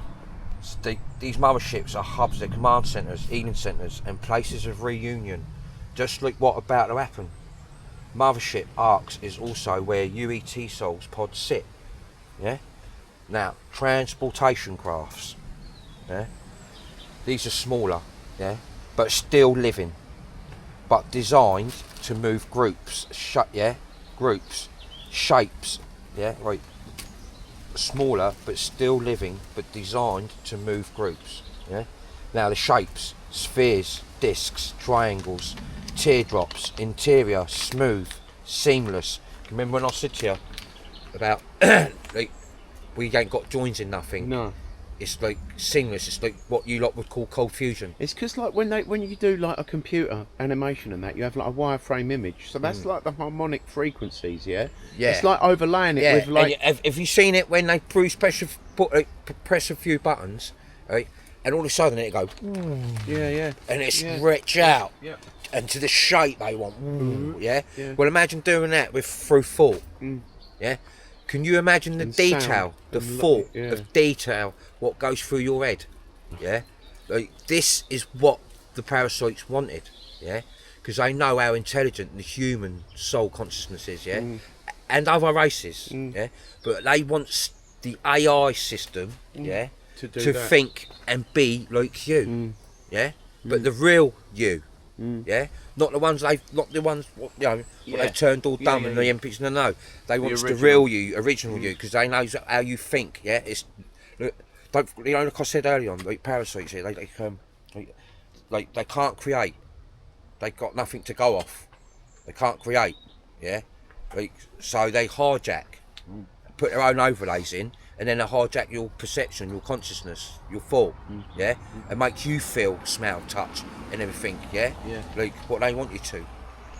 These motherships are hubs, they're command centres, healing centres and places of reunion. Just like what about to happen. Mothership Arcs is also where UET Souls pods sit. Yeah? Now, transportation crafts. Yeah? These are smaller, yeah, but still living. But designed to move groups, groups, shapes, yeah, right. Smaller but still living, but designed to move groups. Yeah. Now the shapes: spheres, discs, triangles, teardrops, interior, smooth, seamless. Remember when I said to you about like we ain't got joins in nothing? No. It's like seamless. It's like what you lot would call cold fusion. It's because like when you do like a computer animation and that, you have like a wireframe image. So that's like the harmonic frequencies, yeah. Yeah. It's like overlaying it with like. Have you seen it when they press a few buttons, right? And all of a sudden it go. Yeah. And it stretch out. Yeah. And to the shape they want. Yeah. Well, imagine doing that through thought. Yeah. Can you imagine the detail, sound, the thought of detail, what goes through your head? Yeah, like this is what the parasites wanted. Yeah, because they know how intelligent the human soul consciousness is. Yeah, and other races. Yeah, but they want the AI system. Yeah, to think and be like you. Yeah, but the real you. Yeah, not the ones what they've turned all dumb and the MPs. No, they want the real you, original you, because they know how you think. Yeah, it's like I said earlier on, like parasites here, like they can't create. They got nothing to go off. They can't create. Yeah, like so they hijack, put their own overlays in. And then they hijack your perception, your consciousness, your thought, yeah, and make you feel, smell, touch, and everything, yeah, like what they want you to,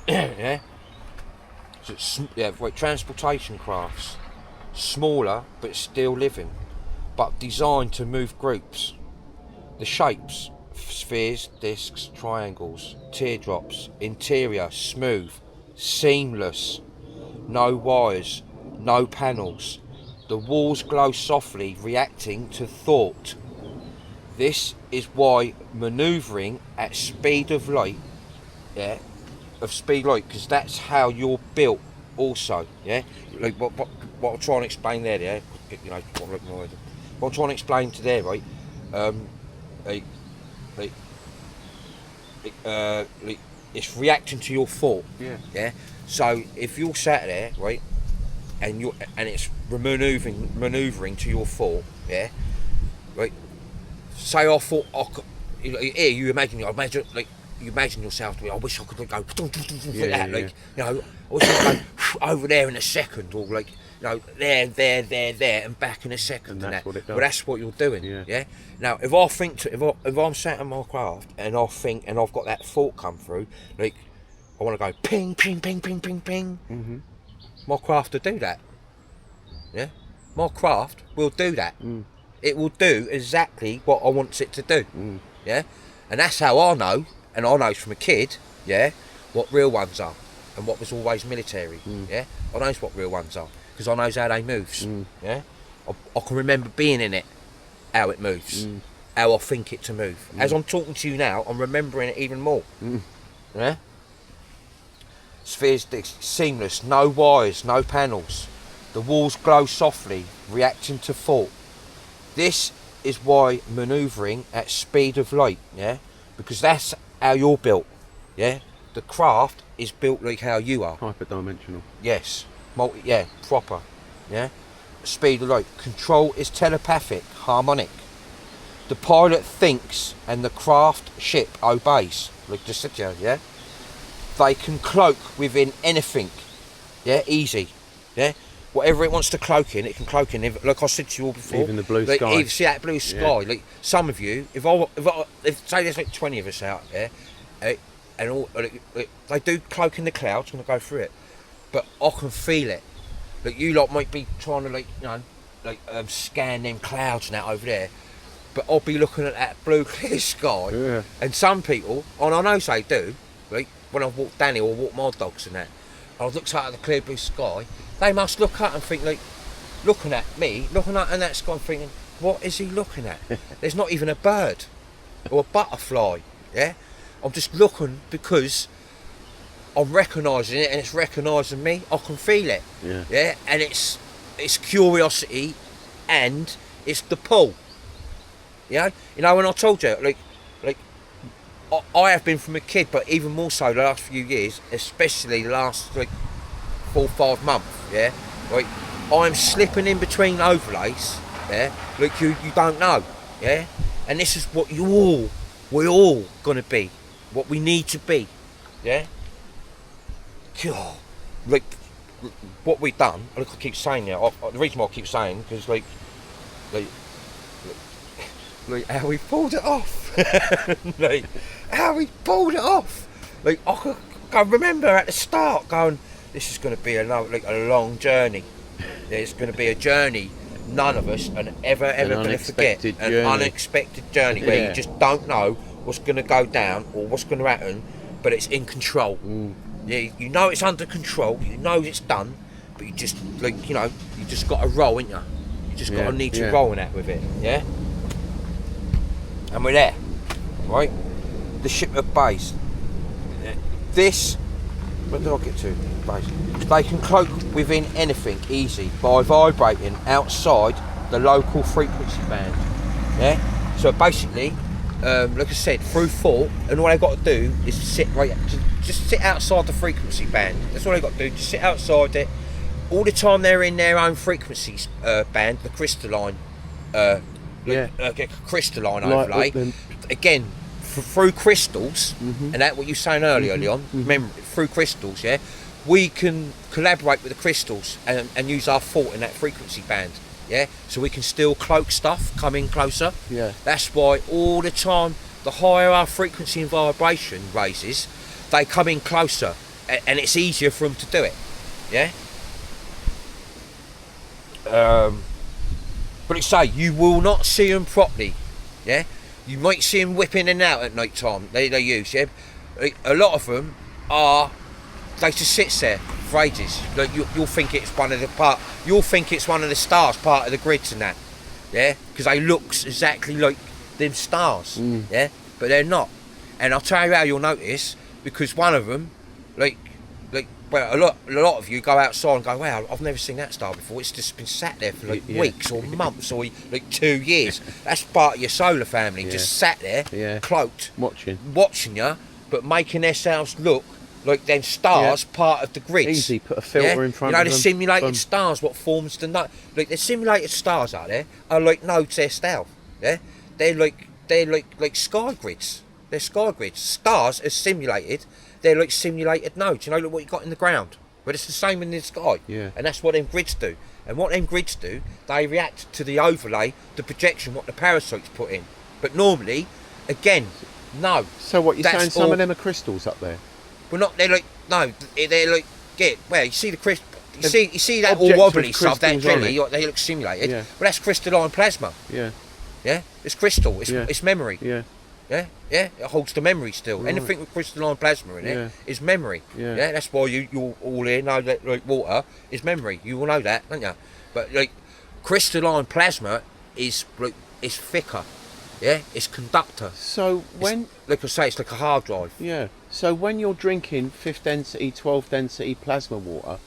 yeah. So transportation crafts, smaller but still living, but designed to move groups. The shapes: spheres, discs, triangles, teardrops. Interior: smooth, seamless, no wires, no panels. The walls glow softly, reacting to thought. This is why manoeuvring at speed of light, because that's how you're built also, yeah? Like what I'm trying to explain there, yeah? You know, what I'm trying to explain to there, right? It's reacting to your thought, yeah? So if you're sat there, right, and it's manoeuvring to your thought, yeah. Right. Say I thought you imagine yourself to be. I wish I could go like that, like you know. I wish I could go over there in a second, or like you know, there, and back in a second. And that's what it does. Well, that's what you're doing, yeah. Now, if I think, if I'm sat in my craft and I think, and I've got that thought come through, like I want to go ping, ping, ping, ping, ping, ping. My craft will do that. Yeah, my craft will do that. It will do exactly what I want it to do. Yeah, and that's how I know, and I know from a kid. Yeah, what real ones are, and what was always military. Yeah, I knows what real ones are because I knows how they moves. Yeah, I can remember being in it, how it moves, how I think it to move. As I'm talking to you now, I'm remembering it even more. Yeah. Spheres seamless, no wires, no panels. The walls glow softly, reacting to thought. This is why manoeuvring at speed of light, yeah? Because that's how you're built, yeah? The craft is built like how you are. Hyperdimensional. Yes, proper, yeah? Speed of light. Control is telepathic, harmonic. The pilot thinks and the craft ship obeys. Like just sit here, yeah? They can cloak within anything, yeah? Easy, yeah? Whatever it wants to cloak in, it can cloak in. Like I said to you all before. Even the blue like, sky. Even see that blue sky. Yeah. Like some of you, if say there's like 20 of us out there, and all they do cloak in the clouds when I go through it, but I can feel it. Like you lot might be trying to scan them clouds and that over there, but I'll be looking at that blue clear sky. Yeah. And some people, and I know they do, like when I walk Danny or walk my dogs and that, I look out at the clear blue sky. They must look up and think like, looking at me, looking up in that sky and thinking, what is he looking at? There's not even a bird or a butterfly, yeah? I'm just looking because I'm recognising it and it's recognising me. I can feel it, yeah? And it's curiosity and it's the pull, you know, when I told you, like I have been from a kid, but even more so the last few years, especially the last like 4 or 5 months, yeah, like I'm slipping in between overlays, yeah, like you don't know, yeah, and this is what we're all gonna be, what we need to be, yeah. God, like what we've done, like I keep saying now, the reason why I keep saying because like how we pulled it off, like how we pulled it off, like I remember at the start going, this is going to be a long journey. It's going to be a journey none of us are ever going to forget. An unexpected journey where you just don't know what's going to go down or what's going to happen, but it's in control. Yeah, you know it's under control. You know it's done, but you just you just got to roll, ain't you? You just got to need to roll in that with it. Yeah. And we're there, right? The ship of base. This. Where did I get to? Base. They can cloak within anything easy by vibrating outside the local frequency band. Yeah. So basically, like I said, through thought, and all they got to do is just sit outside the frequency band. That's all they got to do. Just sit outside it. All the time they're in their own frequency band, the crystalline. Crystalline overlay again through crystals, and that what you were saying earlier, Leon. Remember, through crystals, yeah, we can collaborate with the crystals and use our thought in that frequency band, yeah, so we can still cloak stuff, come in closer. Yeah, that's why all the time the higher our frequency and vibration raises, they come in closer, and it's easier for them to do it. Yeah. But it's say you will not see them properly, yeah. You might see them whipping in and out at night time. They use, yeah. A lot of them they just sits there for ages. Like you'll think it's one of the You'll think it's one of the stars, part of the grids and that, yeah. Because they look exactly like them stars, yeah. But they're not. And I'll tell you how you'll notice, because one of them, well, a lot of you go outside and go, wow, I've never seen that star before. It's just been sat there for weeks or months or 2 years. That's part of your solar family, just sat there, cloaked, watching you, but making themselves look like them stars, part of the grids. Easy, put a filter in front of them. You know, the simulated stars, what forms the note. Like the simulated stars out there are like nodes themselves. Yeah, they're like sky grids. They're sky grids. Stars are simulated. They're like simulated nodes, you know, like what you got in the ground. But it's the same in the sky. Yeah. And that's what them grids do. And what them grids do, they react to the overlay, the projection, what the parasites put in. But normally, again, no. So what, you're saying some of them are crystals up there? Well, not, they're like you see the crystal, you see that all wobbly stuff, that jelly, they look simulated. Yeah. Well, that's crystalline plasma. Yeah. Yeah, it's crystal, it's memory. Yeah. Yeah, it holds the memory still. Right. Anything with crystalline plasma in it is memory. Yeah, that's why you all here know that like water is memory. You all know that, don't you? But like crystalline plasma is thicker. Yeah, it's conductor. So when, like I say, it's like a hard drive. Yeah. So when you're drinking 5th density, 12th density plasma water,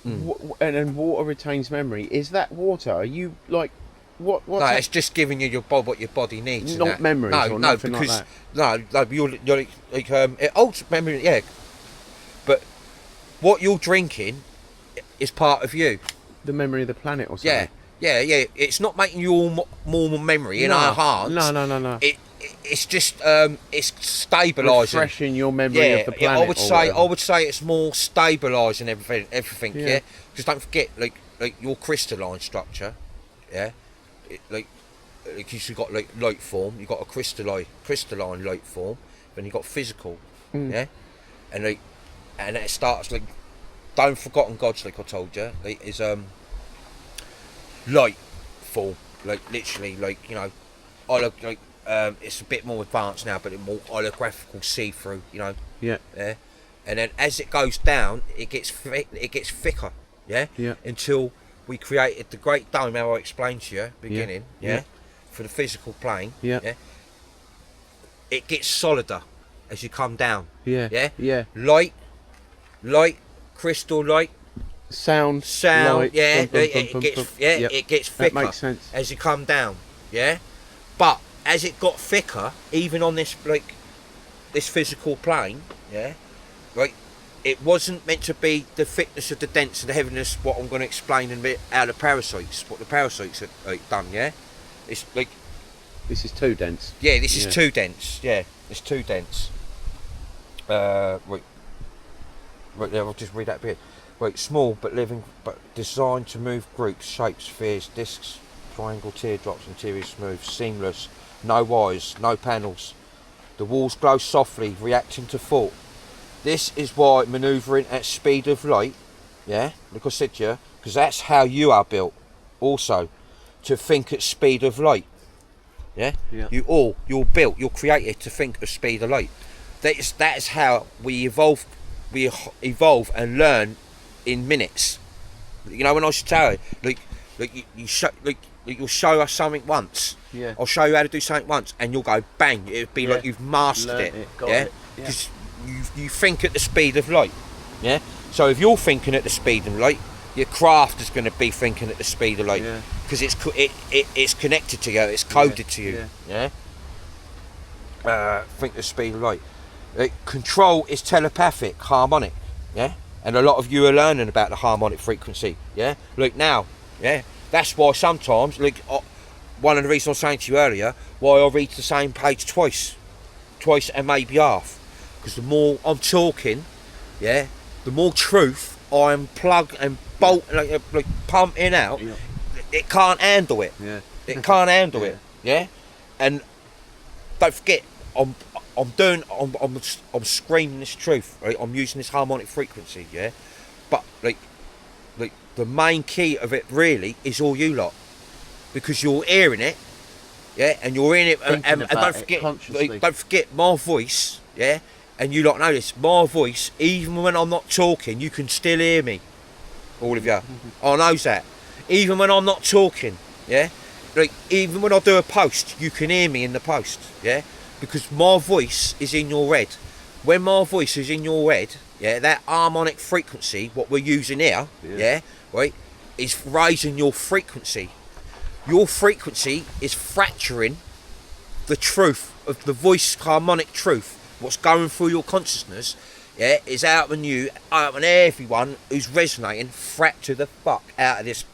and then water retains memory, is that water? Are you like, what's No, that? it's just giving you what your body needs. and Not that. memories No, or no, nothing like because that? no, you're like it holds memory, yeah. But what you're drinking is part of you. The memory of the planet or something? Yeah. It's not making you all more memory in our hearts. No. It's just it's stabilising. Refreshing your memory of the planet. I would say it's more stabilising everything. Yeah. Because don't forget, like your crystalline structure. Yeah. Like you've got like light form. You've got a crystalline light form. Then you've got physical. Yeah. And it starts like, don't forgotten gods, like I told you, is light form, like literally, like, you know, it's a bit more advanced now, but it's more holographical, see-through, you know. Yeah. Yeah. And then as it goes down, it gets thicker. Yeah. Yeah. Until we created the great dome, how I explained to you beginning. Yeah. For the physical plane. Yeah. It gets solider as you come down. Yeah. Light, crystal light. Sound. Light, bum, bum, it bum, gets bum. it gets thicker. That makes sense. As you come down. Yeah. But as it got thicker, even on this this physical plane, it wasn't meant to be the thickness of the dense and the heaviness. What I'm going to explain in a bit out of parasites, what the parasites have done. Yeah. It's like. This is too dense. Yeah, this is too dense. Yeah, it's too dense. Right there, I'll just read that bit. Right, small but living, but designed to move groups, shapes, spheres, discs, triangle, teardrops, interior smooth, seamless, no wires, no panels. The walls glow softly, reacting to thought. This is why manoeuvring at speed of light, like I said to you, because that's how you are built. Also, to think at speed of light. Yeah. You're built, you're created to think at speed of light. That is how we evolve. We evolve and learn in minutes. You know, when I used to tell you, you'll show us something once. Yeah. I'll show you how to do something once, and you'll go bang. It'll be like you've mastered Learnt it. got it. Because you think at the speed of light. Yeah. So if you're thinking at the speed of light, your craft is going to be thinking at the speed of light. Yeah. Because it's connected to you, it's coded to you. Yeah. Think the speed of light. Control is telepathic, harmonic. Yeah. And a lot of you are learning about the harmonic frequency. Yeah. Look now. Yeah. That's why sometimes, one of the reasons I was saying to you earlier, why I read the same page twice and maybe half. Because the more I'm talking, the more truth I'm plug and bolt, like pumping out. Yeah. It can't handle it. Yeah. It can't handle it. Yeah. And don't forget, I'm screaming this truth. Right? I'm using this harmonic frequency. Yeah. But like the main key of it really is all you lot, because you're hearing it. Yeah. And you're in it. And don't forget my voice. Yeah. And you lot know this. My voice, even when I'm not talking, you can still hear me. All of you. I knows that. Even when I'm not talking, even when I do a post, you can hear me in the post, because my voice is in your head. When my voice is in your head, that harmonic frequency, what we're using here, is raising your frequency. Your frequency is fracturing the truth of the voice, harmonic truth. What's going through your consciousness, is out on you, out on everyone who's resonating. Fracture the fuck out of this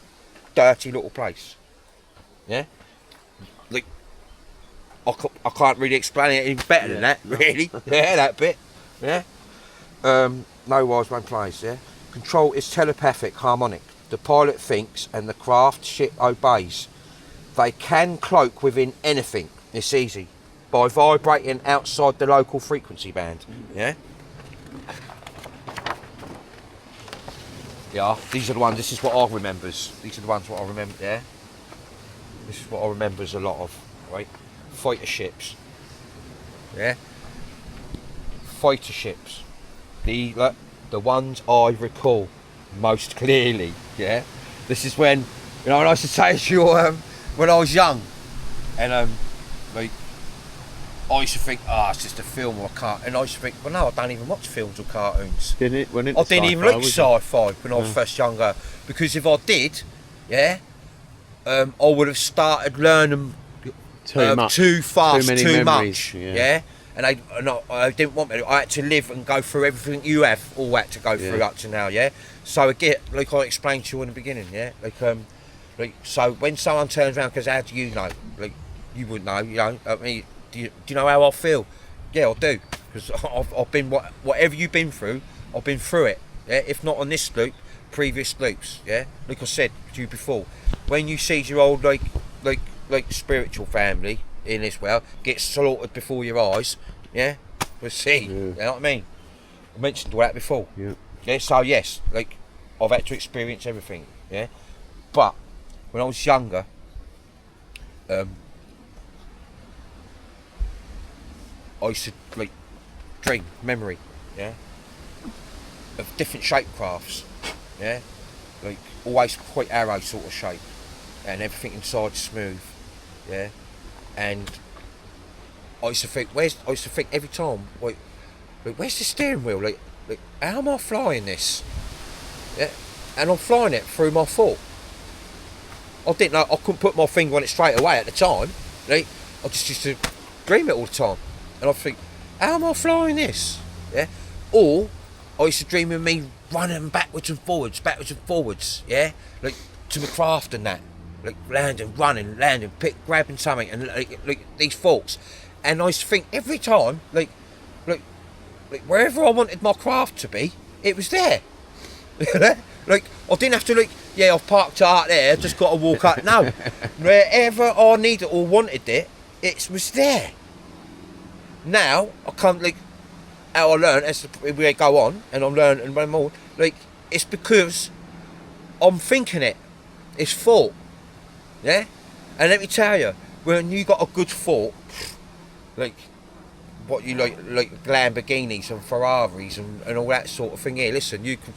dirty little place. Yeah. Like, I can't really explain it any better than that, really. That bit. Yeah. No wise one plays. Yeah. Control is telepathic, harmonic. The pilot thinks and the craft ship obeys. They can cloak within anything. It's easy. By vibrating outside the local frequency band. Yeah. Yeah, these are the ones. This is what I remembers. These are the ones what I remember. Yeah. This is what I remembers a lot of. Right. Fighter ships. Yeah. Fighter ships. The ones I recall most clearly. Yeah. This is when, when I used to say to you when I was young, and I used to think, it's just a film or a cartoon. And I used to think, well, no, I don't even watch films or cartoons. Didn't it? When I didn't even look sci-fi when I was first younger, because if I did, I would have started learning too fast, too much. Yeah. And I didn't want to. I had to live and go through everything you have all had to go through up to now. Yeah. So again, like I explained to you in the beginning. Yeah. Like so when someone turns around, because how do you know? Like you wouldn't know. You know. I mean, do you know how I feel? Yeah, I do. Because I've been whatever you've been through, I've been through it. Yeah. If not on this loop, previous loops. Yeah. Like I said to you before, when you see your old like spiritual family in this world get slaughtered before your eyes, we'll see. You know what I mean? I mentioned all that before. Yeah. So yes, like I've had to experience everything. Yeah. But when I was younger, I used to like dream memory, of different shape crafts, like always quite arrow sort of shape, and everything inside smooth, and I used to think every time, like where's the steering wheel? Like how am I flying this? Yeah, and I'm flying it through my foot. I didn't know, I couldn't put my finger on it straight away at the time. Right? I just used to dream it all the time, and I think, how am I flying this? Yeah, or I used to dream of me running backwards and forwards, yeah, like to my craft and that, like landing, grabbing something, and like these thoughts, and I used to think every time, like wherever I wanted my craft to be, it was there. Like I didn't have to I've parked out there, just got to walk up. No, wherever I needed or wanted it, it was there. Now I can't how I learn as we go on, and I'm learning more. Like it's because I'm thinking it. It's thought, and let me tell you, when you got a good thought, like what you like Lamborghinis and Ferraris and all that sort of thing. Here, listen, you can.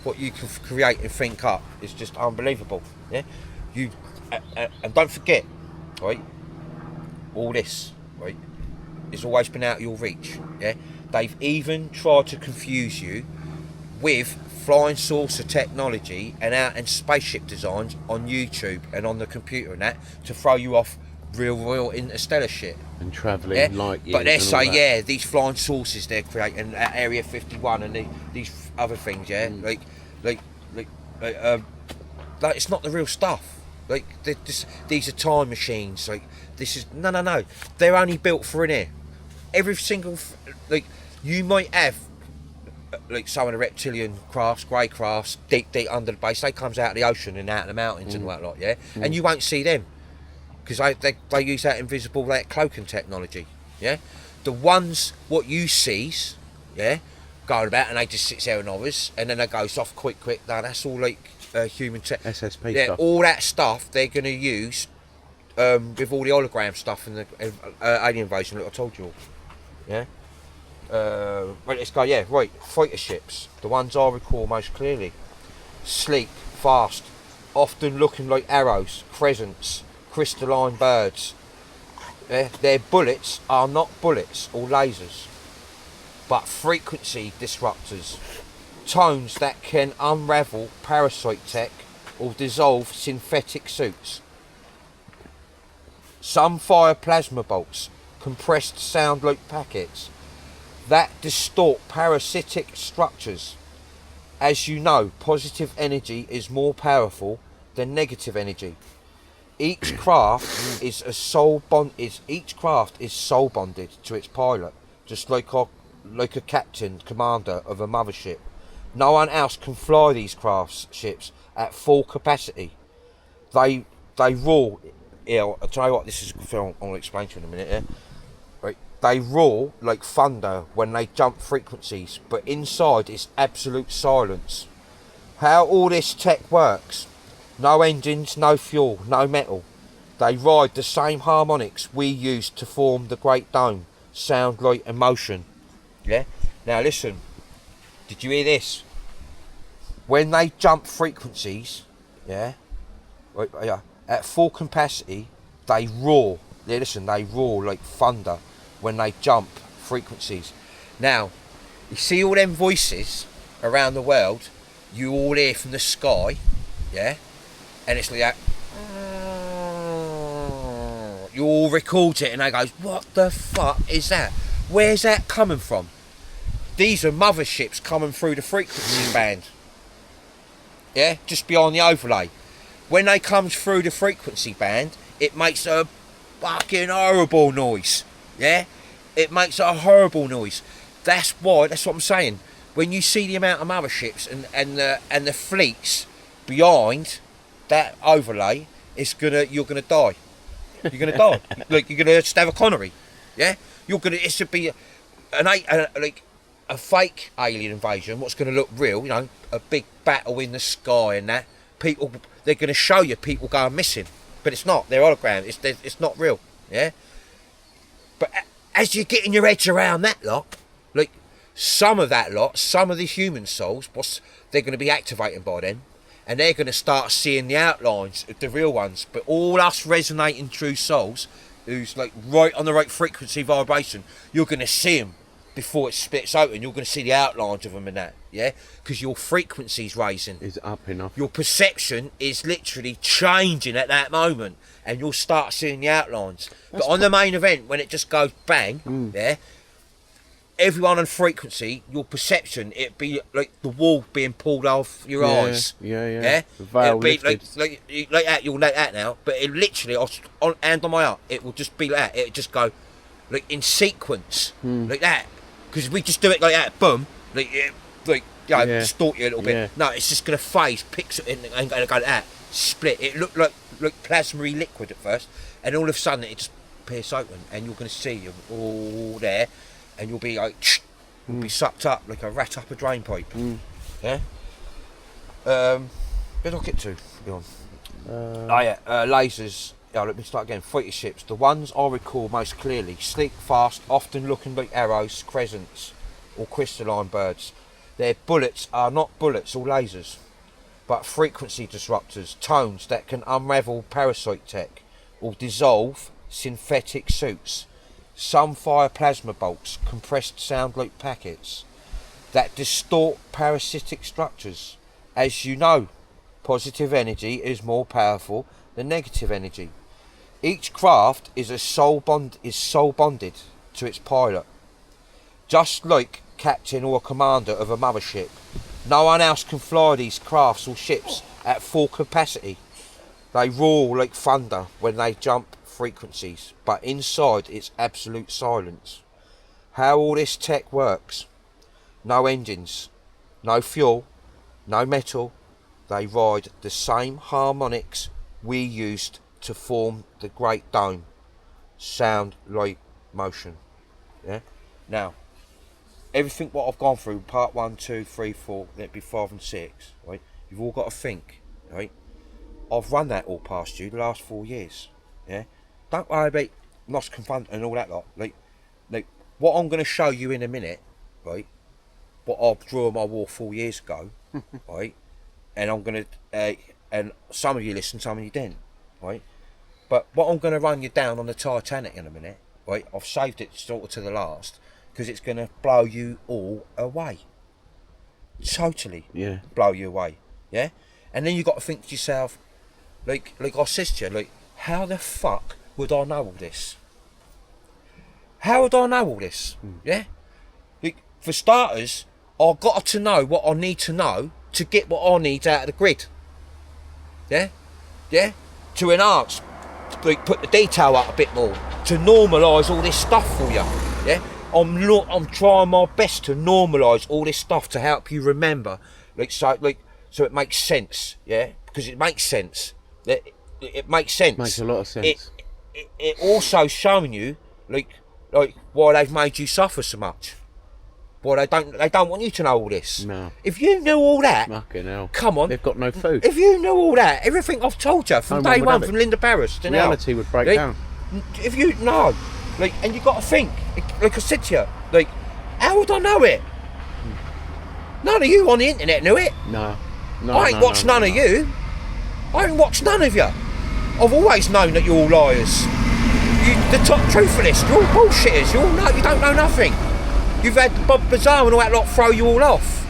What you can create and think up is just unbelievable. Yeah, and don't forget, right? All this, right, has always been out of your reach. Yeah, they've even tried to confuse you with flying saucer technology and spaceship designs on YouTube and on the computer and that to throw you off real interstellar shit. And travelling light years. But they say, these flying saucers they're creating at Area 51 and these other things, it's not the real stuff. Like these are time machines. Like this is no. They're only built for in here. Every single you might have some of the reptilian crafts, grey crafts, deep under the base. They comes out of the ocean and out of the mountains and whatnot, and you won't see them. Because they use that invisible cloaking technology, The ones what you sees, going about and they just sit there and others, and then they goes off quick. No, that's all human tech. SSP stuff. Stuff. All that stuff they're going to use with all the hologram stuff and the alien invasion that I told you all, right, let's go. Right, fighter ships. The ones I recall most clearly, sleek, fast, often looking like arrows, crescents. Crystalline birds. Their bullets are not bullets or lasers, but frequency disruptors, tones that can unravel parasite tech or dissolve synthetic suits. Some fire plasma bolts, compressed sound loop packets that distort parasitic structures. As you know, positive energy is more powerful than negative energy. Each craft is soul bonded to its pilot, just like a captain, commander of a mothership. No one else can fly these ships at full capacity. They roar. I'll tell you what. This is a film I'll explain to you in a minute. Right? They roar like thunder when they jump frequencies, but inside it's absolute silence. How all this tech works? No engines, no fuel, no metal. They ride the same harmonics we use to form the Great Dome. Sound, light and motion. Now listen. Did you hear this? When they jump frequencies, at full capacity, they roar. listen, they roar like thunder when they jump frequencies. Now, you see all them voices around the world, you all hear from the sky, yeah? And it's like that. You all record it and they goes, what the fuck is that? Where's that coming from? These are motherships coming through the frequency band. Yeah, just beyond the overlay. When they come through the frequency band, it makes a fucking horrible noise. Yeah? It makes a horrible noise. That's what I'm saying. When you see the amount of motherships and the fleets behind that overlay, you're gonna die. You're gonna die. Like, you're gonna just have a Connery. Yeah? It should be a fake alien invasion. What's gonna look real? You know, a big battle in the sky and that. People, they're gonna show you people going missing, but it's not. They're holograms. It's not real. Yeah. But as you're getting your heads around that lot, like some of the human souls, they're gonna be activating by then. And they're going to start seeing the outlines of the real ones. But all us resonating true souls, who's like right on the right frequency vibration, you're going to see them before it splits open. You're going to see the outlines of them and that, yeah? Because your frequency's raising. Is up enough. Your perception is literally changing at that moment. And you'll start seeing the outlines. But on the main event, when it just goes bang, yeah? Everyone on frequency, your perception, it'd be like the wall being pulled off your eyes. Yeah. The veil it'd be lifted. like that. You'll like that now, but it literally, hand on my heart, it will just be like that. It'll just go like in sequence, like that. Because we just do it like that, boom, distort you a little bit. Yeah. No, it's just gonna phase, picks it in, and go like that, split. It looked like plasma-y liquid at first, and all of a sudden it just pierces open, and you're gonna see them all there. And you'll be like, you'll be sucked up like a rat up a drain pipe. Yeah. Where did I get to? Lasers. Yeah, let me start again. Fighter ships. The ones I recall most clearly: sleek, fast, often looking like arrows, crescents, or crystalline birds. Their bullets are not bullets or lasers, but frequency disruptors, tones that can unravel parasite tech or dissolve synthetic suits. Some fire plasma bolts, compressed sound loop packets that distort parasitic structures. As you know, positive energy is more powerful than negative energy. Each craft is soul bonded to its pilot. Just like captain or commander of a mothership, no one else can fly these crafts or ships at full capacity. They roar like thunder when they jump frequencies, but inside it's absolute silence. How all this tech works: no engines, no fuel, no metal. They ride the same harmonics we used to form the Great Dome. Sound, light, motion. Yeah. Now, everything what I've gone through, part 1, 2, 3, 4, that'd be 5 and 6, right? You've all got to think, right? I've run that all past you the last 4 years. Yeah. Don't worry about lost confront and all that lot. Like what I'm going to show you in a minute, right? What I drew on my wall 4 years ago, right? And I'm going to, and some of you listened, some of you didn't, right? But what I'm going to run you down on the Titanic in a minute, right? I've saved it sort of to the last because it's going to blow you all away. Totally, blow you away, yeah. And then you got to think to yourself, like I said to you, like, how the fuck would I know all this? How would I know all this? Yeah? Like, for starters, I've got to know what I need to know to get what I need out of the grid. Yeah? Yeah? To enhance, like, put the detail up a bit more, to normalise all this stuff for you. Yeah? I'm trying my best to normalise all this stuff to help you remember. So it makes sense. Yeah? Because it makes sense. It makes sense. Makes a lot of sense. It also showing you like why they've made you suffer so much. Why they don't want you to know all this. No. If you knew all that, fucking hell. Come on. They've got no food. If you knew all that, everything I've told you from day one, from Linda Paris to now, reality would break down. If you know, and you got to think, like I said to you, how would I know it? None of you on the internet knew it. No. I ain't watched none of you. I ain't watched none of you. I've always known that you're all liars. the top truthfulest. You're all bullshitters. You don't know nothing. You've had Bob Bazaar and all that lot throw you all off.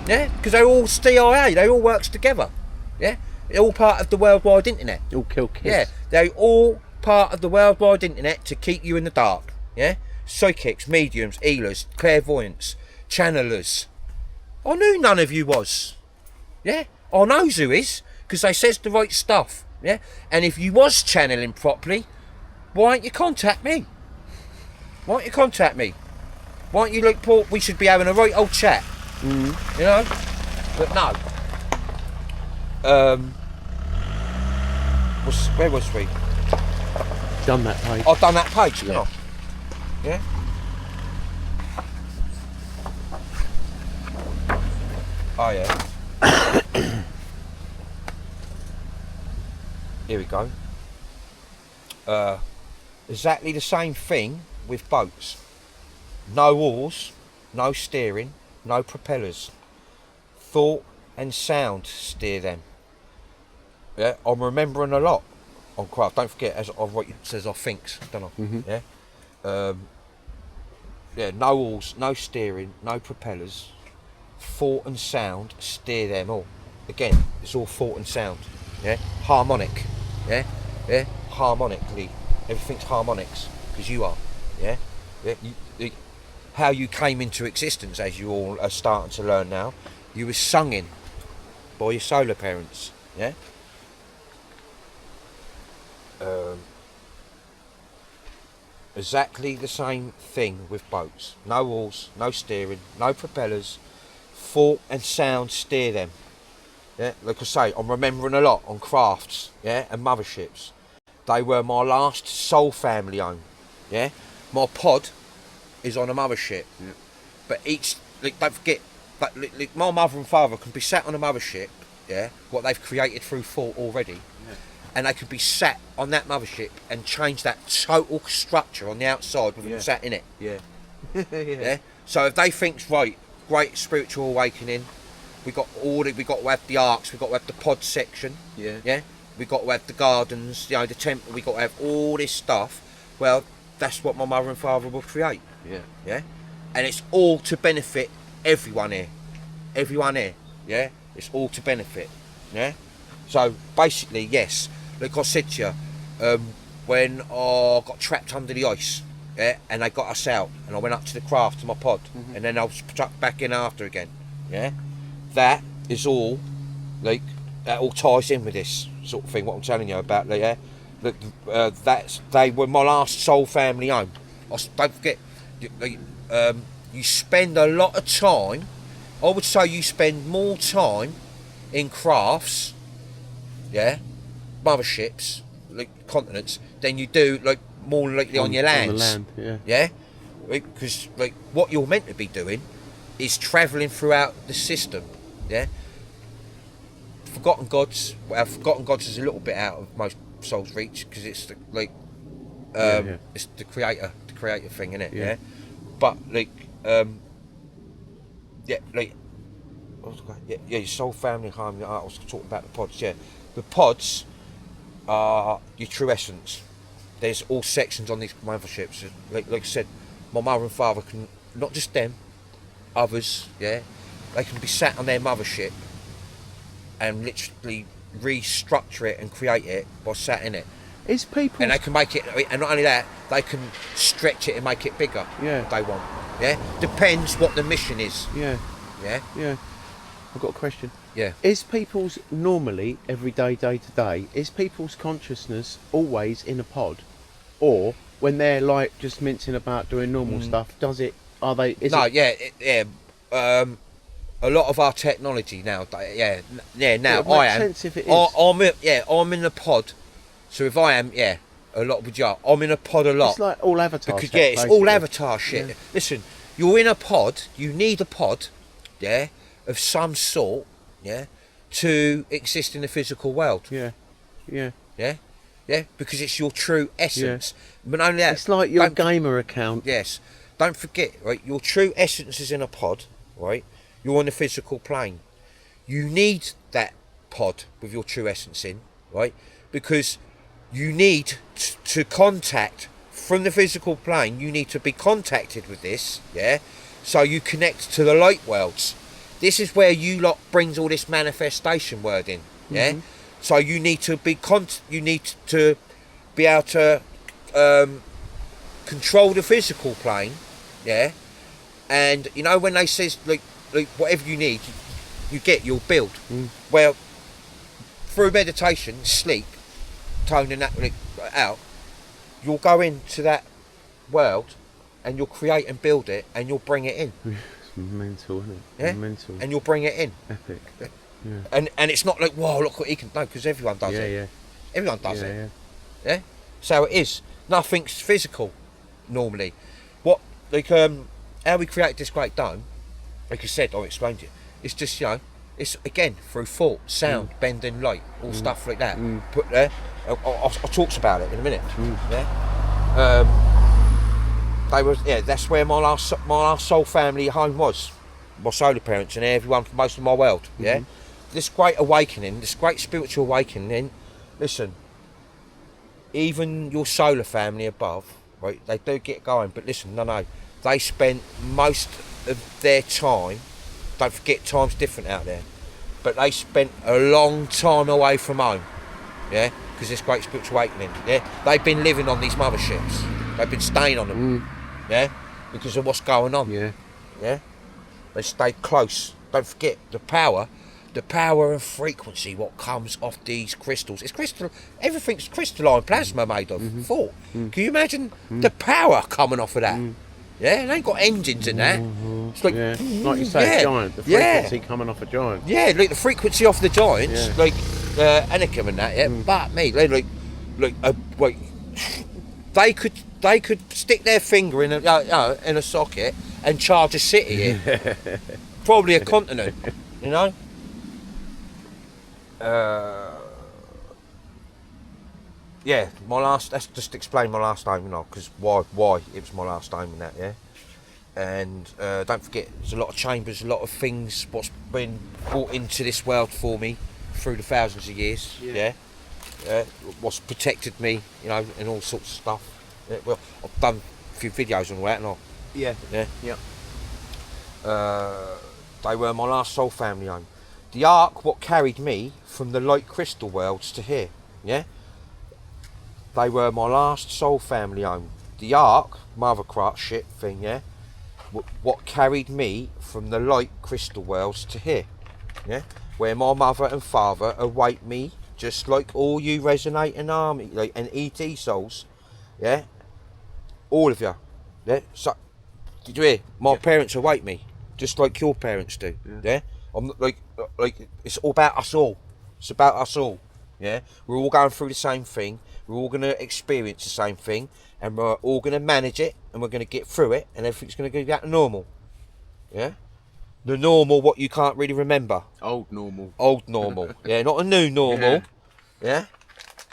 Yeah, because they're all CIA. They all works together. Yeah, they're all part of the worldwide internet. All kill kids. Yeah, they're all part of the worldwide internet to keep you in the dark. Yeah, psychics, mediums, healers, clairvoyants, channelers. I knew none of you was. Yeah, I knows who is, because they says the right stuff. Yeah, and if you was channeling properly, why don't you contact me? Why don't you contact me? Why don't you look, Paul? We should be having a right old chat. Mm. You know, but no. Where was we? Done that page. I've done that page. Yeah. Yeah. Oh yeah. Here we go. Exactly the same thing with boats. No oars, no steering, no propellers. Thought and sound steer them. Yeah, I'm remembering a lot on craft. Don't forget, as I've written, it says I thinks, don't I? Mm-hmm. Yeah. Yeah, no oars, no steering, no propellers. Thought and sound steer them all. Again, it's all thought and sound. Yeah, harmonic. Yeah, yeah, harmonically. Everything's harmonics because you are. Yeah, yeah. How you came into existence, as you all are starting to learn now, you were sung in by your solar parents. Yeah. Exactly the same thing with boats. No oars, no steering, no propellers. Thought and sound steer them. Yeah, like I say, I'm remembering a lot on crafts, yeah, and motherships. They were my last soul family home. Yeah, my pod is on a mothership, Yeah. but each, like, don't forget, but like, my mother and father can be sat on a mothership, yeah, what they've created through thought already. Yeah. And they could be sat on that mothership and change that total structure on the outside with them Yeah. sat in it. Yeah. Yeah. So if they think, right, great spiritual awakening, we got to have the arcs, we got to have the pod section. Yeah. Yeah. We got to have the gardens, you know, the temple. We got to have all this stuff. Well, that's what my mother and father will create. Yeah. Yeah. And it's all to benefit everyone here. Everyone here. Yeah. It's all to benefit. Yeah. So basically, yes. Like I said to you, when I got trapped under the ice, yeah, and they got us out, and I went up to the craft to my pod, and then I was trapped back in after again, yeah. That is all, like, that all ties in with this sort of thing. What I'm telling you about, like, yeah, they were my last soul family home. Don't forget, you spend a lot of time. I would say you spend more time in crafts, yeah, motherships, like continents, than you do like more likely on your lands. On the land, yeah. Yeah, because like what you're meant to be doing is travelling throughout the system. Yeah. Forgotten Gods. Well, Forgotten Gods is a little bit out of most souls' reach because it's the, like, Yeah. it's the creator thing, innit? Yeah. Yeah. But like, yeah, like, yeah, your soul family home. I was talking about the pods. Yeah, the pods are your true essence. There's all sections on these motherships. Like I said, my mother and father can, not just them, others, yeah, they can be sat on their mothership and literally restructure it and create it by sat in it. Is people? And they can make it, and not only that, they can stretch it and make it bigger. Yeah. If they want. Yeah. Depends what the mission is. Yeah. Yeah. Yeah. I've got a question. Yeah. Is people's normally everyday day to day? Is people's consciousness always in a pod, or when they're like just mincing about doing normal stuff? Does it? Are they? Is No. it, Yeah. A lot of our technology now. Yeah. Now it would I make am. sense if it is. I'm in the pod. So if I am, yeah, a lot would you. I'm in a pod a lot. It's like all Avatar. Because tech, yeah, it's all basically. Avatar shit. Yeah. Listen, you're in a pod. You need a pod, yeah, of some sort, yeah, to exist in the physical world. Yeah. Yeah. Yeah, yeah, because it's your true essence. But not only that, It's like your don't- gamer account. Yes, don't forget, right? Your true essence is in a pod, right? You're on the physical plane. You need that pod with your true essence in, right? Because you need to contact from the physical plane, you need to be contacted with this, yeah? So you connect to the light worlds. This is where you lot brings all this manifestation word in, yeah? So you need to be you need to be able to control the physical plane, yeah? And you know when they says like whatever you need, you'll build. Well, through meditation, sleep, toning that out, you'll go into that world and you'll create and build it and you'll bring it in. It's mental, isn't it? Yeah? Mental. And you'll bring it in. Epic. Yeah. And it's not like, whoa, look what he can do, because everyone does it. Yeah. Everyone does it. Yeah. Yeah? So it is. Nothing's physical normally. What how we create this great dome, like I said, I explained it. It's just, it's again through thought, sound, bending light, all stuff like that. Put there. I'll talk about it in a minute. Yeah. That's where my last soul family home was. My solar parents and everyone from most of my world. Yeah. This great awakening, this great spiritual awakening. Listen, even your solar family above, right? They do get going, but listen, no. They spent most of their time. Don't forget, time's different out there. But they spent a long time away from home. Yeah, because this great spiritual awakening. Yeah, they've been living on these motherships. They've been staying on them. Yeah, because of what's going on. Yeah. They stayed close. Don't forget the power and frequency what comes off these crystals. It's crystal. Everything's crystalline plasma made of thought. Can you imagine the power coming off of that? Yeah, they ain't got engines in that. It's like, like you say, a giant. The frequency coming off a giant. Yeah, like the frequency off the giants, like Anakin and that. Yeah, but me, they like they could stick their finger in a socket and charge a city, probably a continent, you know. Yeah, let's just explain my last home, because why it was my last home and that, yeah. And don't forget, there's a lot of chambers, a lot of things what's been brought into this world for me through the thousands of years, what's protected me, and all sorts of stuff. Yeah, well, I've done a few videos on all that, and all. Yeah. They were my last soul family home. The ark, what carried me from the light crystal worlds to here, yeah. They were my last soul family home. The ark, mothercraft shit thing, yeah. What carried me from the light crystal worlds to here, yeah. Where my mother and father await me, just like all you resonating army, and ET souls, yeah. All of you, yeah. So, did you hear? My parents await me, just like your parents do, yeah. I'm not, like it's all about us all. It's about us all, yeah. We're all going through the same thing. We're all going to experience the same thing, and we're all going to manage it, and we're going to get through it, and everything's going to go back to normal. Yeah? The normal, what you can't really remember. Old normal. Old normal. Yeah, not a new normal. Yeah?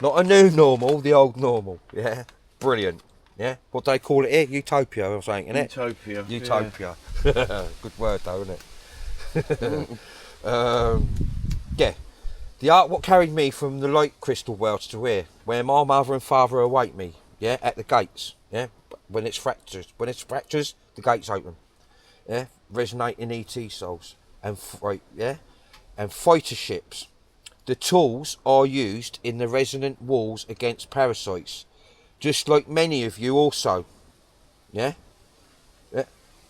Not a new normal, the old normal. Yeah? Brilliant. Yeah? What do they call it here? Utopia or something, isn't it? Utopia. Utopia. Good word though, isn't it? Yeah. The art what carried me from the light crystal worlds to here, where my mother and father await me, yeah, at the gates, yeah. When it's fractures, the gates open, yeah. Resonating ET souls and and fighter ships. The tools are used in the resonant walls against parasites, just like many of you also, yeah. Yeah.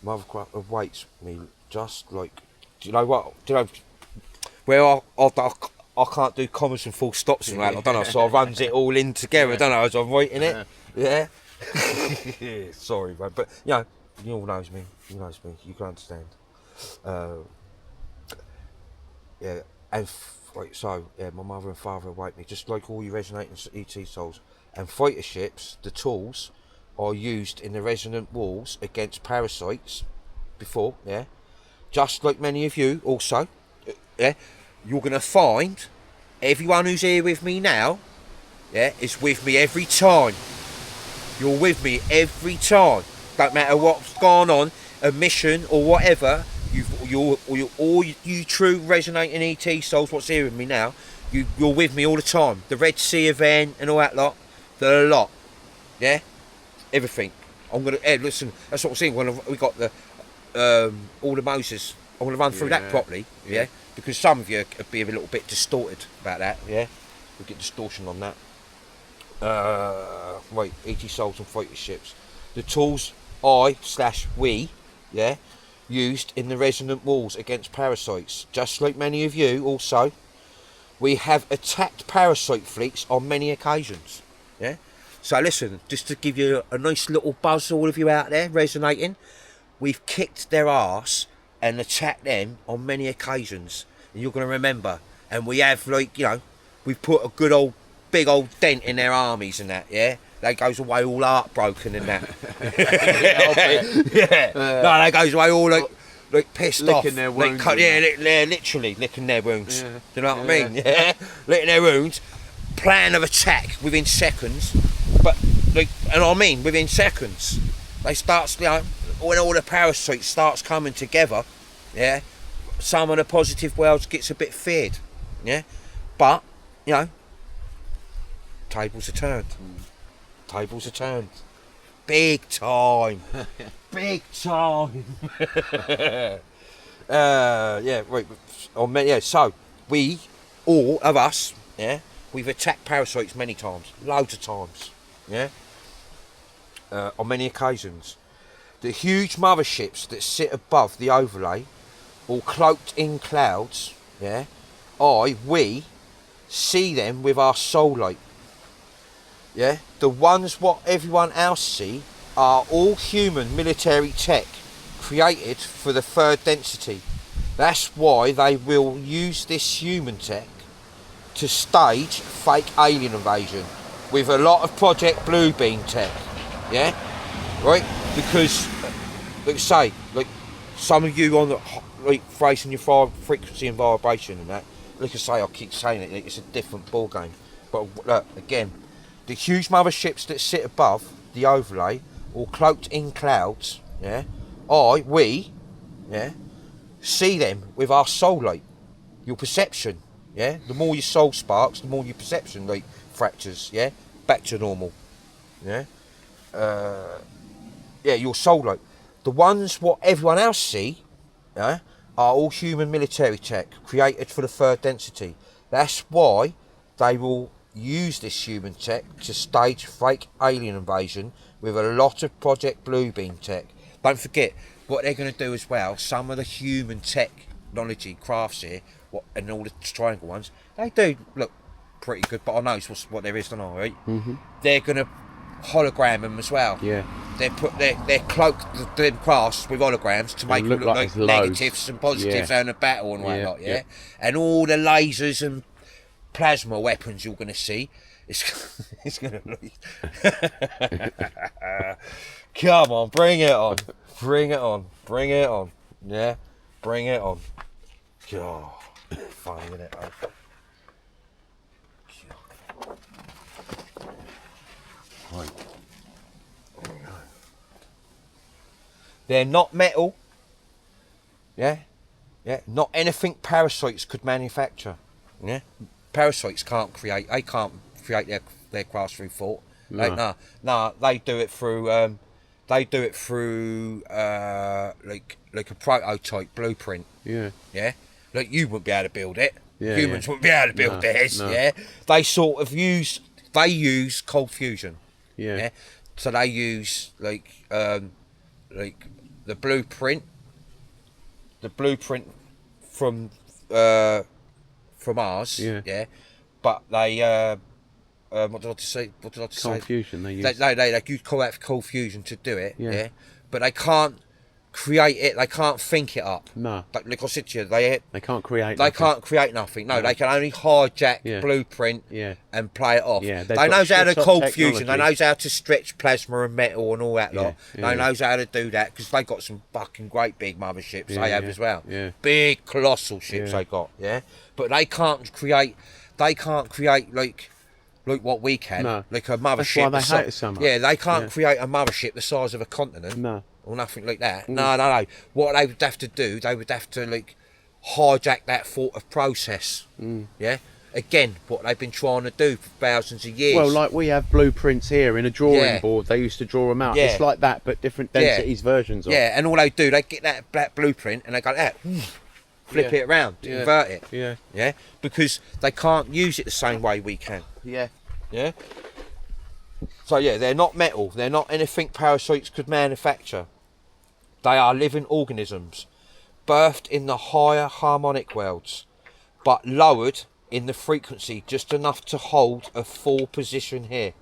Mothercraft awaits me, just like. Do you know what? Where I can't do commas and full stops and that, I don't know, so I runs it all in together, don't I, as I'm writing it. Yeah. Sorry, man, but you all knows me. You knows me. You can understand. Yeah, and my mother and father await me, just like all you resonating ET souls. And fighter ships, the tools, are used in the resonant walls against parasites. Before, yeah. Just like many of you also, yeah. You're going to find everyone who's here with me now, yeah, is with me every time. You're with me every time. Don't matter what's gone on, a mission or whatever, all you true resonating ET souls what's here with me now, you're with me all the time. The Red Sea event and all that lot, the lot, yeah? everything. I'm gonna listen. That's what I'm saying. When we got the all the Moses, I'm gonna run through that properly. Yeah, because some of you could be a little bit distorted about that. Yeah, we get distortion on that. Right, ET Souls and Fighter Ships. The tools we, yeah, used in the resonant walls against parasites. Just like many of you also, we have attacked parasite fleets on many occasions. Yeah. So listen, just to give you a nice little buzz, all of you out there resonating, we've kicked their arse and attacked them on many occasions. And you're going to remember. And we have, like, you know, we've put a good old, big old dent in their armies and that, yeah? That goes away all heartbroken and that. Yeah. No, that goes away all like pissed licking off. Their wounds. They're literally licking their wounds. Yeah. Do you know what I mean? Yeah. Licking their wounds. Plan of attack within seconds. But, like, and I mean within seconds. They start, you know, when all the parasites starts coming together, yeah, some of the positive worlds gets a bit feared, yeah. But, you know, tables are turned. Tables are turned. Big time. Big time. Yeah, right. Yeah, so we, all of us, yeah, we've attacked parasites many times, loads of times, yeah, on many occasions. The huge motherships that sit above the overlay, all cloaked in clouds, yeah, we see them with our soul light. Yeah, the ones what everyone else see are all human military tech created for the third density. That's why they will use this human tech to stage fake alien invasion with a lot of Project Bluebeam tech. Yeah, right? Because, like I say, like some of you on the like facing your frequency and vibration and that. Like I say, I keep saying it. It's a different ball game. But look again. The huge motherships that sit above the overlay, all cloaked in clouds, yeah, we, yeah, see them with our soul light, your perception, yeah. The more your soul sparks, the more your perception like fractures, yeah, back to normal, yeah. Yeah, your soul light. The ones what everyone else see, yeah, are all human military tech created for the third density. That's why they will use this human tech to stage fake alien invasion with a lot of Project Bluebeam tech. Don't forget what they're going to do as well. Some of the human technology crafts here, and all the triangle ones, they do look pretty good. But I know it's what there is, don't I? Right? Mm-hmm. They're going to hologram them as well. Yeah. They're cloaked them crafts with holograms to make them look like negatives and positives in a battle and whatnot. Yeah. And all the lasers and plasma weapons you're going to see, it's going to look. Come on, bring it on, bring it on, bring it on, yeah, bring it on. God, fun, isn't it? Right. There we go. They're not metal. Yeah, not anything parasites could manufacture. Yeah. Parasites can't create. They can't create their crafts through thought. No. They do it through. Like a prototype blueprint. Yeah. Yeah. Like you wouldn't be able to build it. Yeah, humans wouldn't be able to build theirs. No. Yeah. They sort of use. They use cold fusion. Yeah. So they use like the blueprint. The blueprint from Mars, yeah. But they, what did I say? Cold fusion. They use. They use cold fusion to do it, yeah. But they can't create it. They can't think it up. No. Like I said to you, they can't create. They can't create nothing. No, they can only hijack blueprint and play it off. Yeah, they knows how to cold fusion. They knows how to stretch plasma and metal and all that lot. They knows how to do that because they got some fucking great big motherships. They have as well. Yeah. Big colossal ships they got. Yeah. But they can't create. They can't create like what we can. Like a mothership. That's why they hate it so much. Yeah, they can't create a mothership the size of a continent. No. Or nothing like that. No. What they would have to do, they would have to like hijack that thought of process. Yeah. Again, what they've been trying to do for thousands of years. Well, like we have blueprints here in a drawing Yeah. board. They used to draw them out. Yeah. It's like that, but different Yeah. densities versions of. Yeah, and all they do, they get that blueprint and they go, flip Yeah. it around, Yeah. invert it. Yeah. Yeah, because they can't use it the same way we can. Yeah. Yeah. So yeah, they're not metal. They're not anything parasites could manufacture. They are living organisms, birthed in the higher harmonic worlds, but lowered in the frequency just enough to hold a full position here.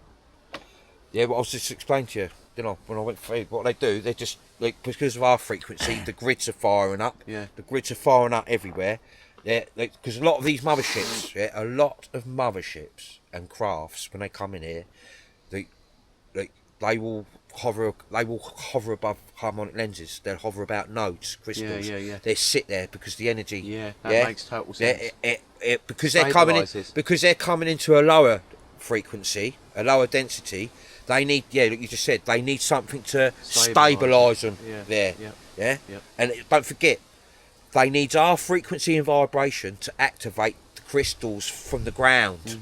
Yeah, what I was just explaining to you, when I went through what they do, they just, like, because of our frequency, the grids are firing up. Yeah. The grids are firing up everywhere. Yeah, because a lot of these motherships, a lot of motherships and crafts, when they come in here, they will hover above harmonic lenses. They'll hover about nodes, crystals. Yeah. They sit there because the energy. Yeah, that makes total sense. Because Stabilises. they're coming into a lower frequency, a lower density. They need, like you just said, they need something to stabilise them there. Yeah. And don't forget, they need our frequency and vibration to activate the crystals from the ground.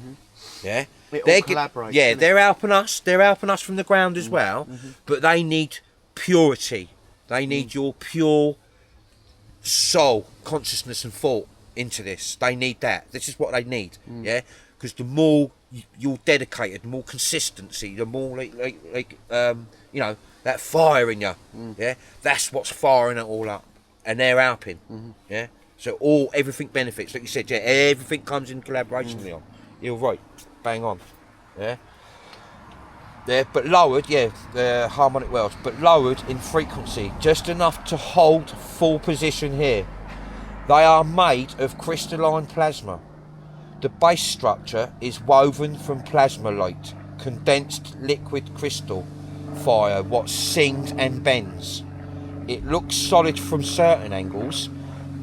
Yeah. It all collaborates, Yeah, doesn't they're helping us. They're helping us from the ground as well. But they need purity. They need your pure soul, consciousness, and thought into this. They need that. This is what they need. Yeah, because the more you're dedicated, the more consistency, the more that fire in you. Yeah, that's what's firing it all up, and they're helping. Yeah, so everything benefits. Like you said, everything comes in collaboration, Leon. You're right. Bang on. Yeah, but lowered, the harmonic worlds, but lowered in frequency, just enough to hold full position here. They are made of crystalline plasma. The base structure is woven from plasma light, condensed liquid crystal fire, what sings and bends. It looks solid from certain angles,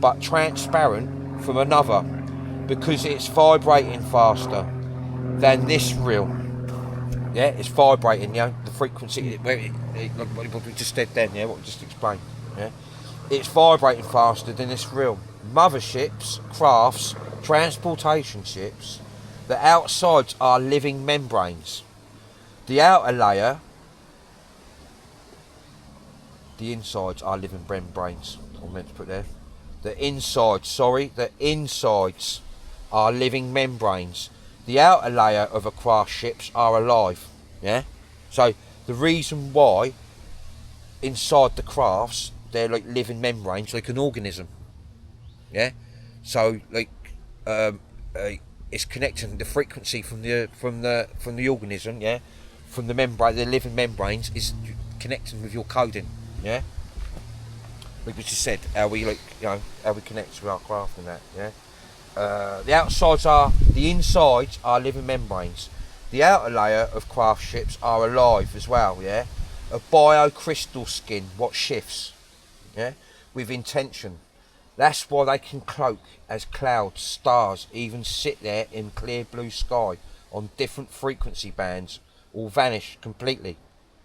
but transparent from another, because it's vibrating faster than this realm. Yeah, it's vibrating, the frequency, what we just said then, what we just explained. Yeah, it's vibrating faster than this realm. Motherships, crafts, transportation ships, the outsides are living membranes. The outer layer, the insides are living membranes. I meant to put there. The insides are living membranes. The outer layer of a craft ships are alive. Yeah. So the reason why inside the crafts they're like living membranes, like an organism. Yeah. So it's connecting the frequency from the organism. Yeah. From the membrane, the living membranes is connecting with your coding. Yeah. Like we just said, how we connect with our craft and that. Yeah. The insides are living membranes. The outer layer of craft ships are alive as well, yeah? A biocrystal skin, what shifts, yeah? With intention. That's why they can cloak as clouds, stars, even sit there in clear blue sky on different frequency bands, or vanish completely,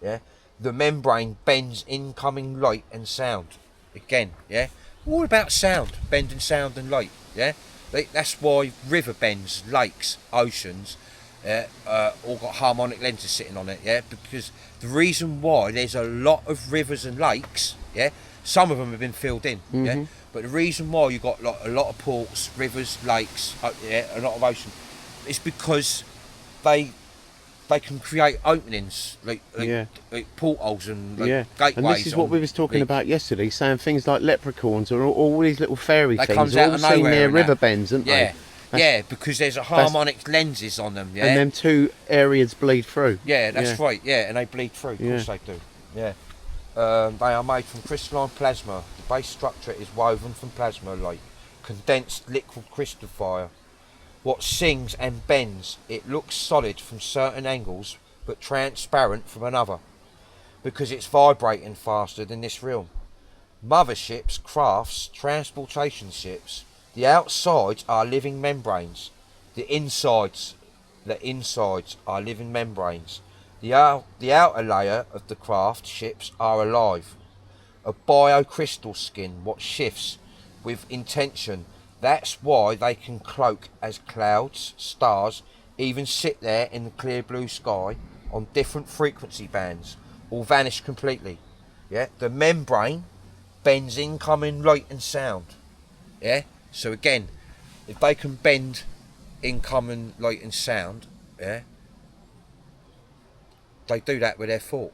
yeah? The membrane bends incoming light and sound. Again, yeah? All about sound, bending sound and light, yeah? That's why river bends, lakes, oceans, all got harmonic lenses sitting on it, yeah? Because the reason why there's a lot of rivers and lakes, yeah? Some of them have been filled in, yeah? But the reason why you've got a lot of ports, rivers, lakes, a lot of ocean, it's because they can create openings, like portholes and gateways. And this is what we was talking about yesterday, saying things like leprechauns or all these little fairy things comes are out all of seen nowhere near and river that. bends, aren't they? Yeah, because there's a harmonic lenses on them, yeah? And them two areas bleed through. Yeah, that's right, and they bleed through, of course they do. Yeah. They are made from crystalline plasma. The base structure is woven from plasma light, condensed liquid crystal fire. What sings and bends, it looks solid from certain angles, but transparent from another, because it's vibrating faster than this realm. Motherships, crafts, transportation ships, the outsides are living membranes. The insides are living membranes. The outer layer of the craft ships are alive. A biocrystal skin, what shifts with intention. That's why they can cloak as clouds, stars, even sit there in the clear blue sky on different frequency bands, or vanish completely. Yeah, the membrane bends incoming light and sound. Yeah, so again, if they can bend incoming light and sound, yeah, they do that with their thought.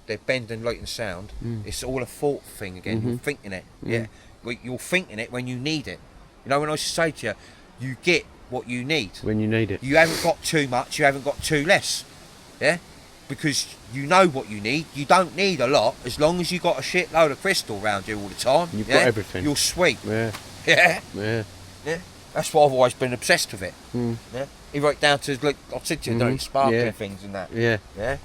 They're bending light and sound. It's all a thought thing again. You're thinking it. Yeah, you're thinking it when you need it. You know, when I say to you, you get what you need. When you need it. You haven't got too much, you haven't got too less. Yeah? Because you know what you need. You don't need a lot as long as you got a shitload of crystal around you all the time. You've got everything. You're sweet. Yeah. Yeah? Yeah. Yeah? That's why I've always been obsessed with it. Yeah? Even right down to, like, I said to you, like, sparkling things and that. Yeah. Yeah?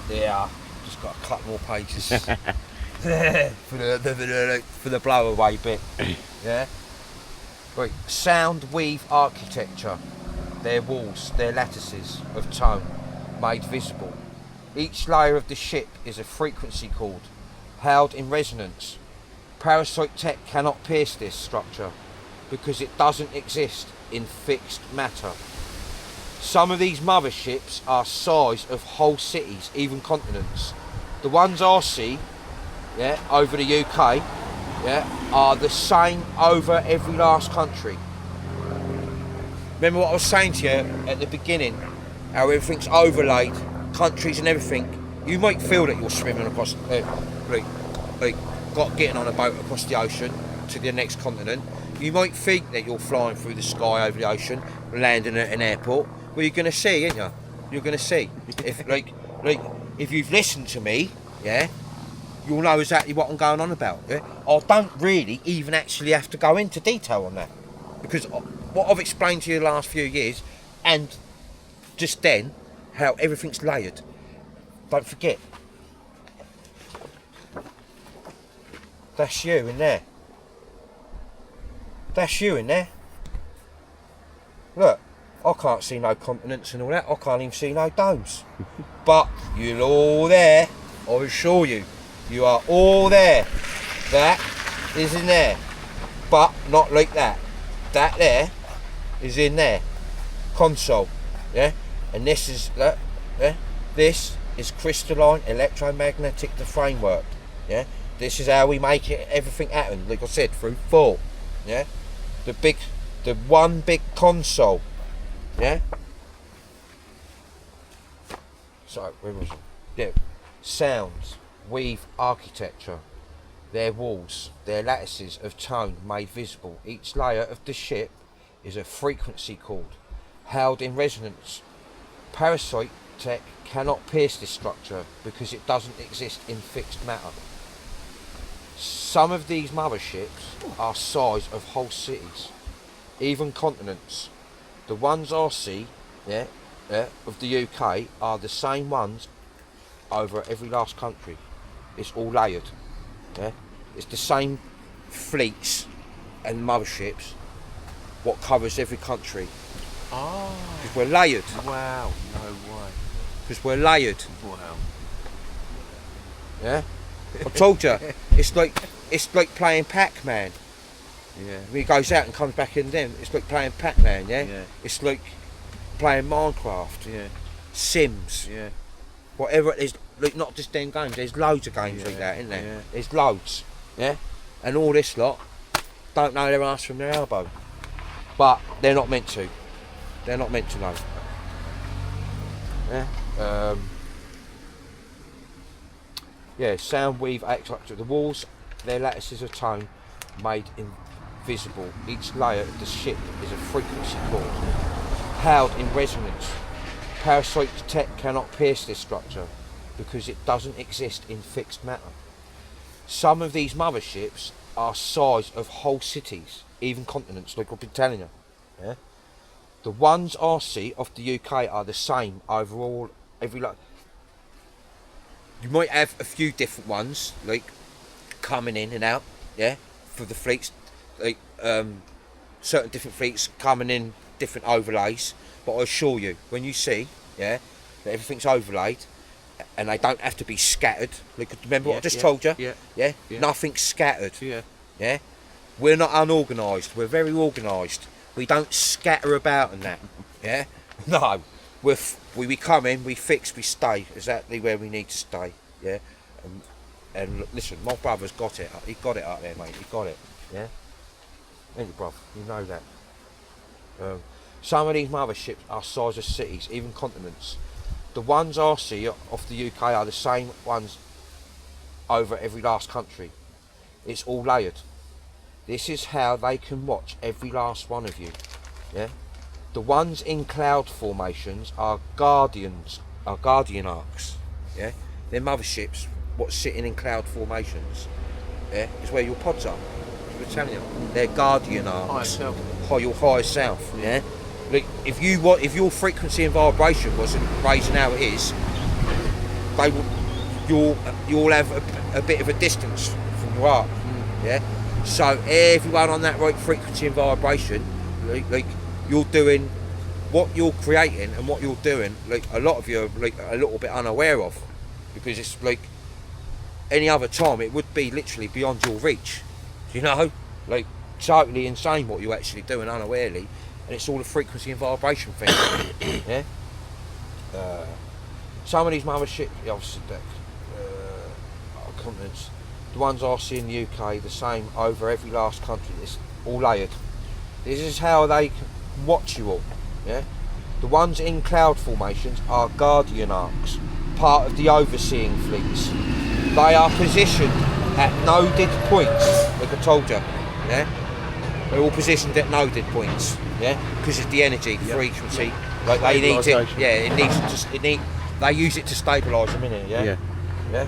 Yeah, just got a couple more pages for the blow away bit. Yeah. Right, sound weave architecture. Their walls, their lattices of tone, made visible. Each layer of the ship is a frequency chord, held in resonance. Parasite tech cannot pierce this structure because it doesn't exist in fixed matter. Some of these motherships are size of whole cities, even continents. The ones I see, yeah, over the UK, yeah, are the same over every last country. Remember what I was saying to you at the beginning, how everything's overlaid, countries and everything. You might feel that you're swimming across, getting on a boat across the ocean to the next continent. You might think that you're flying through the sky over the ocean, landing at an airport. Well, you're going to see, ain't you? You're going to see. If if you've listened to me, yeah, you'll know exactly what I'm going on about. Yeah? I don't really even actually have to go into detail on that, because what I've explained to you the last few years, and just then, how everything's layered. Don't forget. That's you in there. That's you in there. Look, I can't see no continents and all that. I can't even see no domes. But you're all there. I assure you. You are all there. That is in there. But not like that. That there is in there. Console. Yeah? And this is that. Yeah? This is crystalline electromagnetic the framework. Yeah? This is how we make it, everything happen. Like I said, through thought. Yeah? The one big console. Yeah? So, where was it? Yeah. Sounds, weave architecture. Their walls, their lattices of tone made visible. Each layer of the ship is a frequency chord, held in resonance. Parasite tech cannot pierce this structure because it doesn't exist in fixed matter. Some of these motherships are size of whole cities, even continents. The ones I see, of the UK are the same ones over every last country. It's all layered. Yeah, it's the same fleets and motherships. What covers every country? Oh. Because we're layered. Wow. No way. Because we're layered. Wow. Yeah. I told you. It's like playing Pac-Man. Yeah. When he goes out and comes back in them, it's like playing Pac-Man, yeah? Yeah. It's like playing Minecraft, Yeah. Sims, Yeah. whatever it is, like not just them games, there's loads of games like that, isn't there? Yeah. There's loads, yeah? And all this lot don't know their arse from their elbow. But they're not meant to. They're not meant to know. Yeah? Sound weave architecture. The walls, their lattices of tone made invisible. Each layer of the ship is a frequency chord, held in resonance. Parasite tech cannot pierce this structure because it doesn't exist in fixed matter. Some of these motherships are size of whole cities, even continents, like I've been telling you. Yeah? The ones I see off the UK are the same overall. You might have a few different ones, like coming in and out, yeah, for the fleets, like certain different fleets coming in different overlays. But I assure you, when you see, yeah, that everything's overlaid, and they don't have to be scattered. Like, remember what I just told you? Yeah. Nothing's scattered. Yeah. Yeah, we're not unorganised. We're very organised. We don't scatter about and that. Yeah, no, we come in, we fix, we stay exactly where we need to stay. Yeah, and listen, my brother's got it. He got it up there, mate. He got it. Yeah, ain't you, brother? You know that. Some of these motherships are size of cities, even continents. The ones I see off the UK are the same ones over every last country. It's all layered. This is how they can watch every last one of you. Yeah. The ones in cloud formations are guardian arcs. Yeah. They're motherships. What's sitting in cloud formations? Yeah. Is where your pods are. We're telling you, they're guardian arcs. Your higher self. Yeah. Like if your frequency and vibration wasn't raising how it is, you'll have a bit of a distance from your arc. Yeah. So everyone on that right frequency and vibration, like you're doing what you're creating and what you're doing, like a lot of you are like a little bit unaware of, because it's like any other time it would be literally beyond your reach, you know, like totally insane what you're actually doing unawarely, and it's all a frequency and vibration thing. Yeah. Some of these mothership, obviously, continents. The ones I see in the UK, the same over every last country. It's all layered. This is how they watch you all. Yeah. The ones in cloud formations are guardian arcs, part of the overseeing fleets. They are positioned at noded points, like I told you. Yeah. They're all positioned at noded points. Yeah. Because of the energy, the frequency. Like they need it. Yeah. They use it to stabilise them, innit? Yeah. Yeah.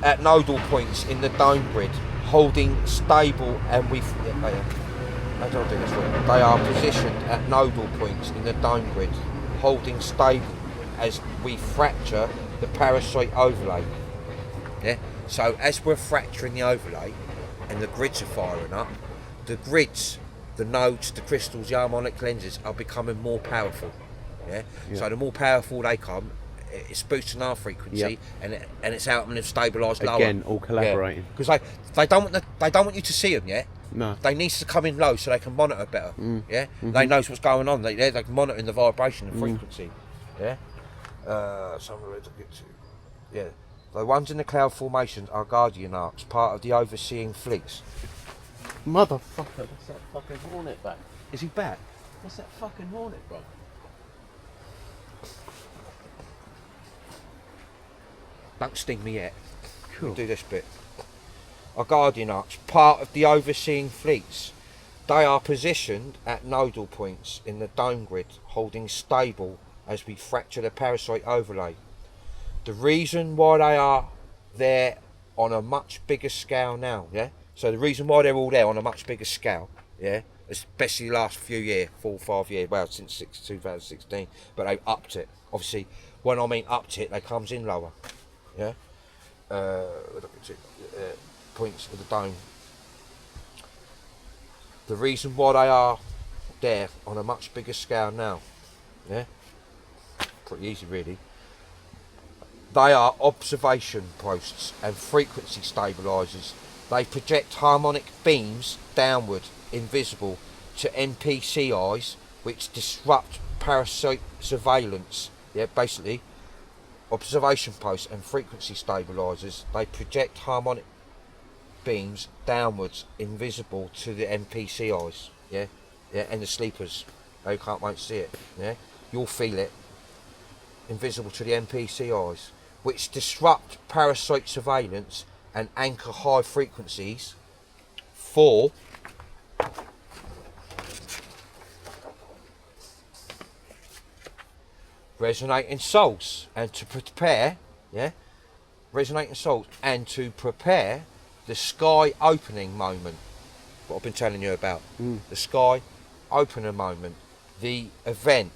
At nodal points in the dome grid, holding stable and I don't do this right. They are positioned at nodal points in the dome grid, holding stable as we fracture the parasite overlay. Yeah. So as we're fracturing the overlay and the grids are firing up, the grids, the nodes, the crystals, the harmonic lenses are becoming more powerful. Yeah. So the more powerful they come, it's boosting our frequency, and it's helping them stabilise lower. Again, all collaborating. Because they don't want you to see them yet. No. They need to come in low so they can monitor better. Yeah. They know what's going on. They can monitor the vibration and frequency. Yeah. Somewhere to get to. Yeah. The ones in the cloud formations are guardian arcs, part of the overseeing fleets. Motherfucker, what's that fucking hornet back? Is he back? What's that fucking hornet, bro? Don't sting me yet. Cool. We'll do this bit. Our guardian arcs, part of the overseeing fleets. They are positioned at nodal points in the dome grid, holding stable as we fracture the parasite overlay. The reason why they are there on a much bigger scale now, yeah? So the reason why they're all there on a much bigger scale, yeah? Especially the last few years, 4 or 5 years, well, since 2016, but they've upped it. Obviously, when I mean upped it, they comes in lower. Yeah, points of the dome. The reason why they are there on a much bigger scale now, yeah, pretty easy really. They are observation posts and frequency stabilisers. They project harmonic beams downward, invisible to NPC eyes, which disrupt parasite surveillance. Yeah, basically. Observation posts and frequency stabilisers, they project harmonic beams downwards, invisible to the NPC eyes, and the sleepers. They won't see it, you'll feel it, invisible to the NPC eyes, which disrupt parasite surveillance and anchor high frequencies for resonating souls, and to prepare, resonating souls, and to prepare the sky opening moment. What I've been telling you about, the sky opening moment, the event